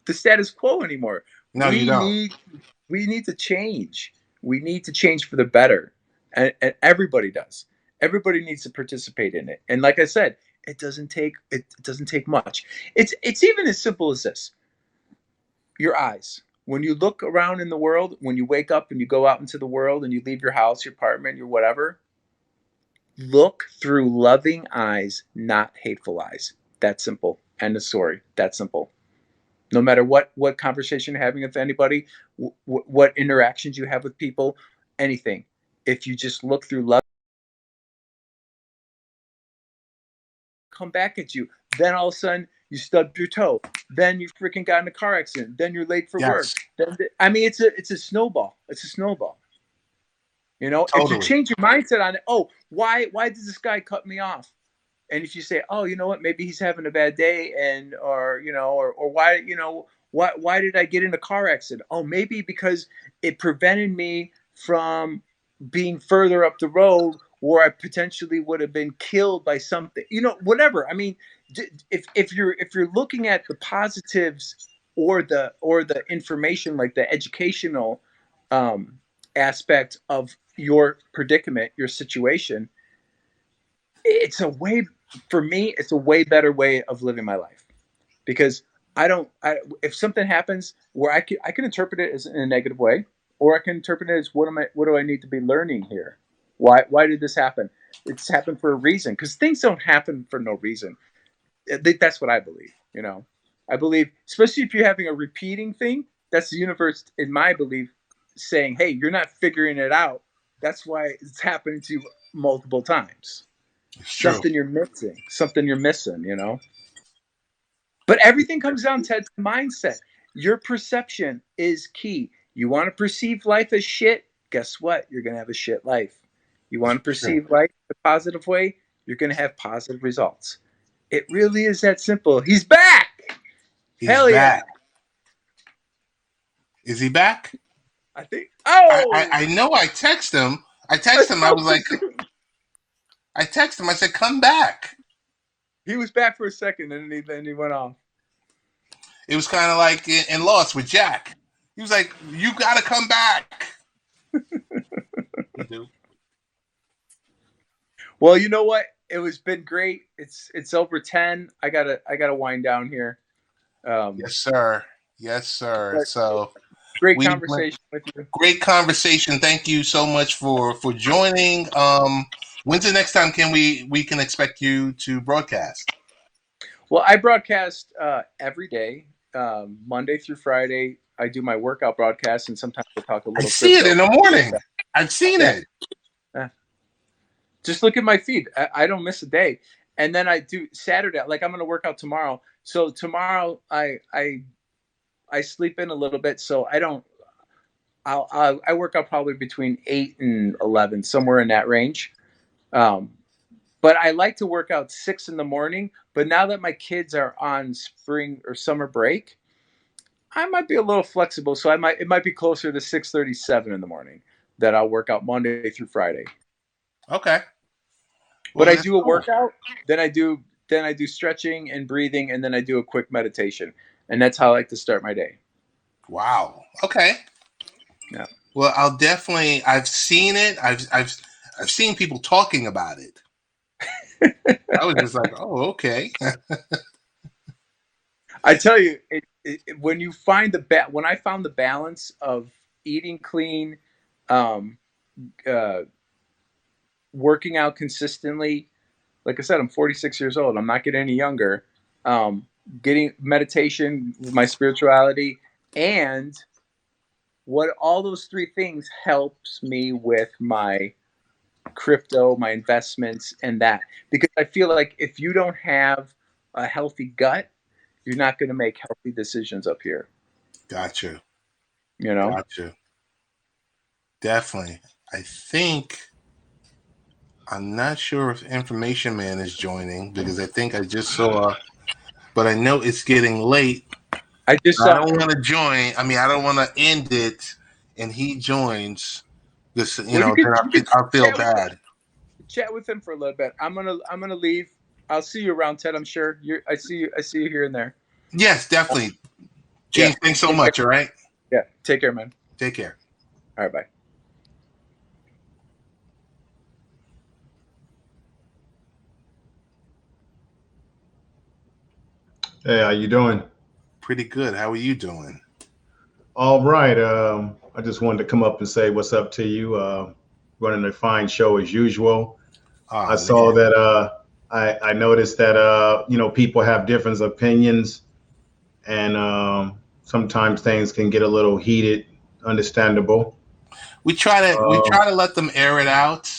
the status quo anymore. no, you We don't. need to change. We need to change for the better, and everybody does. Everybody needs to participate in it. And like I said, it doesn't take much. It's even as simple as this: your eyes. When you look around in the world, when you wake up and you go out into the world and you leave your house, your apartment, your whatever, look through loving eyes, not hateful eyes. That simple. End of story. That simple. No matter what conversation you're having with anybody, what interactions you have with people, anything. If you just look through love, come back at you. Then all of a sudden you stubbed your toe. Then you freaking got in a car accident. Then you're late for work. Yes, Then I mean, it's a snowball. It's a snowball. You know, if you totally. change your mindset on it, oh, why does this guy cut me off? And if you say, oh, you know what, maybe he's having a bad day, and or you know, or why, you know, why did I get in a car accident? Oh, maybe because it prevented me from being further up the road, where I potentially would have been killed by something, you know, whatever. I mean, if you're looking at the positives, or the information, like the educational um, aspect of your predicament, your situation, it's a way, for me, it's a way better way of living my life, because if something happens where I can interpret it as in a negative way, or I can interpret it as what do I need to be learning here? Why did this happen? It's happened for a reason, because things don't happen for no reason. That's what I believe, you know. I believe, especially if you're having a repeating thing, that's the universe, in my belief, saying, hey, you're not figuring it out. That's why it's happening to you multiple times. It's true. Something you're missing, you know. But everything comes down to mindset. Your perception is key. You want to perceive life as shit, guess what? You're going to have a shit life. You want to It's true. perceive life a positive way, you're going to have positive results. It really is that simple. He's back. He's Hell back. yeah. Is he back? I think. Oh, I know. I text him. I was like, I texted him. I said, "Come back." he was back for a second, and then he went off. It was kind of like in Lost with Jack. He was like, "You got to come back." You do. Well, you know what? It was been great. It's over 10. I gotta wind down here. Yes, sir. Yes, sir. But So great we conversation with you. great conversation. Thank you so much for joining. When's the next time we can expect you to broadcast? Well, I broadcast every day, Monday through Friday. I do my workout broadcast, and sometimes I talk a little. I see it in the morning. I've seen Yeah. it. Just look at my feed. I don't miss a day. And then I do Saturday. Like, I'm going to work out tomorrow. So tomorrow I sleep in a little bit. So I don't. I work out probably between 8 and 11, somewhere in that range. But I like to work out 6 in the morning. But now that my kids are on spring or summer break, I might be a little flexible. So it might be closer to 6:37 in the morning that I'll work out Monday through Friday. Okay. But Well, I that's do a cool. workout, then I do stretching and breathing, and then I do a quick meditation, and that's how I like to start my day. Wow. Okay. Yeah. Well, I'll definitely. I've seen it. I've seen people talking about it. I was just like, oh, okay. I tell you, when you find when I found the balance of eating clean, um, uh, working out consistently. Like I said, I'm 46 years old. I'm not getting any younger. Getting meditation, my spirituality, and what all those three things helps me with my crypto, my investments, and that. Because I feel like if you don't have a healthy gut, you're not going to make healthy decisions up here. Gotcha. You know? Gotcha. Definitely. I think I'm not sure if Information Man is joining because I think I just saw, but I know it's getting late. I just I saw. don't want to join. I mean, I don't want to end it, and he joins. This, Well, then I'll feel bad. Chat with him for a little bit. I'm gonna leave. I'll see you around, Ted. I'm sure. I see you here and there. Yes, definitely. James, thanks so Take much. care. All right. Yeah. Take care, man. Take care. All right. Bye. Hey, how you doing? Pretty good. How are you doing? All right. I just wanted to come up and say what's up to you. Running a fine show as usual. Oh, I saw that. I noticed that people have different opinions, and sometimes things can get a little heated. Understandable. we try to let them air it out,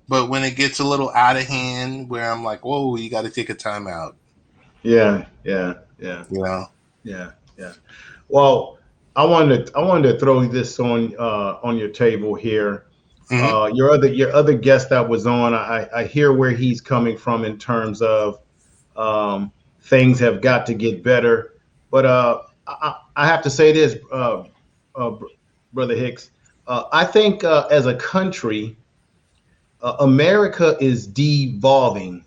but when it gets a little out of hand, where I'm like, whoa, you got to take a time out. Yeah. You know. Yeah. Well, I wanted to throw this on your table here. Mhm. Your other guest that was on, I hear where he's coming from in terms of things have got to get better. But I have to say this, Brother Hicks. I think as a country, America is devolving.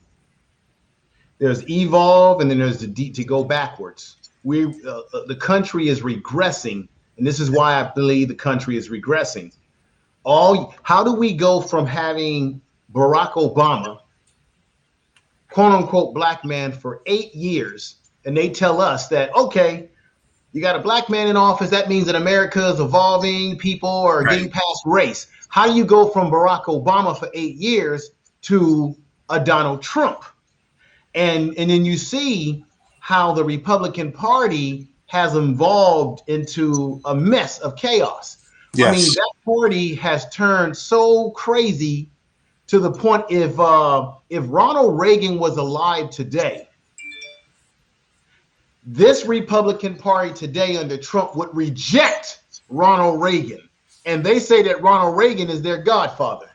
There's evolve, and then there's to go backwards. The country is regressing, and this is why I believe the country is regressing. How do we go from having Barack Obama, quote unquote, black man for 8 years, and they tell us that, okay, you got a black man in office, that means that America is evolving, people are getting past race. How do you go from Barack Obama for 8 years to a Donald Trump? And then you see how the Republican Party has evolved into a mess of chaos. Yes. I mean, that party has turned so crazy to the point if Ronald Reagan was alive today, this Republican Party today under Trump would reject Ronald Reagan. And they say that Ronald Reagan is their godfather.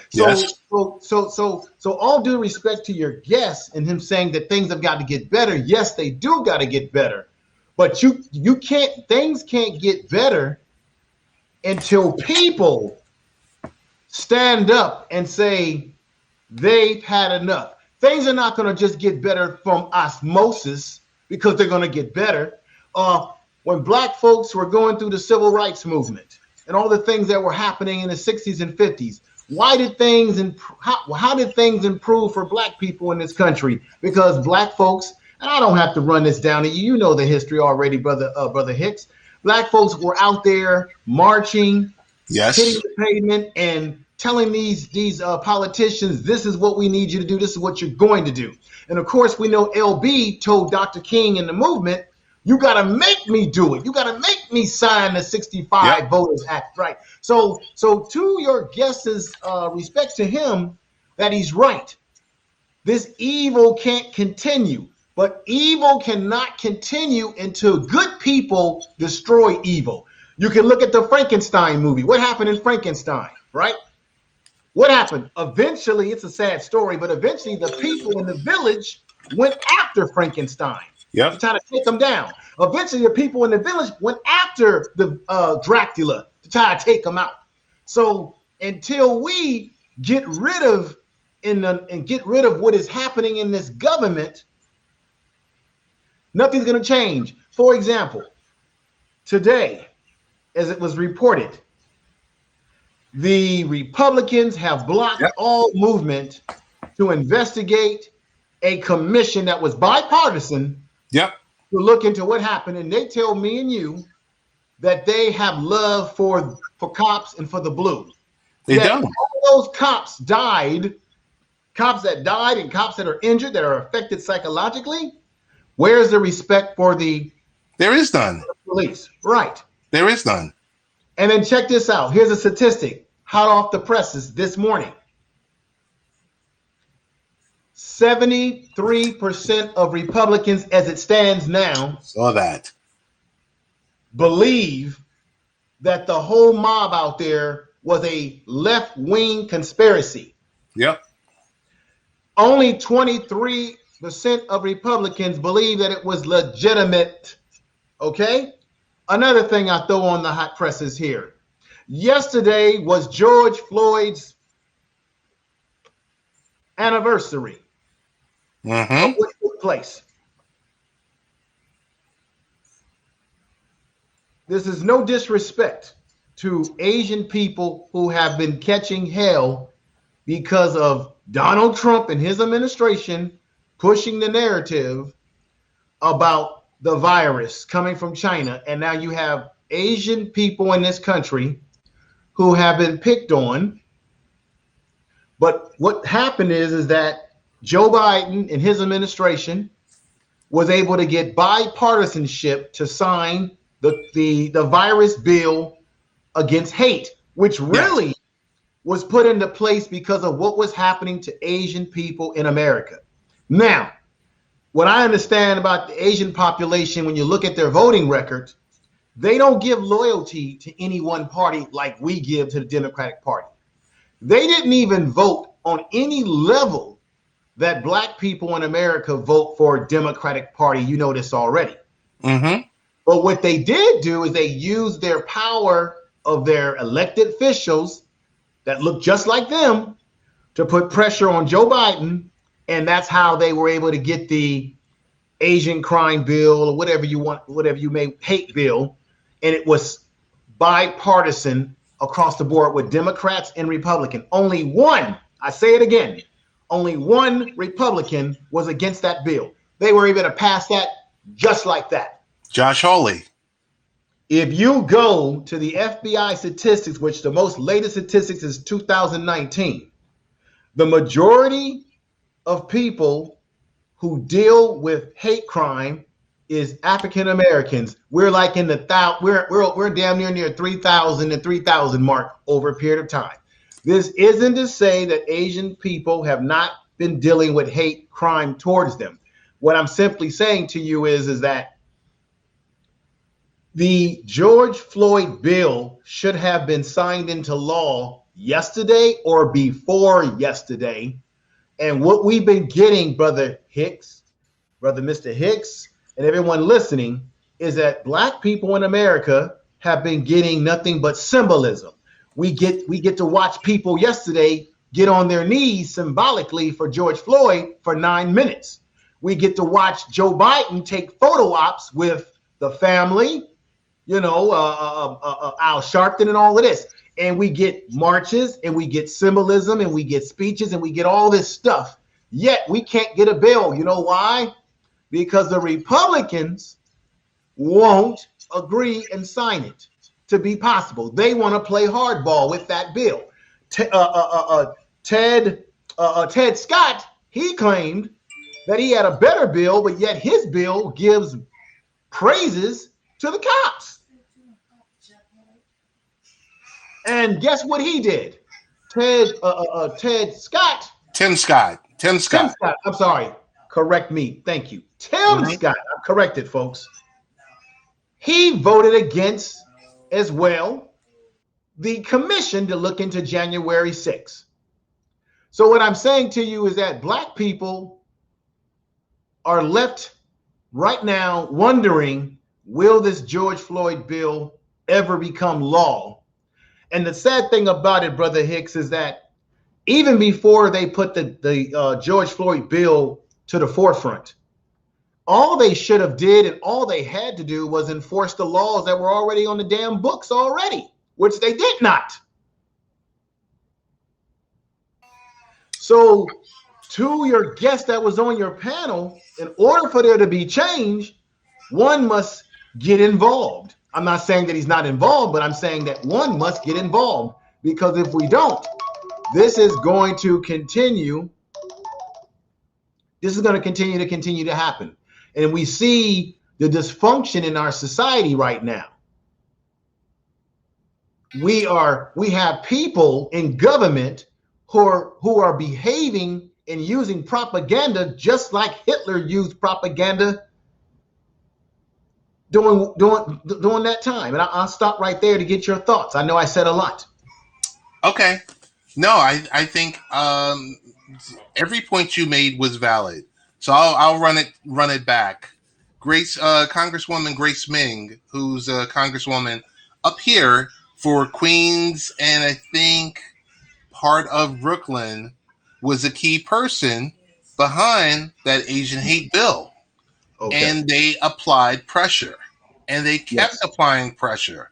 So, Yes. so all due respect to your guest and him saying that things have got to get better. Yes, they do got to get better, but things can't get better until people stand up and say they've had enough. Things are not going to just get better from osmosis because they're going to get better. When black folks were going through the civil rights movement and all the things that were happening in the 60s and 50s, why did things how did things improve for black people in this country? Because black folks, and I don't have to run this down to you, you know the history already, brother Hicks. Black folks were out there marching, Yes. hitting the pavement and telling these politicians, this is what we need you to do, this is what you're going to do. And of course, we know LB told Dr. King in the movement, you got to make me do it. You got to make me sign the 65 Voters Act, right? So to your guest's respect to him, that he's right. This evil can't continue, but evil cannot continue until good people destroy evil. You can look at the Frankenstein movie. What happened in Frankenstein, right? What happened? Eventually, it's a sad story, but eventually the people in the village went after Frankenstein. Yep. To try to take them down. Eventually, the people in the village went after the Dracula to try to take him out. So until we get rid of and get rid of what is happening in this government, nothing's going to change. For example, today, as it was reported, the Republicans have blocked all movement to investigate a commission that was bipartisan to look into what happened. And they tell me and you that they have love for cops and for the blue. They don't. All those cops died, cops that died and cops that are injured, that are affected psychologically. Where's the respect for the There is none. police? Right. There is none. And then check this out. Here's a statistic hot off the presses this morning. 73% of Republicans, as it stands now, Saw that. believe that the whole mob out there was a left-wing conspiracy. Yep. Only 23% of Republicans believe that it was legitimate. Okay? Another thing I throw on the hot presses here. Yesterday was George Floyd's anniversary. Mm-hmm. What took place? This is no disrespect to Asian people who have been catching hell because of Donald Trump and his administration pushing the narrative about the virus coming from China. And now you have Asian people in this country who have been picked on. But what happened is that Joe Biden and his administration was able to get bipartisanship to sign the virus bill against hate, which really was put into place because of what was happening to Asian people in America. Now, what I understand about the Asian population, when you look at their voting records, they don't give loyalty to any one party like we give to the Democratic Party. They didn't even vote on any level that black people in America vote for a Democratic Party. You know this already. Mm-hmm. But what they did do is they used their power of their elected officials that look just like them to put pressure on Joe Biden. And that's how they were able to get the Asian crime bill or whatever you want, whatever you may hate bill. And it was bipartisan across the board with Democrats and Republicans. Only one, I say it again, only one Republican was against that bill. They were able to pass that just like that. Josh Hawley. If you go to the FBI statistics, which the most latest statistics is 2019, the majority of people who deal with hate crime is African Americans. We're like in the we're damn near 3,000 and 3,000 mark over a period of time. This isn't to say that Asian people have not been dealing with hate crime towards them. What I'm simply saying to you is that the George Floyd bill should have been signed into law yesterday or before yesterday. And what we've been getting, Brother Mr. Hicks, and everyone listening, is that black people in America have been getting nothing but symbolism. We get to watch people yesterday get on their knees symbolically for George Floyd for 9 minutes. We get to watch Joe Biden take photo ops with the family, Al Sharpton and all of this. And we get marches and we get symbolism and we get speeches and we get all this stuff. Yet we can't get a bill. You know why? Because the Republicans won't agree and sign it to be possible. They want to play hardball with that bill. Ted Scott, he claimed that he had a better bill, but yet his bill gives praises to the cops. And guess what he did? Tim Scott. I'm sorry. Correct me. Thank you. Tim Scott. I'm corrected, folks. He voted against as well the commission to look into January 6th. So what I'm saying to you is that black people are left right now wondering, will this George Floyd bill ever become law? And the sad thing about it, Brother Hicks, is that even before they put the George Floyd bill to the forefront. All they should have did and all they had to do was enforce the laws that were already on the damn books already, which they did not. So to your guest that was on your panel, in order for there to be change, one must get involved. I'm not saying that he's not involved, but I'm saying that one must get involved, because if we don't, this is going to continue. This is going to continue to happen. And we see the dysfunction in our society right now. We have people in government who are behaving and using propaganda just like Hitler used propaganda during that time. And I'll stop right there to get your thoughts. I know I said a lot. Okay. No, I think every point you made was valid. So I'll run it back. Congresswoman Grace Ming, who's a congresswoman up here for Queens, and I think part of Brooklyn, was a key person behind that Asian hate bill. Okay. And they applied pressure, and they kept applying pressure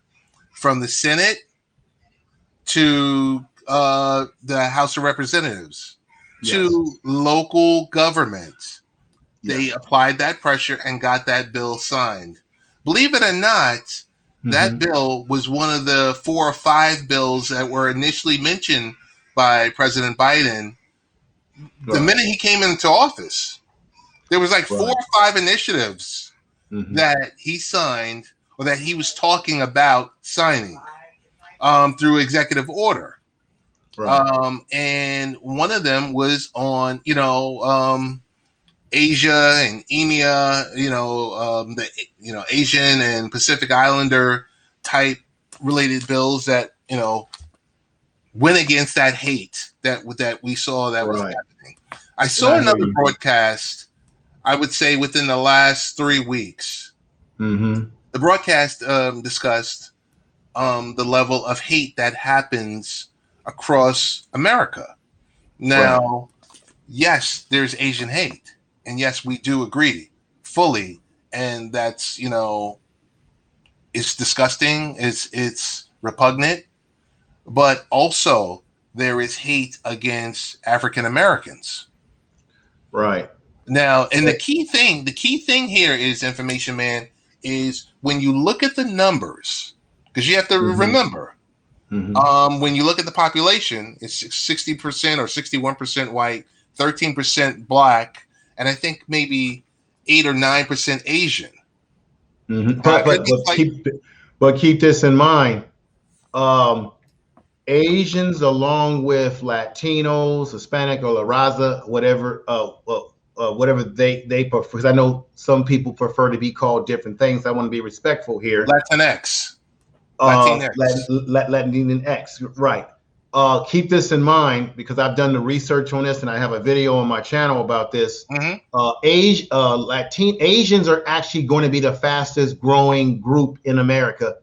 from the Senate to the House of Representatives to local government. They applied that pressure and got that bill signed. Believe it or not, that bill was one of the 4 or 5 bills that were initially mentioned by President Biden the minute he came into office. There was like 4 or 5 initiatives that he signed, or that he was talking about signing through executive order. And one of them was on, Asia and EMEA, the Asian and Pacific Islander type related bills that, went against that hate that we saw that was happening. I saw another broadcast, I would say within the last 3 weeks. The broadcast discussed the level of hate that happens across America. Now, yes, there's Asian hate. And yes, we do agree fully. And that's, it's disgusting. It's repugnant. But also there is hate against African Americans. Right. Now, and the key thing here is, Information Man, is when you look at the numbers, because you have to remember, when you look at the population, it's 60% or 61% white, 13% black, and I think maybe 8 or 9% Asian. But keep this in mind. Asians, along with Latinos, Hispanic, or La Raza, whatever they prefer, because I know some people prefer to be called different things. I want to be respectful here. Latinx, right. Keep this in mind, because I've done the research on this and I have a video on my channel about this. Asians are actually going to be the fastest growing group in America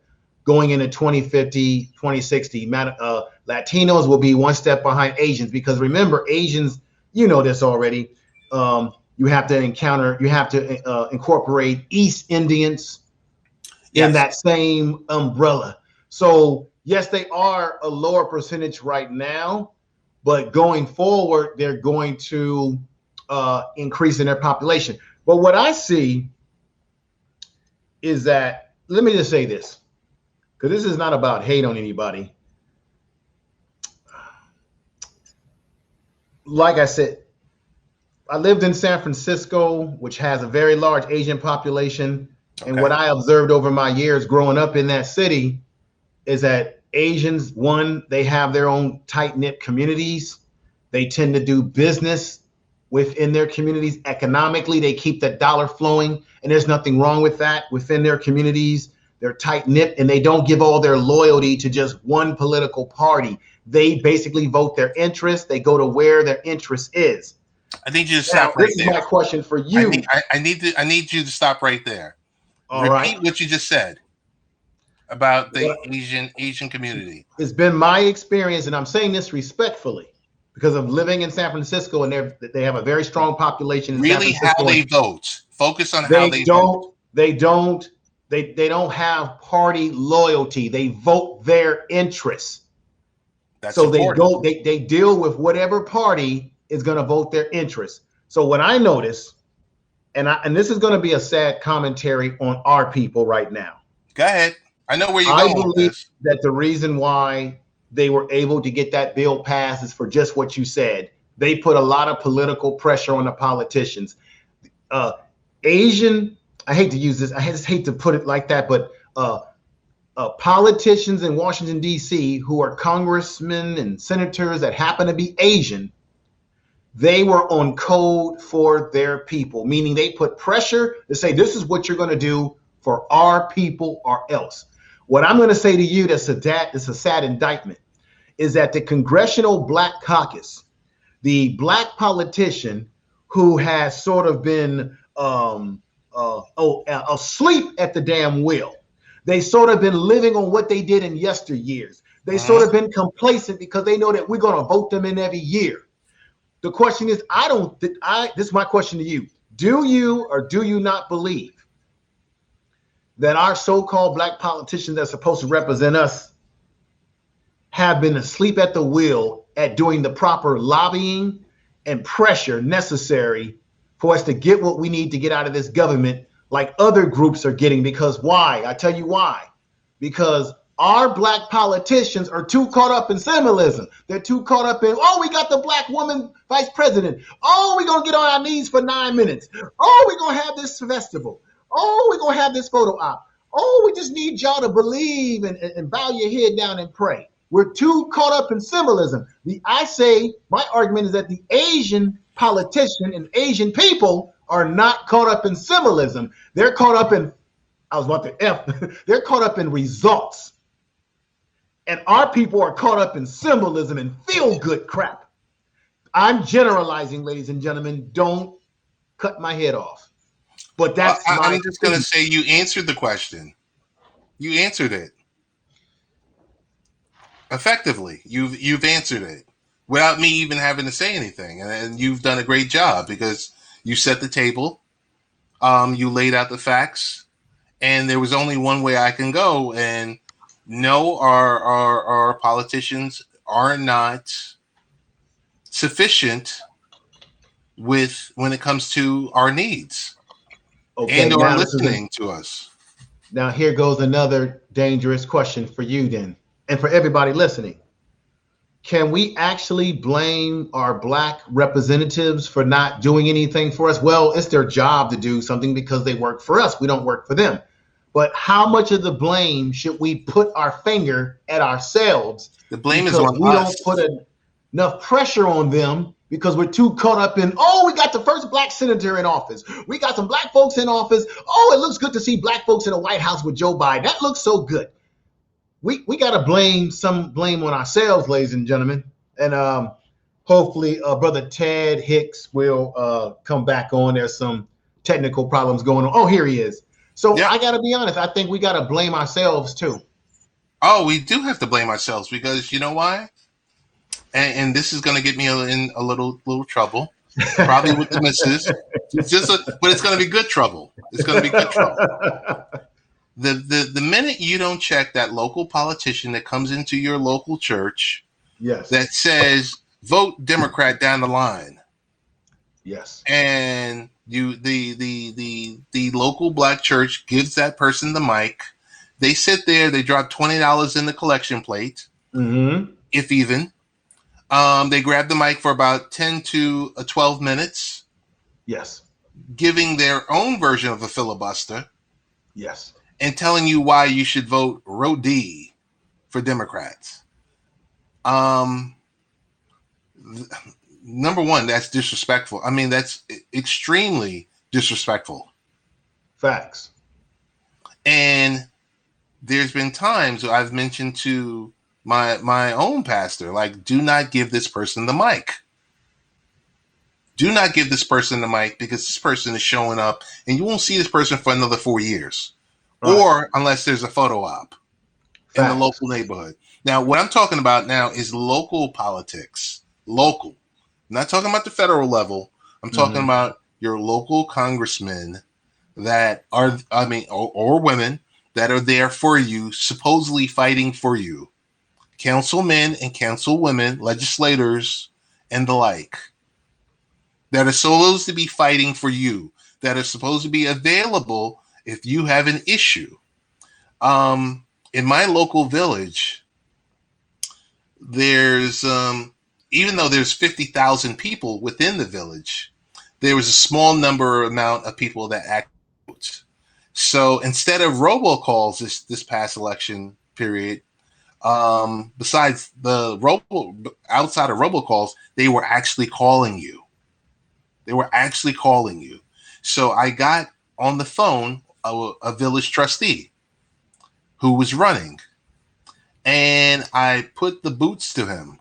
going into 2050, 2060. Latinos will be one step behind Asians, because remember, Asians, you know this already, you have to incorporate East Indians in that same umbrella. So yes, they are a lower percentage right now, but going forward, they're going to increase in their population. But what I see is that, let me just say this, because this is not about hate on anybody. Like I said, I lived in San Francisco, which has a very large Asian population. And what I observed over my years growing up in that city is that Asians, one, they have their own tight-knit communities. They tend to do business within their communities. Economically, they keep the dollar flowing, and there's nothing wrong with that. Within their communities, they're tight-knit, and they don't give all their loyalty to just one political party. They basically vote their interest. They go to where their interest is. I need you to stop right there. This is my question for you. I need you to stop right there. All Repeat right. what you just said about the Asian community. It's been my experience, and I'm saying this respectfully. because of living in San Francisco, and they have a very strong population in San Really, Francisco. how they vote. Focus on how They they vote. they don't have party loyalty. They vote their interests. That's So important. they deal with whatever party is going to vote their interests. So what I notice, and this is going to be a sad commentary on our people right now. Go ahead. I know where you're I going with believe this. that the reason why they were able to get that bill passed is for just what you said. They put a lot of political pressure on the politicians. Asian, I hate to use this, I just hate to put it like that, but politicians in Washington, D.C., who are congressmen and senators that happen to be Asian, they were on code for their people, meaning they put pressure to say, this is what you're going to do for our people or else. What I'm going to say to you that's a sad indictment is that the Congressional Black Caucus, the black politician who has sort of been asleep at the damn wheel. They sort of been living on what they did in yesteryears. They sort of been complacent because they know that we're going to vote them in every year. The question is, this is my question to you. Do you or do you not believe that our so-called black politicians that are supposed to represent us have been asleep at the wheel at doing the proper lobbying and pressure necessary for us to get what we need to get out of this government like other groups are getting? Because why? I tell you why. Because our black politicians are too caught up in symbolism. They're too caught up in, oh, we got the black woman vice president. Oh, we're going to get on our knees for 9 minutes. Oh, we're going to have this festival. Oh, we're going to have this photo op. Oh, we just need y'all to believe and bow your head down and pray. We're too caught up in symbolism. My argument is that the Asian politician and Asian people are not caught up in symbolism. They're caught up in, they're caught up in results. And our people are caught up in symbolism and feel-good crap. I'm generalizing, ladies and gentlemen. Don't cut my head off. But that's I'm just going to say you answered the question. You answered it. Effectively, you've answered it without me even having to say anything. And you've done a great job because you set the table. You laid out the facts. And there was only one way I can go. And no, our politicians are not sufficient when it comes to our needs and are listening to us. Now, here goes another dangerous question for you then, and for everybody listening. Can we actually blame our black representatives for not doing anything for us? Well, it's their job to do something because they work for us. We don't work for them. But how much of the blame should we put our finger at ourselves? The blame is on us. We don't put enough pressure on them because we're too caught up in, oh, we got the first black senator in office. We got some black folks in office. Oh, it looks good to see black folks in the White House with Joe Biden. That looks so good. We got to blame on ourselves, ladies and gentlemen. And hopefully Brother Ted Hicks will come back on. There's some technical problems going on. Oh, here he is. So I got to be honest. I think we got to blame ourselves too. Oh, we do have to blame ourselves because you know why? And this is going to get me in a little trouble, probably with the missus. But it's going to be good trouble. It's going to be good trouble. The minute you don't check that local politician that comes into your local church, yes, that says vote Democrat down the line, yes, and the local black church gives that person the mic. They sit there. They drop $20 in the collection plate, if even. They grab the mic for about 10 to 12 minutes. Yes. Giving their own version of a filibuster. Yes. And telling you why you should vote D for Democrats. Number one, that's disrespectful. I mean, that's extremely disrespectful. Facts. And there's been times where I've mentioned to my own pastor, like, do not give this person the mic. Do not give this person the mic because this person is showing up and you won't see this person for another 4 years. Right. Or unless there's a photo op in the local neighborhood. Now, what I'm talking about now is local politics. local. I'm not talking about the federal level. I'm talking Mhm. about your local congressmen that are, or women that are there for you, supposedly fighting for you. Councilmen and councilwomen, legislators, and the like, that are supposed to be fighting for you, that are supposed to be available if you have an issue. In my local village, there's even though there's 50,000 people within the village, there was a small amount of people that act. So instead of robocalls this past election period, besides outside of robocalls, they were actually calling you. They were actually calling you. So I got on the phone a village trustee who was running, and I put the boots to him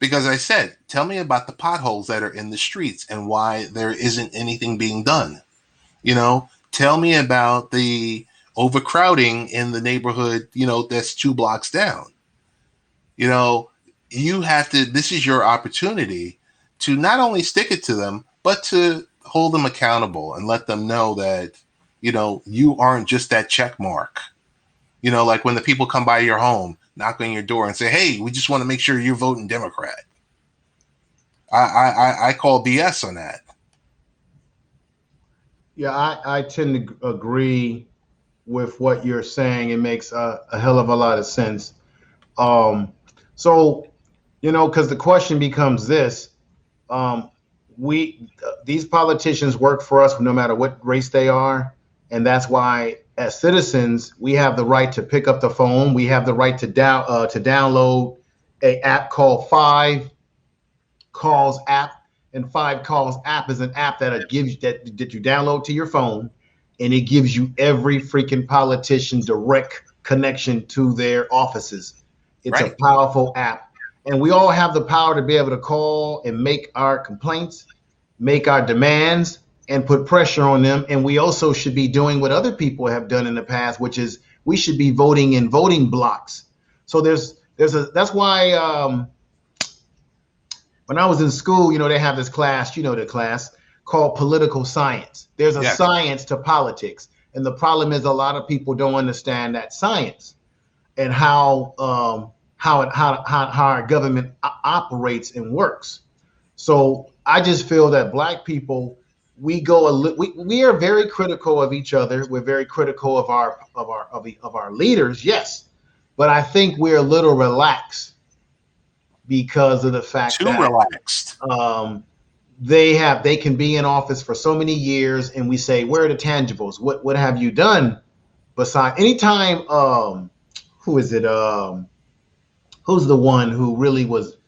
because I said, tell me about the potholes that are in the streets and why there isn't anything being done. Tell me about the overcrowding in the neighborhood, that's 2 blocks down. You have to, this is your opportunity to not only stick it to them, but to hold them accountable and let them know that, you aren't just that check mark. Like when the people come by your home, knock on your door and say, hey, we just want to make sure you're voting Democrat. I call BS on that. Yeah, I tend to agree with what you're saying. It makes a hell of a lot of sense. So, because the question becomes this: these politicians work for us no matter what race they are, and that's why, as citizens, we have the right to pick up the phone. We have the right to download a app called Five Calls app. And Five Calls app is an app that gives that you download to your phone, and it gives you every freaking politician direct connection to their offices. It's Right. a powerful app, and we all have the power to be able to call and make our complaints, make our demands, and put pressure on them. And we also should be doing what other people have done in the past, which is we should be voting in voting blocks. So that's why. When I was in school, they have this class, the class called political science. There's a science to politics. And the problem is a lot of people don't understand that science and how our government operates and works. So I just feel that Black people, we are very critical of each other. We're very critical of our leaders, yes. But I think we're a little relaxed because of the fact that relaxed. They can be in office for so many years, and we say, where are the tangibles? What have you done besides anytime? Who is it? Who's the one who really was?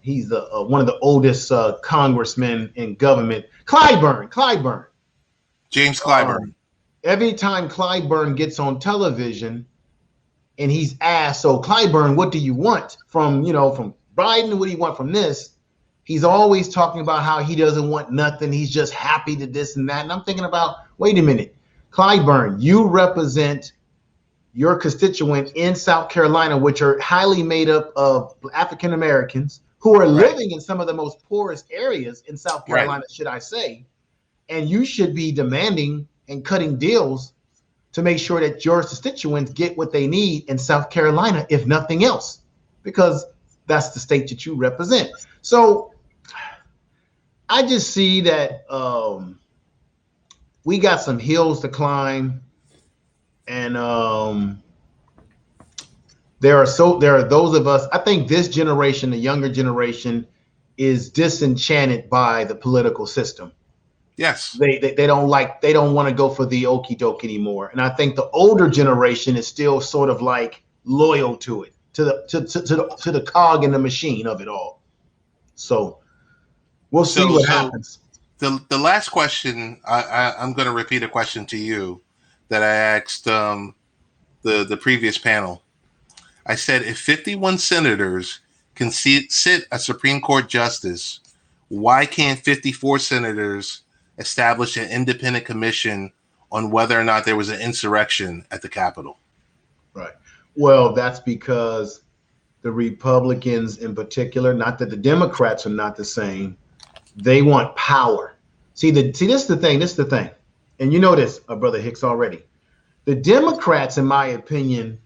He's the one of the oldest congressmen in government. Clyburn. James Clyburn. Every time Clyburn gets on television, and he's asked, so Clyburn, what do you want from Biden? What do you want from this? He's always talking about how he doesn't want nothing. He's just happy to this and that. And I'm thinking about, wait a minute, Clyburn, you represent your constituent in South Carolina, which are highly made up of African Americans who are living in some of the most poorest areas in South Carolina, should I say. And you should be demanding and cutting deals to make sure that your constituents get what they need in South Carolina, if nothing else, because that's the state that you represent. So I just see that we got some hills to climb, and there are those of us. I think this generation, the younger generation, is disenchanted by the political system. Yes. They don't want to go for the okie doke anymore. And I think the older generation is still sort of like loyal to it, to the cog in the machine of it all. So we'll see what happens. The last question, I'm going to repeat a question to you that I asked the previous panel. I said, if 51 senators can sit a Supreme Court justice, why can't 54 senators establish an independent commission on whether or not there was an insurrection at the Capitol? Right. Well, that's because the Republicans in particular, not that the Democrats are not the same, they want power. See, this is the thing. This is the thing. And you know this, Brother Hicks, already. The Democrats, in my opinion,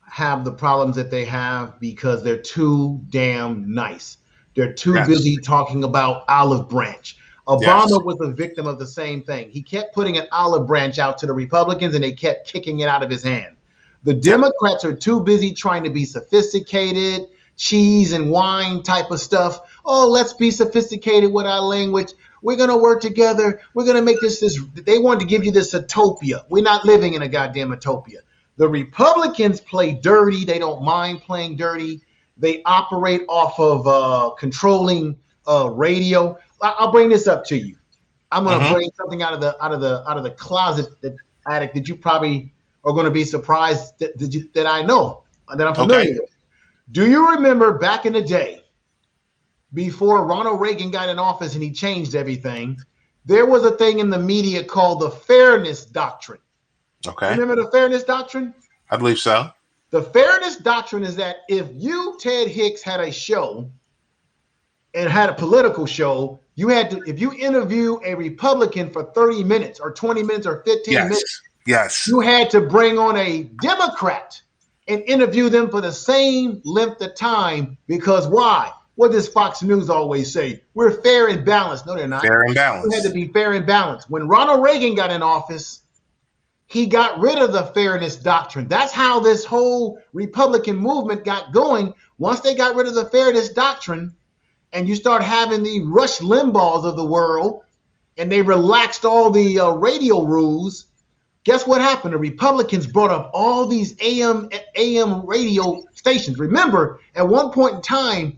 have the problems that they have because they're too damn nice. They're too busy talking about olive branch. Obama was a victim of the same thing. He kept putting an olive branch out to the Republicans and they kept kicking it out of his hand. The Democrats are too busy trying to be sophisticated, cheese and wine type of stuff. Oh, let's be sophisticated with our language. We're going to work together. We're going to make this. They want to give you this utopia. We're not living in a goddamn utopia. The Republicans play dirty. They don't mind playing dirty. They operate off of controlling radio. I'll bring this up to you. I'm going to bring something out of the closet that you probably are going to be surprised that I know, that I'm familiar with. Do you remember back in the day, before Ronald Reagan got in office and he changed everything, there was a thing in the media called the Fairness Doctrine. Okay. Remember the Fairness Doctrine? I believe so. The Fairness Doctrine is that if you, Ted Hicks, had a show and had a political show, you had to, if you interview a Republican for 30 minutes or 20 minutes or 15 minutes, you had to bring on a Democrat and interview them for the same length of time. Because why? What does Fox News always say? We're fair and balanced. No, they're not. Fair and balanced. You had to be fair and balanced. When Ronald Reagan got in office, he got rid of the Fairness Doctrine. That's how this whole Republican movement got going. Once they got rid of the Fairness Doctrine, and you start having the Rush Limbaughs of the world, and they relaxed all the radio rules, guess what happened? The Republicans brought up all these AM radio stations. Remember, at one point in time,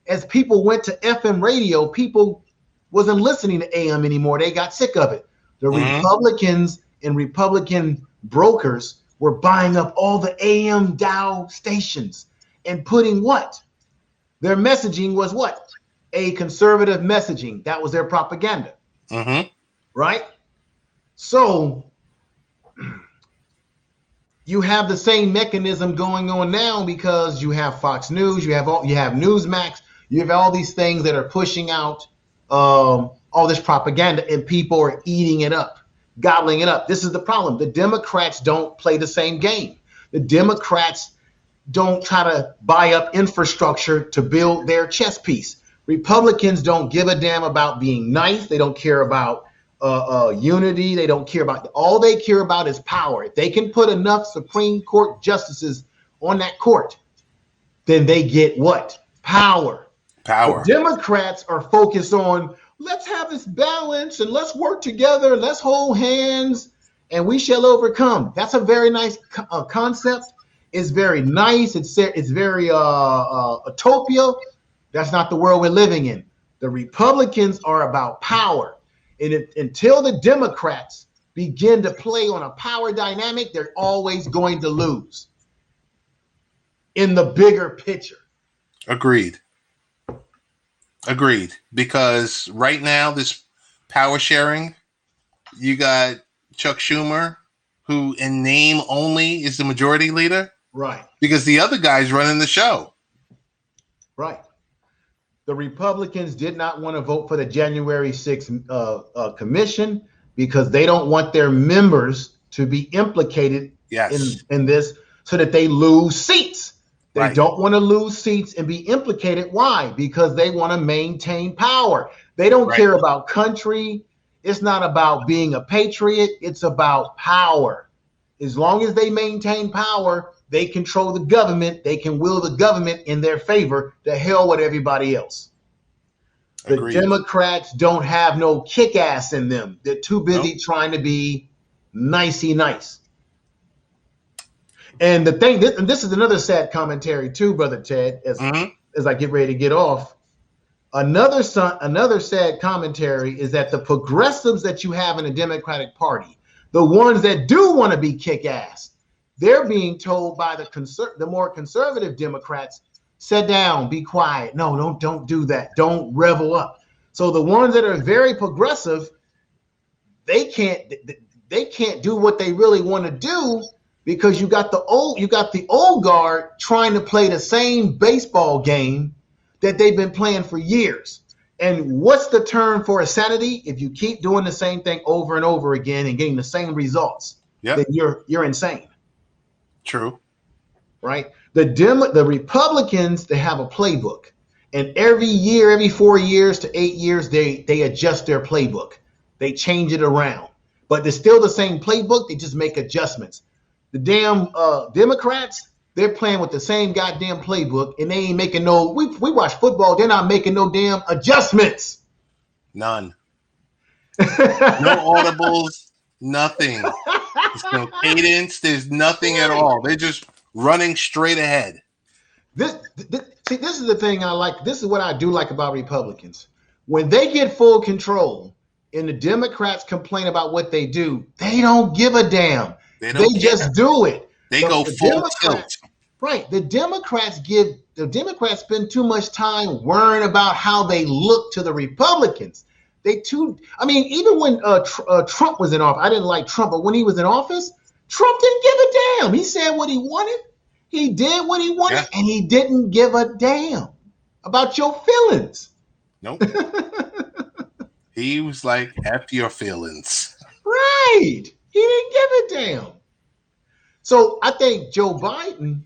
as people went to FM radio, people wasn't listening to AM anymore. They got sick of it. The Republicans and Republican brokers were buying up all the AM dial stations and putting what? Their messaging was what? A conservative messaging. That was their propaganda. Right? So you have the same mechanism going on now because you have Fox News, you have Newsmax, you have all these things that are pushing out all this propaganda, and people are eating it up, gobbling it up. This is the problem. The Democrats don't play the same game. The Democrats don't try to buy up infrastructure to build their chess piece. Republicans don't give a damn about being nice. They don't care about unity. They don't care about, all they care about is power. If they can put enough Supreme Court justices on that court, then they get what? Power. The Democrats are focused on, let's have this balance and let's work together. Let's hold hands and we shall overcome. That's a very nice concept. It's very nice. It's very utopia. That's not the world we're living in. The Republicans are about power. And until the Democrats begin to play on a power dynamic, they're always going to lose in the bigger picture. Agreed. Because right now, this power sharing, you got Chuck Schumer, who in name only is the majority leader. Right. Because the other guy's running the show. Right. The Republicans did not want to vote for the January 6th commission because they don't want their members to be implicated in this so that they lose seats. They don't want to lose seats and be implicated. Why? Because they want to maintain power. They don't care about country. It's not about being a patriot. It's about power. As long as they maintain power, they control the government. They can will the government in their favor. To hell with everybody else. The Democrats don't have no kick-ass in them. They're too busy trying to be nicey nice. And the thing, and this is another sad commentary too, Brother Ted, as I get ready to get off. Another sad commentary is that the progressives that you have in the Democratic Party, the ones that do want to be kick-ass, they're being told by the more conservative Democrats, sit down, be quiet. No, don't do that. Don't revel up. So the ones that are very progressive, they can't do what they really want to do because you got the old guard trying to play the same baseball game that they've been playing for years. And what's the term for insanity? If you keep doing the same thing over and over again and getting the same results, then you're insane. True. Right? The Republicans, they have a playbook. And every year, every 4 years to 8 years, they adjust their playbook. They change it around. But it's still the same playbook. They just make adjustments. The damn Democrats, they're playing with the same goddamn playbook, and they ain't making no. We watch football. They're not making no damn adjustments. None. No audibles. Nothing. There's no cadence. There's nothing at all. They're just running straight ahead. This is the thing I like. This is what I do like about Republicans. When they get full control and the Democrats complain about what they do, they don't give a damn. They just do it. They go full tilt. Right. The Democrats spend too much time worrying about how they look to the Republicans. Even when Trump was in office, I didn't like Trump, but when he was in office, Trump didn't give a damn. He said what he wanted. He did what he wanted, and he didn't give a damn about your feelings. Nope. He was like, F your feelings. Right. He didn't give a damn. So I think Joe Biden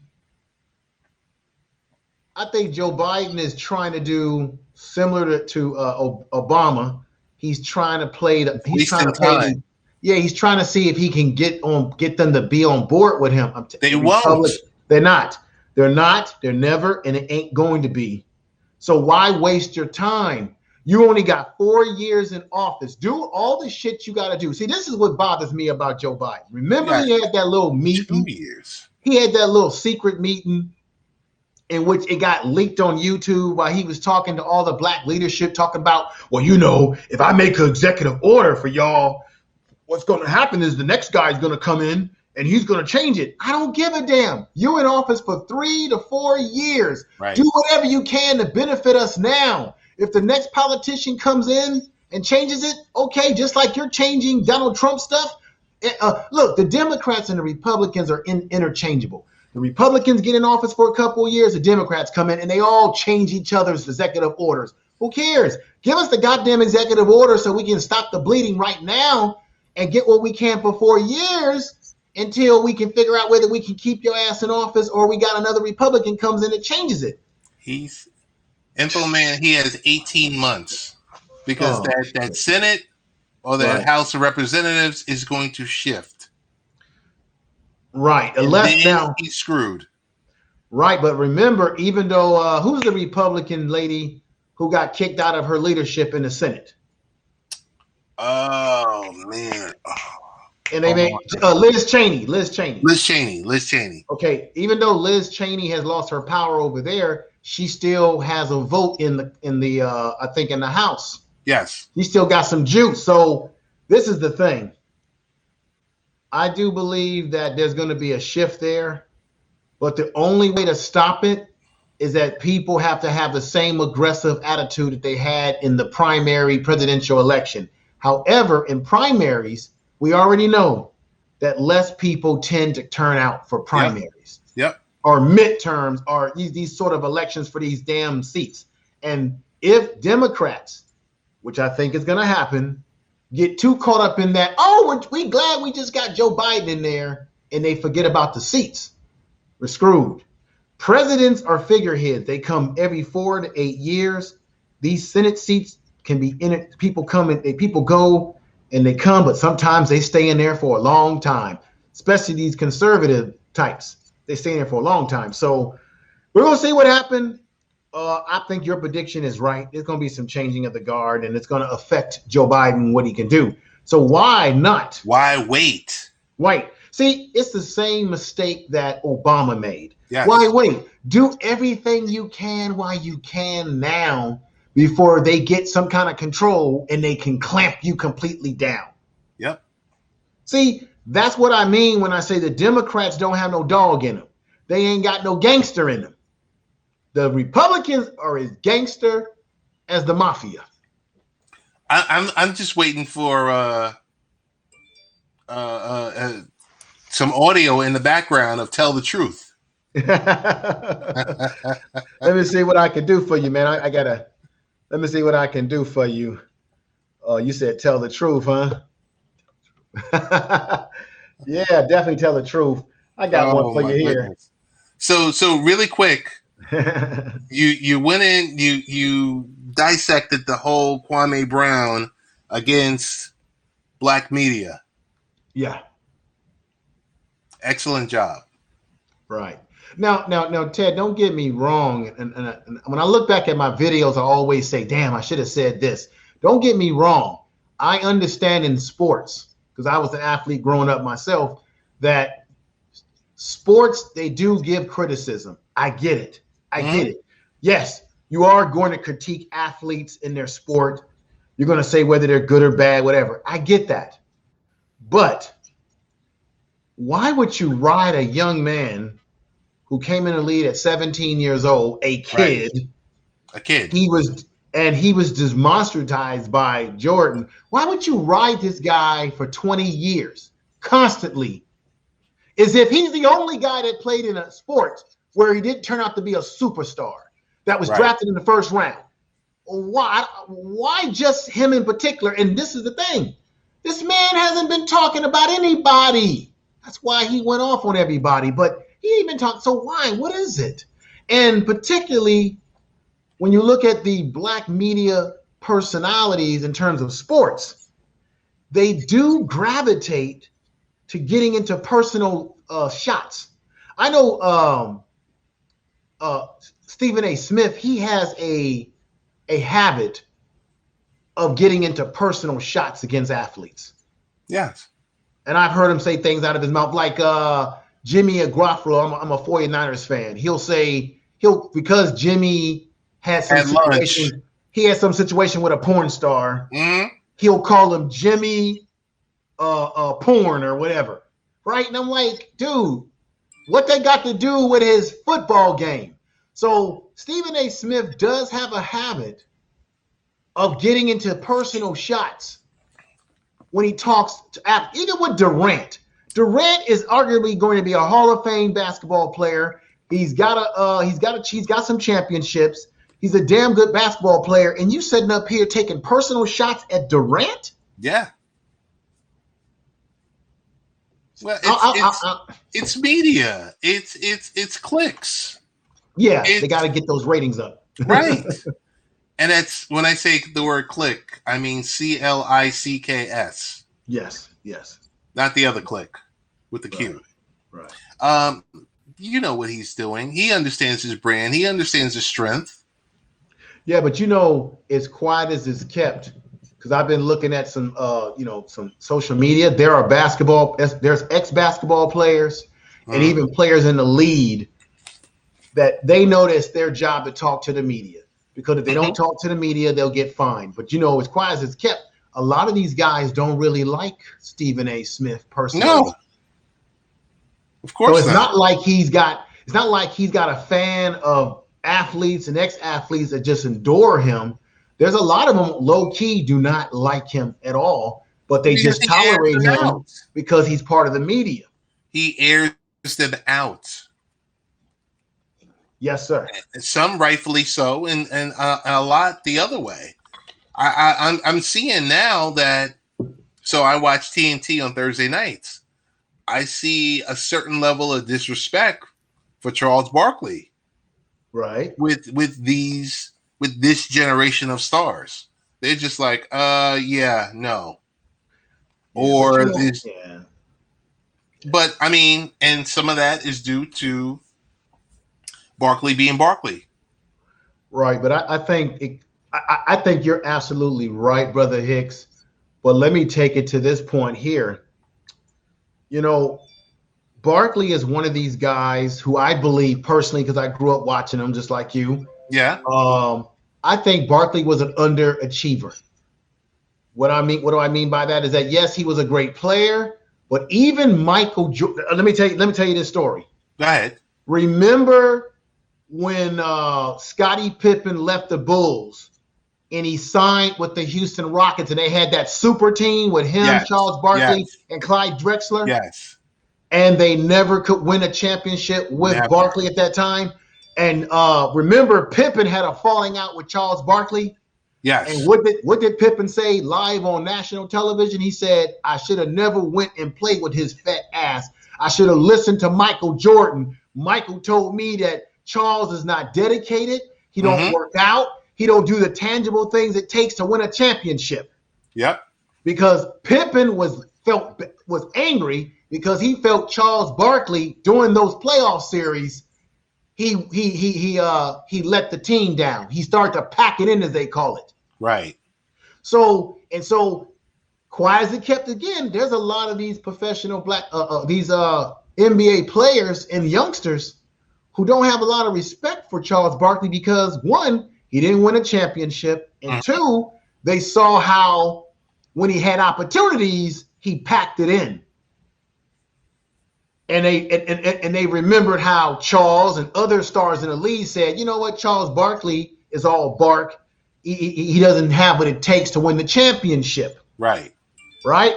is trying to do similar to Obama. He's trying to play he's trying to see if he can get them to be on board with him. They won't. They're not. They're not. They're never, and it ain't going to be. So why waste your time? You only got 4 years in office. Do all the shit you got to do. See, this is what bothers me about Joe Biden. Remember, he had that little meeting. 2 years. He had that little secret meeting in which it got leaked on YouTube while he was talking to all the black leadership, talking about, well, if I make an executive order for y'all, what's going to happen is the next guy's going to come in and he's going to change it. I don't give a damn. You're in office for 3 to 4 years. Right. Do whatever you can to benefit us now. If the next politician comes in and changes it, okay, just like you're changing Donald Trump stuff. Look, the Democrats and the Republicans are interchangeable. The Republicans get in office for a couple of years, the Democrats come in, and they all change each other's executive orders. Who cares? Give us the goddamn executive order so we can stop the bleeding right now and get what we can for 4 years until we can figure out whether we can keep your ass in office or we got another Republican comes in and changes it. He's Info Man. He has 18 months because that Senate or the House of Representatives is going to shift. Right. Unless now he's screwed. Right. But remember, even though who's the Republican lady who got kicked out of her leadership in the Senate? Oh, man. And they made Liz Cheney. Liz Cheney. Okay. Even though Liz Cheney has lost her power over there, she still has a vote in the I think in the House. Yes. She still got some juice. So this is the thing. I do believe that there's going to be a shift there, but the only way to stop it is that people have to have the same aggressive attitude that they had in the primary presidential election. However, in primaries, we already know that less people tend to turn out for primaries. Yep. Or midterms or these sort of elections for these damn seats. And if Democrats, which I think is going to happen, get too caught up in that, we glad we just got Joe Biden in there, and they forget about the seats, we're screwed. Presidents are figureheads. They come every 4 to 8 years. These Senate seats can be in it. People come and people go and they come, but sometimes they stay in there for a long time, especially these conservative types. They stay in there for a long time. So we're going to see what happened. I think your prediction is right. There's going to be some changing of the guard, and it's going to affect Joe Biden, what he can do. So why not? Why wait? Wait. See, it's the same mistake that Obama made. Yes. Why wait? Do everything you can while you can now before they get some kind of control and they can clamp you completely down. Yep. See, that's what I mean when I say the Democrats don't have no dog in them. They ain't got no gangster in them. The Republicans are as gangster as the mafia. I'm just waiting for some audio in the background of Tell the Truth. Let me see what I can do for you, man. Let me see what I can do for you. You said tell the truth, huh? Yeah, definitely tell the truth. I got one for you here. So really quick, you went in, you dissected the whole Kwame Brown against black media. Yeah. Excellent job. Right. Now, Ted, don't get me wrong. And when I look back at my videos, I always say, damn, I should have said this. Don't get me wrong. I understand in sports, because I was an athlete growing up myself, that sports, they do give criticism. I get it. I get it. Yes, you are going to critique athletes in their sport. You're going to say whether they're good or bad, whatever. I get that. But why would you ride a young man who came in the league at 17 years old, a kid? Right. A kid. He was demonstratized by Jordan. Why would you ride this guy for 20 years constantly? As if he's the only guy that played in a sport where he didn't turn out to be a superstar that was drafted in the first round. Why just him in particular? And this is the thing. This man hasn't been talking about anybody. That's why he went off on everybody. But he ain't been talking. So why? What is it? And particularly when you look at the black media personalities in terms of sports, they do gravitate to getting into personal shots. I know Stephen A. Smith, he has a habit of getting into personal shots against athletes. Yes. And I've heard him say things out of his mouth like Jimmy Garoppolo. I'm a 49ers fan. Because Jimmy had some situation, he had some situation with a porn star. He'll call him Jimmy porn or whatever, right? And I'm like, dude, what they got to do with his football game? So Stephen A. Smith does have a habit of getting into personal shots when he talks to athletes. Even with Durant. Durant is arguably going to be a Hall of Fame basketball player. He's got some championships. He's a damn good basketball player. And you sitting up here taking personal shots at Durant? Yeah. Well, it's media. It's clicks. Yeah, they got to get those ratings up. Right. And that's when I say the word click, I mean CLICKS. Yes. Not the other click with the Q. Right. You know what he's doing. He understands his brand. He understands his strength. Yeah, but as quiet as it's kept, because I've been looking at some social media. There's ex-basketball players and even players in the lead that they know it's their job to talk to the media, because if they don't talk to the media, they'll get fined. But as quiet as it's kept, a lot of these guys don't really like Stephen A. Smith personally. No, of course so it's not like he's got a fan of athletes and ex-athletes that just adore him. There's a lot of them low key do not like him at all, but they just tolerate him because he's part of the media. He airs them out. Yes, sir. Some rightfully so, and a lot the other way. I'm seeing now that. So I watch TNT on Thursday nights. I see a certain level of disrespect for Charles Barkley, right? With this generation of stars, they're just like, no, yeah, or this. Yeah. But I mean, and some of that is due to Barkley being Barkley, right? But I think you're absolutely right, Brother Hicks. But let me take it to this point here. Barkley is one of these guys who I believe personally, because I grew up watching him just like you. Yeah. I think Barkley was an underachiever. What do I mean by that is that, yes, he was a great player, but even Michael Jordan, let me tell you this story. Go ahead. Remember when Scottie Pippen left the Bulls and he signed with the Houston Rockets and they had that super team with him, Charles Barkley, and Clyde Drexler? Yes. and they never could win a championship with Never. Barkley at that time. And remember, Pippen had a falling out with Charles Barkley. Yes. And what did Pippen say live on national television? He said, "I should have never went and played with his fat ass. I should have listened to Michael Jordan. Michael told me that Charles is not dedicated. He don't work out. He don't do the tangible things it takes to win a championship." Yep. Because Pippen was angry because he felt Charles Barkley during those playoff series, he let the team down. He started to pack it in, as they call it. Right. So quiet as it kept, again, there's a lot of these professional these NBA players and youngsters who don't have a lot of respect for Charles Barkley because, one, he didn't win a championship, and two, they saw how when he had opportunities, he packed it in. And they remembered how Charles and other stars in the league said, you know what, Charles Barkley is all bark. He doesn't have what it takes to win the championship. Right. Right?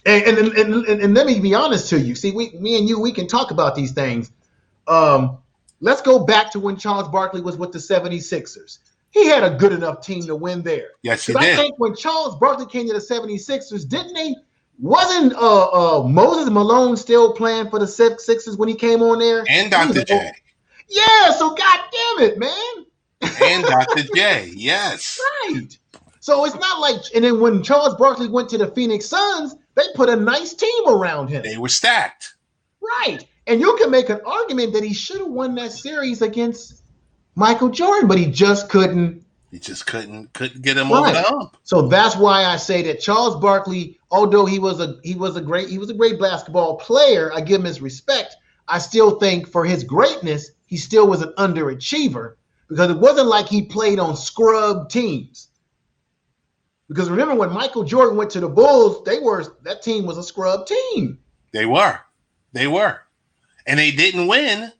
And let me be honest to you. See, me and you, we can talk about these things. Let's go back to when Charles Barkley was with the 76ers. He had a good enough team to win there. Yes, he did. I think when Charles Barkley came to the 76ers, wasn't Moses Malone still playing for the Sixers when he came on there? And Dr. J. Yeah, so goddamn it, man. And Dr. J, yes. Right. So it's not like, and then when Charles Barkley went to the Phoenix Suns, they put a nice team around him. They were stacked. Right. And you can make an argument that he should have won that series against Michael Jordan, but he just couldn't. He just couldn't get him over the hump. So that's why I say that Charles Barkley, although he was a great basketball player, I give him his respect. I still think for his greatness, he still was an underachiever because it wasn't like he played on scrub teams. Because remember when Michael Jordan went to the Bulls, that team was a scrub team. They were. And they didn't win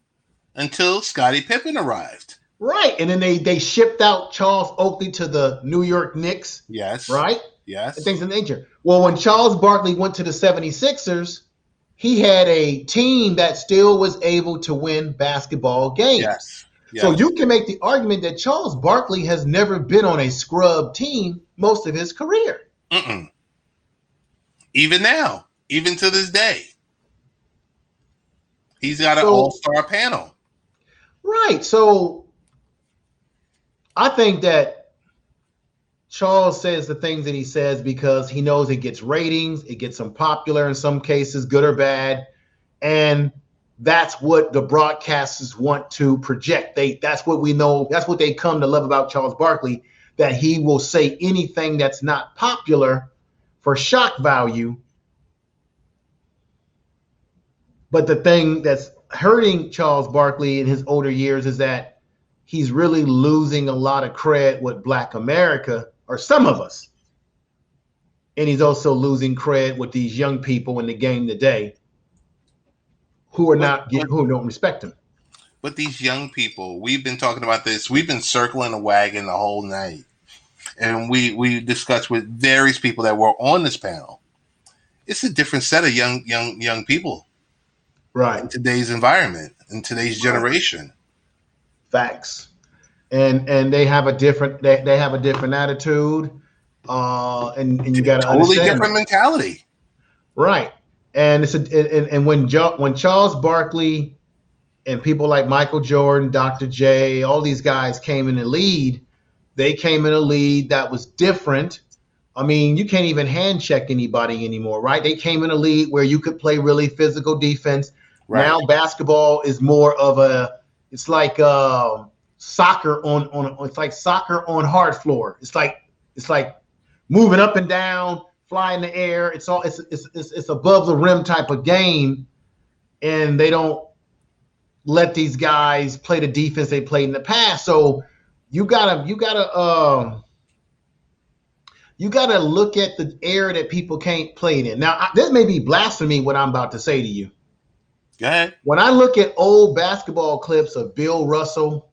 until Scottie Pippen arrived. Right. And then they shipped out Charles Oakley to the New York Knicks. Yes. Right? Yes. And things of nature. Well, when Charles Barkley went to the 76ers, he had a team that still was able to win basketball games. Yes. So you can make the argument that Charles Barkley has never been on a scrub team most of his career. Even now, even to this day, he's got an all-star panel. Right. So I think that Charles says the things that he says because he knows it gets ratings, it gets him popular in some cases, good or bad, and that's what the broadcasters want to project. That's what we know. That's what they come to love about Charles Barkley, that he will say anything that's not popular for shock value. But the thing that's hurting Charles Barkley in his older years is that he's really losing a lot of cred with Black America, or some of us. And he's also losing cred with these young people in the game today who don't respect him. But these young people, we've been talking about this. We've been circling the wagon the whole night. And we discussed with various people that were on this panel. It's a different set of young people. Right. In today's environment, in today's generation. Facts. And they have a different attitude. And you got to totally understand different mentality. Right. And when Charles Barkley and people like Michael Jordan, Dr. J, all these guys came in the lead, they came in a lead that was different. I mean, you can't even hand check anybody anymore, right? They came in a league where you could play really physical defense. Right. Now basketball is more of it's like soccer on hard floor. It's like moving up and down, fly in the air. It's above the rim type of game, and they don't let these guys play the defense they played in the past. So you gotta look at the era that people can't play in. Now, this may be blasphemy what I'm about to say to you. Go ahead. When I look at old basketball clips of Bill Russell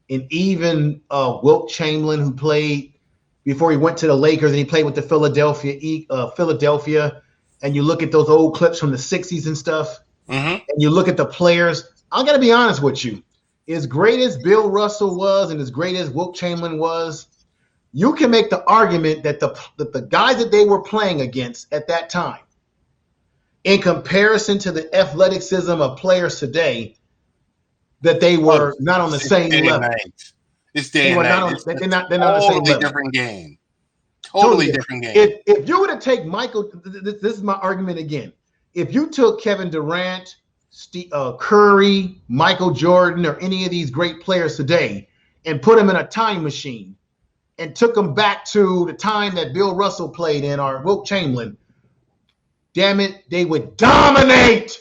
and even Wilt Chamberlain, who played before he went to the Lakers and he played with the Philadelphia, and you look at those old clips from the 60s and stuff, Mm-hmm. and you look at the players, I'm going to be honest with you. As great as Bill Russell was and as great as Wilt Chamberlain was, you can make the argument that the guys that they were playing against at that time, in comparison to the athleticism of players today, that they were not on the same level. It's day and night. They're not the same level. Different game. Totally different game. If you were to take Michael, this is my argument again. If you took Kevin Durant, Curry, Michael Jordan, or any of these great players today and put them in a time machine and took them back to the time that Bill Russell played in or Wilt Chamberlain, damn it, they would dominate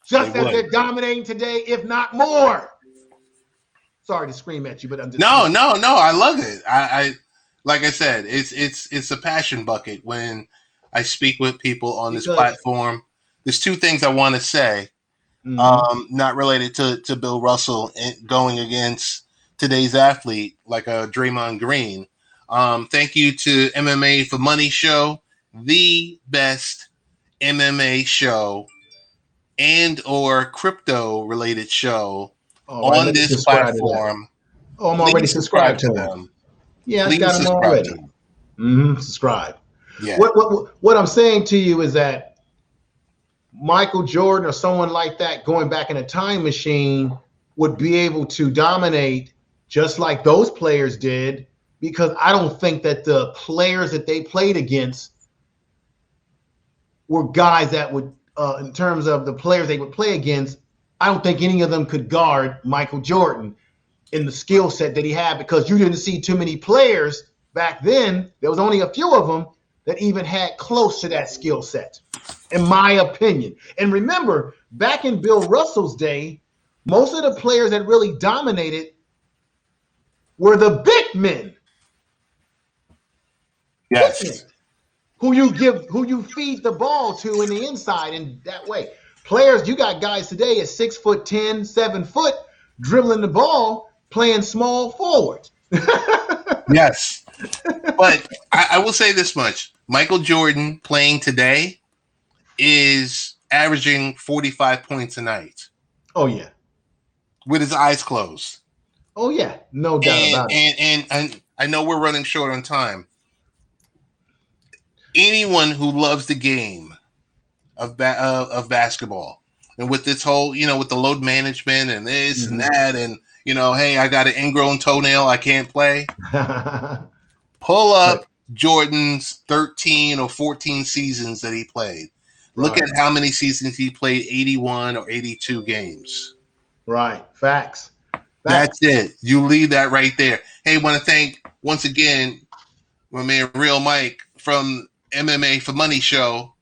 just as they're dominating today, if not more. Sorry to scream at you, but I'm just no. I love it. I like I said, it's a passion bucket when I speak with people on this platform. There's two things I want to say, not related to Bill Russell going against today's athlete like a Draymond Green. Thank you to MMA for Money show, the best MMA show and or crypto related show on this platform. I'm already subscribed to them. Yeah, I got them already. Subscribe. Yeah. What I'm saying to you is that Michael Jordan or someone like that going back in a time machine would be able to dominate just like those players did, because I don't think that the players that they played against were guys that would, in terms of the players they would play against, I don't think any of them could guard Michael Jordan in the skill set that he had, because you didn't see too many players back then. There was only a few of them that even had close to that skill set, in my opinion. And remember, back in Bill Russell's day, most of the players that really dominated were the big men. Yes. Big men, who you feed the ball to in the inside in that way. Players, you got guys today at 6'10", 7 foot, dribbling the ball, playing small forward. Yes. But I will say this much. Michael Jordan playing today is averaging 45 points a night. Oh, yeah. With his eyes closed. Oh, yeah. No doubt about it. And I know we're running short on time. Anyone who loves the game of basketball, and with this whole, with the load management and this and that, and, hey, I got an ingrown toenail, I can't play. Pull up Jordan's 13 or 14 seasons that he played. Look at how many seasons he played, 81 or 82 games. Right. Facts. That's it. You leave that right there. Hey, want to thank once again my man Real Mike from MMA for Money show.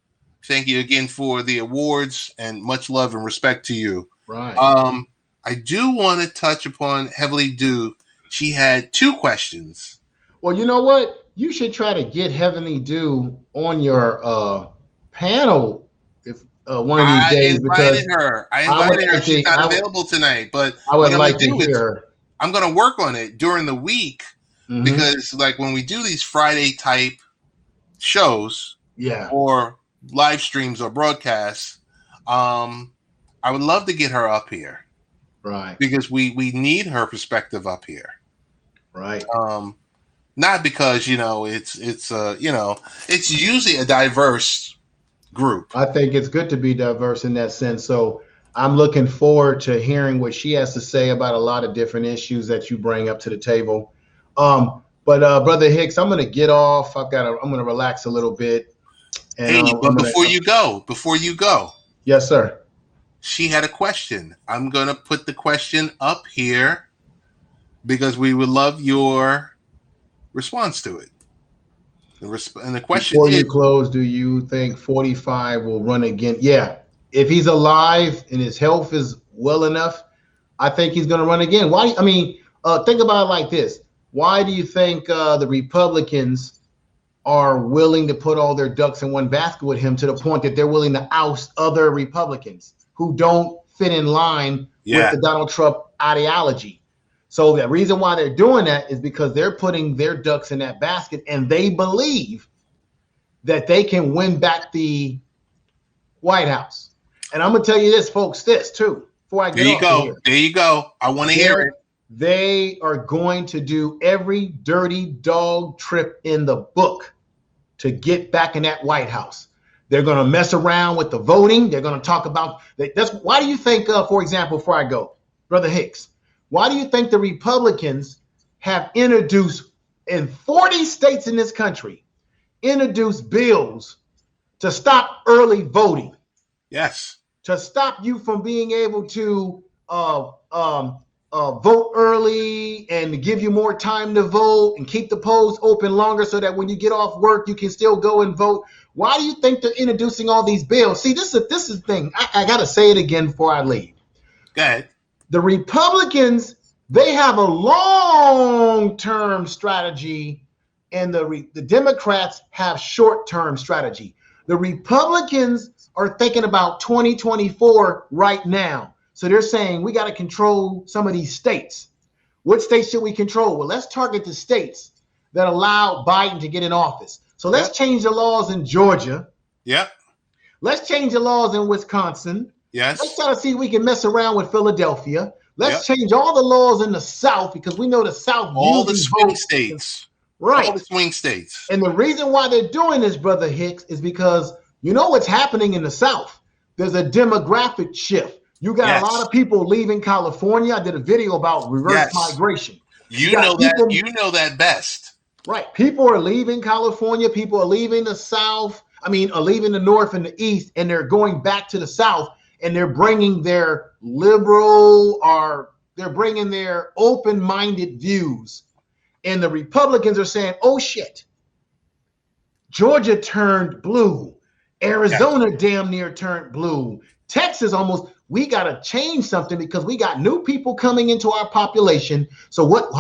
Thank you again for the awards, and much love and respect to you. Right. I do want to touch upon Heavenly Dew. She had 2 questions. Well, you know what? You should try to get Heavenly Dew on your panel if one of these days. I invited her. She's not available tonight, but I would like to hear her. I'm going to work on it during the week because, like, when we do these Friday type shows, or live streams or broadcasts, I would love to get her up here, right? Because we need her perspective up here, right? Not because it's usually a diverse group. I think it's good to be diverse in that sense. So I'm looking forward to hearing what she has to say about a lot of different issues that you bring up to the table. But Brother Hicks, I'm going to get off. I'm going to relax a little bit. And, but before you go. Yes, sir. She had a question. I'm going to put the question up here because we would love your response to it. And the question before is, you close, do you think 45 will run again? Yeah. If he's alive and his health is well enough, I think he's going to run again. Why? I mean, think about it like this. Why do you think the Republicans are willing to put all their ducks in one basket with him to the point that they're willing to oust other Republicans who don't fit in line with the Donald Trump ideology? So the reason why they're doing that is because they're putting their ducks in that basket, and they believe that they can win back the White House. And I'm gonna tell you this, folks, this too, before I get There you off go. here. There you go. I want to hear it. They are going to do every dirty dog trip in the book to get back in that White House. They're going to mess around with the voting. They're going to talk about that's why do you think, for example, before I go, Brother Hicks, why do you think the Republicans have introduced in 40 states in this country, introduced bills to stop early voting? Yes. To stop you from being able to vote early and to give you more time to vote and keep the polls open longer so that when you get off work, you can still go and vote. Why do you think they're introducing all these bills? See, this is the thing. I got to say it again before I leave. Go ahead. The Republicans, they have a long-term strategy, and the Democrats have short-term strategy. The Republicans are thinking about 2024 right now. So they're saying we got to control some of these states. What states should we control? Well, let's target the states that allow Biden to get in office. So let's change the laws in Georgia. Yep. Let's change the laws in Wisconsin. Yes. Let's try to see if we can mess around with Philadelphia. Let's change all the laws in the South because we know the South. All the swing states. Right. All the swing states. And the reason why they're doing this, Brother Hicks, is because you know what's happening in the South. There's a demographic shift. You got a lot of people leaving California. I did a video about reverse migration. You know that best. Right. People are leaving California. People are leaving the South. Are leaving the North and the East, and they're going back to the South, and they're bringing their liberal or they're bringing their open-minded views. And the Republicans are saying, oh, shit, Georgia turned blue. Arizona damn near turned blue. Texas almost, we got to change something because we got new people coming into our population. So what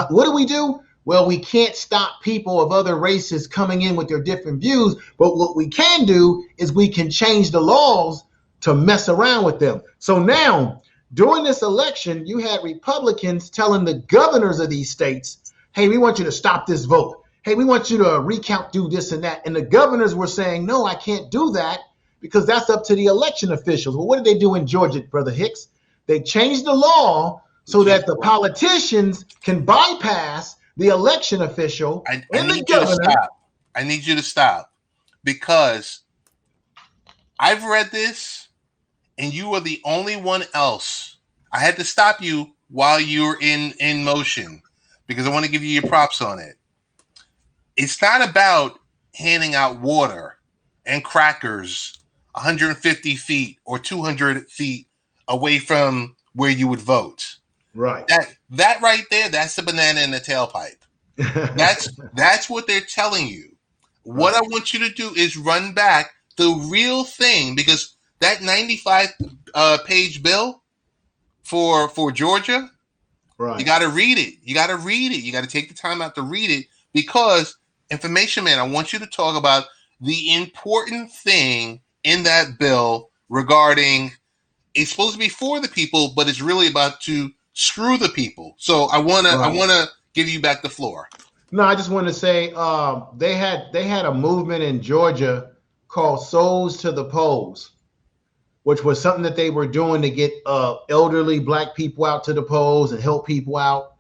do? Well, we can't stop people of other races coming in with their different views. But what we can do is we can change the laws to mess around with them. So now, during this election, you had Republicans telling the governors of these states, hey, we want you to stop this vote. Hey, we want you to recount, do this and that. And the governors were saying, no, I can't do that because that's up to the election officials. Well, what did they do in Georgia, Brother Hicks? They changed the law so that the politicians can bypass the election official I need you to stop. I need you to stop because I've read this and you are the only one else. I had to stop you while you're in motion because I want to give you your props on it. It's not about handing out water and crackers 150 feet or 200 feet away from where you would vote. Right. That right there, that's the banana in the tailpipe. That's what they're telling you. What I want you to do is run back the real thing because that 95 page bill for Georgia, right? You got to read it. You got to take the time out to read it because Information Man, I want you to talk about the important thing in that bill regarding it's supposed to be for the people, but it's really about to screw the people. So I want to give you back the floor. No, I just want to say they had a movement in Georgia called Souls to the Polls, which was something that they were doing to get elderly Black people out to the polls and help people out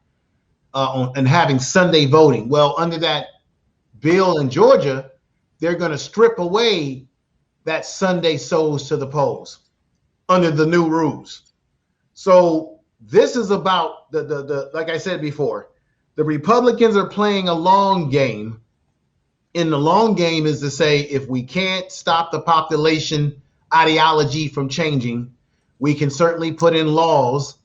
and having Sunday voting. Well, under that bill in Georgia, they're going to strip away that Sunday Souls to the Polls under the new rules. So this is about the like I said before, the Republicans are playing a long game. And the long game is to say, if we can't stop the population ideology from changing, we can certainly put in laws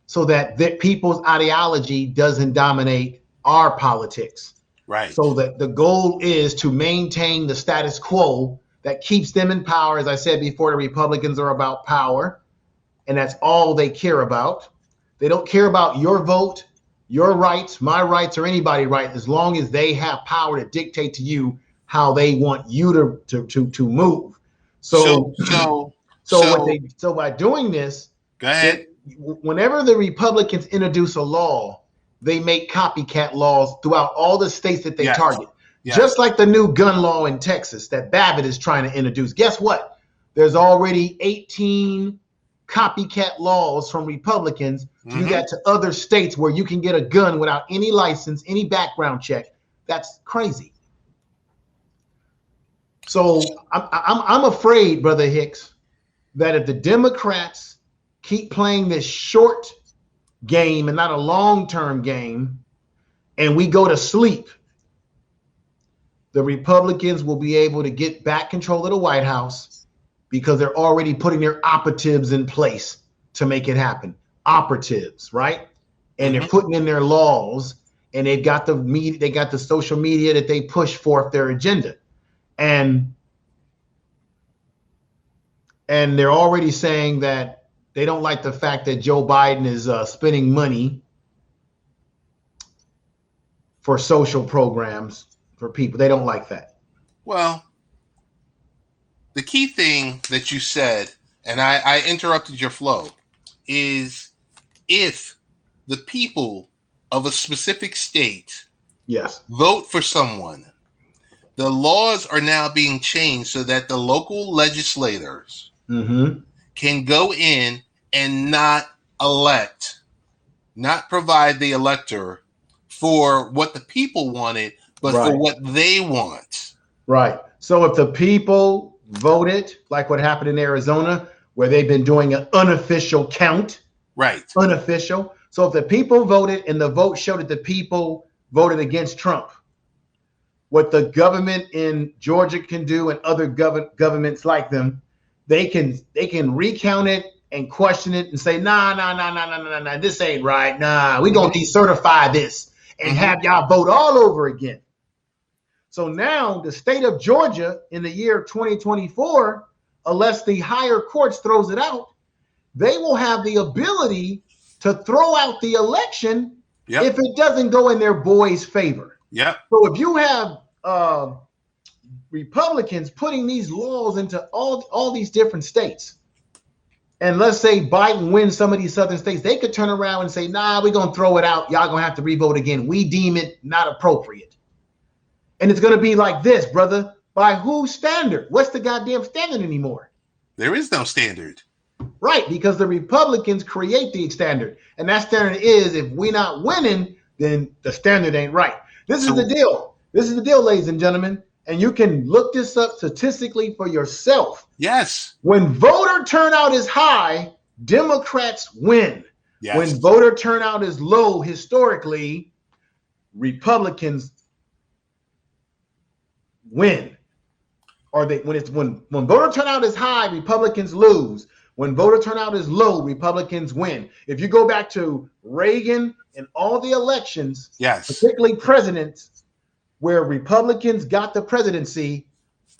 so that people's ideology doesn't dominate our politics. Right. So that the goal is to maintain the status quo that keeps them in power. As I said before, the Republicans are about power, and that's all they care about. They don't care about your vote, your rights, my rights, or anybody's right, as long as they have power to dictate to you how they want you to move. So by doing this, go ahead. Whenever the Republicans introduce a law, they make copycat laws throughout all the states that they target. Yes. Just like the new gun law in Texas that Babbitt is trying to introduce. Guess what? there's already 18 copycat laws from Republicans to do that to other states where you can get a gun without any license, any background check. That's crazy. So I'm afraid, Brother Hicks, that if the Democrats keep playing this short game and not a long-term game, and we go to sleep, the Republicans will be able to get back control of the White House because they're already putting their operatives in place to make it happen. Operatives, right? And they're putting in their laws, and they've got the media, they got the social media that they push forth their agenda. And they're already saying that they don't like the fact that Joe Biden is spending money for social programs for people. They don't like that. Well, the key thing that you said, and I interrupted your flow, is if the people of a specific state vote for someone, the laws are now being changed so that the local legislators can go in and not provide the elector for what the people wanted, but for what they want. Right. So if the people voted, like what happened in Arizona, where they've been doing an unofficial count. Right. Unofficial. So if the people voted and the vote showed that the people voted against Trump, what the government in Georgia can do and other governments like them, they can recount it and question it and say, nah, this ain't right. Nah, we're going to decertify this and have y'all vote all over again. So now the state of Georgia in the year 2024, unless the higher courts throws it out, they will have the ability to throw out the election if it doesn't go in their boys' favor. So if you have Republicans putting these laws into all these different states, and let's say Biden wins some of these southern states, they could turn around and say, nah, we're going to throw it out. Y'all going to have to revote again. We deem it not appropriate. And it's going to be like this, brother. By whose standard? What's the goddamn standard anymore? There is no standard. Right, because the Republicans create the standard. And that standard is, if we're not winning, then the standard ain't right. This is the deal. This is the deal, ladies and gentlemen. And you can look this up statistically for yourself. Yes. When voter turnout is high, Democrats win. Yes. When voter turnout is low, historically, Republicans win. Or when voter turnout is high, Republicans lose. When voter turnout is low, Republicans win. If you go back to Reagan and all the elections, particularly presidents, where Republicans got the presidency,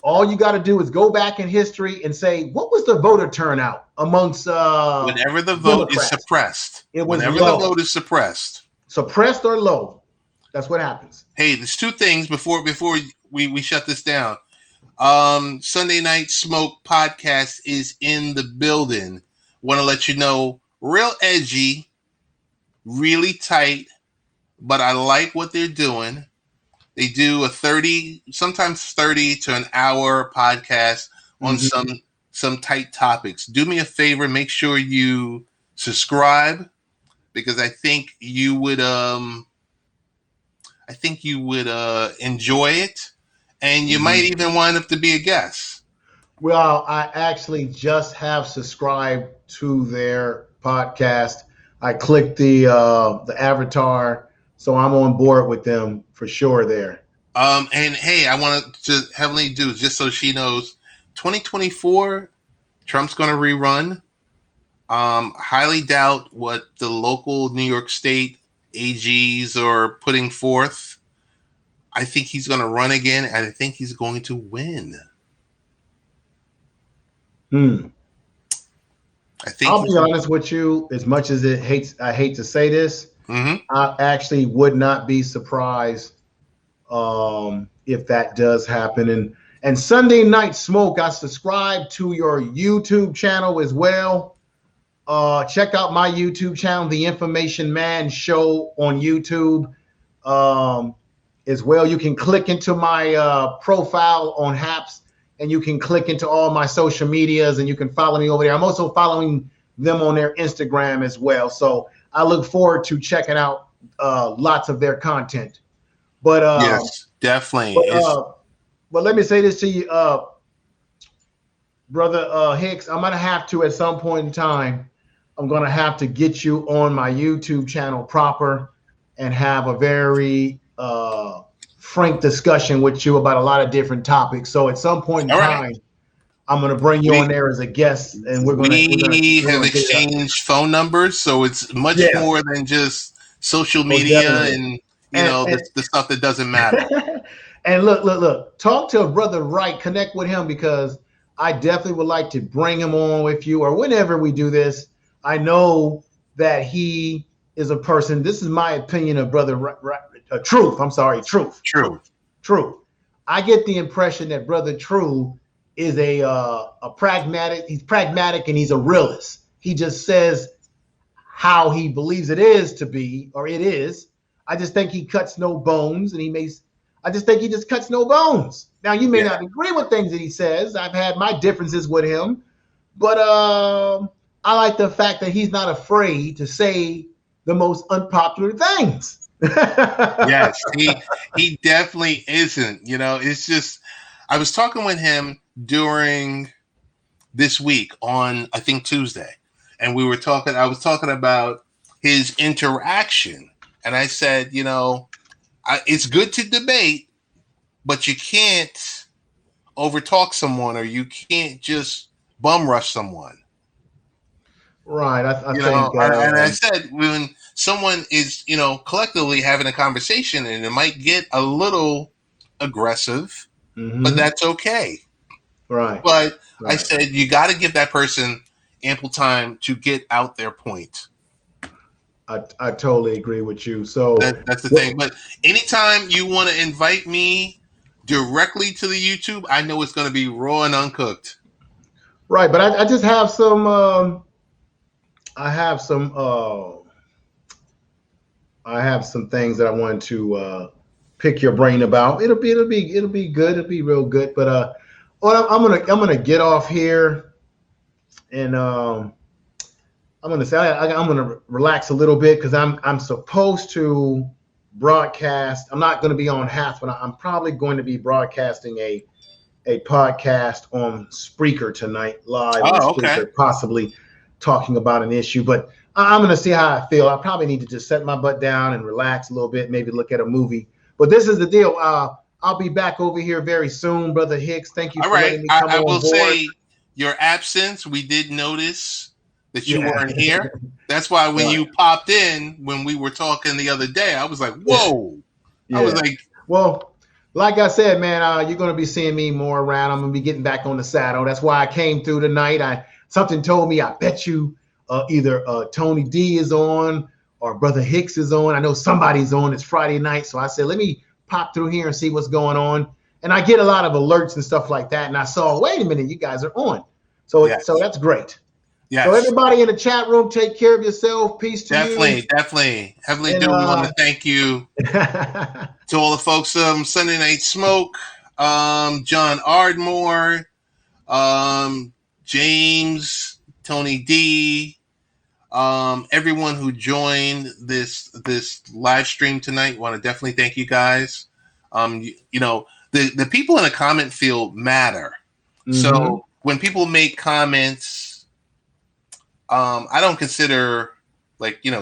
all you got to do is go back in history and say, what was the voter turnout amongst whenever the vote Democrats? Is suppressed. It was whenever low. the vote is suppressed. Suppressed or low. That's what happens. Hey, there's two things before we shut this down. Sunday Night Smoke podcast is in the building. Want to let you know, real edgy, really tight, but I like what they're doing. They do a 30, sometimes 30 to an hour podcast on some tight topics. Do me a favor, make sure you subscribe, because I think you would enjoy it, and you might even wind up to be a guest. Well, I actually just have subscribed to their podcast. I clicked the avatar, so I'm on board with them for sure there. And hey, I want to heavily do, just so she knows, 2024, Trump's going to rerun. Highly doubt what the local New York State AGs are putting forth. I think he's going to run again, and I think he's going to win. I'll be honest with you, as much as I hate to say this, I actually would not be surprised if that does happen. And Sunday Night Smoke, I subscribe to your YouTube channel as well. Check out my YouTube channel, The Information Man Show on YouTube as well. You can click into my profile on Haps and you can click into all my social medias, and you can follow me over there. I'm also following them on their Instagram as well. So I look forward to checking out lots of their content. But yes, definitely. but let me say this to you, Brother Hicks. I'm gonna have to, at some point in time, I'm gonna have to get you on my YouTube channel proper and have a very frank discussion with you about a lot of different topics. So at some point in time, I'm going to bring you on there as a guest, and we're going to have exchanged phone numbers, so it's much more than just social media and the stuff that doesn't matter. And look, talk to Brother Wright, connect with him, because I definitely would like to bring him on with you, or whenever we do this. I know that he is a person. This is my opinion of Brother Truth. I'm sorry, Truth. I get the impression that Brother Truth is a pragmatic. He's pragmatic and he's a realist. He just says how he believes it is to be, or it is. I just think he cuts no bones, and I just think he just cuts no bones. Now, you may not agree with things that he says. I've had my differences with him, but I like the fact that he's not afraid to say the most unpopular things. Yes, he definitely isn't. It's just, I was talking with him during this week on, I think, Tuesday, and I was talking about his interaction, and I said, it's good to debate, but you can't overtalk someone, or you can't just bum rush someone. Right. I think, and I said, when someone is, collectively having a conversation, and it might get a little aggressive, but that's okay. Right. But I said, you got to give that person ample time to get out their point. I totally agree with you. So that's the thing. But anytime you want to invite me directly to the YouTube, I know it's going to be raw and uncooked. Right. But I just have some, I have some things that I wanted to pick your brain about. It'll be good. It'll be real good. But I'm gonna get off here, and I'm gonna relax a little bit, because I'm supposed to broadcast. I'm not going to be on half, but I'm probably going to be broadcasting a podcast on Spreaker tonight, live on Spreaker, possibly talking about an issue. But I'm going to see how I feel. I probably need to just set my butt down and relax a little bit, maybe look at a movie. But this is the deal. I'll be back over here very soon, Brother Hicks. Thank you for letting me come on board. I will say, your absence, we did notice that you weren't here. That's why when you popped in, when we were talking the other day, I was like, whoa. I was like, well, like I said, man, you're going to be seeing me more around. I'm going to be getting back on the saddle. That's why I came through tonight. Something told me, I bet you either Tony D is on or Brother Hicks is on. I know somebody's on. It's Friday night. So I said, let me pop through here and see what's going on. And I get a lot of alerts and stuff like that. And I saw, wait a minute, you guys are on. So that's great. Yes. So everybody in the chat room, take care of yourself. Peace to you. Definitely. Heavily do want to thank you to all the folks Sunday Night Smoke, John Ardmore, James, Tony D, everyone who joined this live stream tonight. Want to definitely thank you guys. The people in the comment field matter. So when people make comments, I don't consider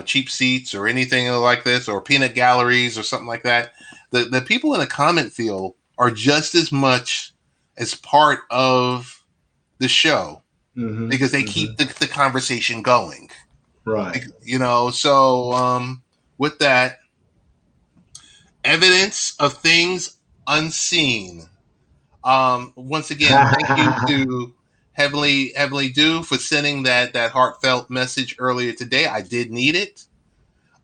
cheap seats or anything like this, or peanut galleries or something like that. The people in the comment field are just as much as part of the show, because they keep the conversation going. Right. So with that, evidence of things unseen. Once again, thank you to Heavenly Do for sending that heartfelt message earlier today. I did need it.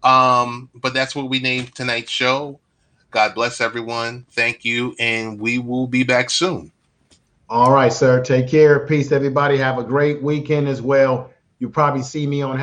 But that's what we named tonight's show. God bless everyone. Thank you. And we will be back soon. All right, sir. Take care. Peace, everybody. Have a great weekend as well. You'll probably see me on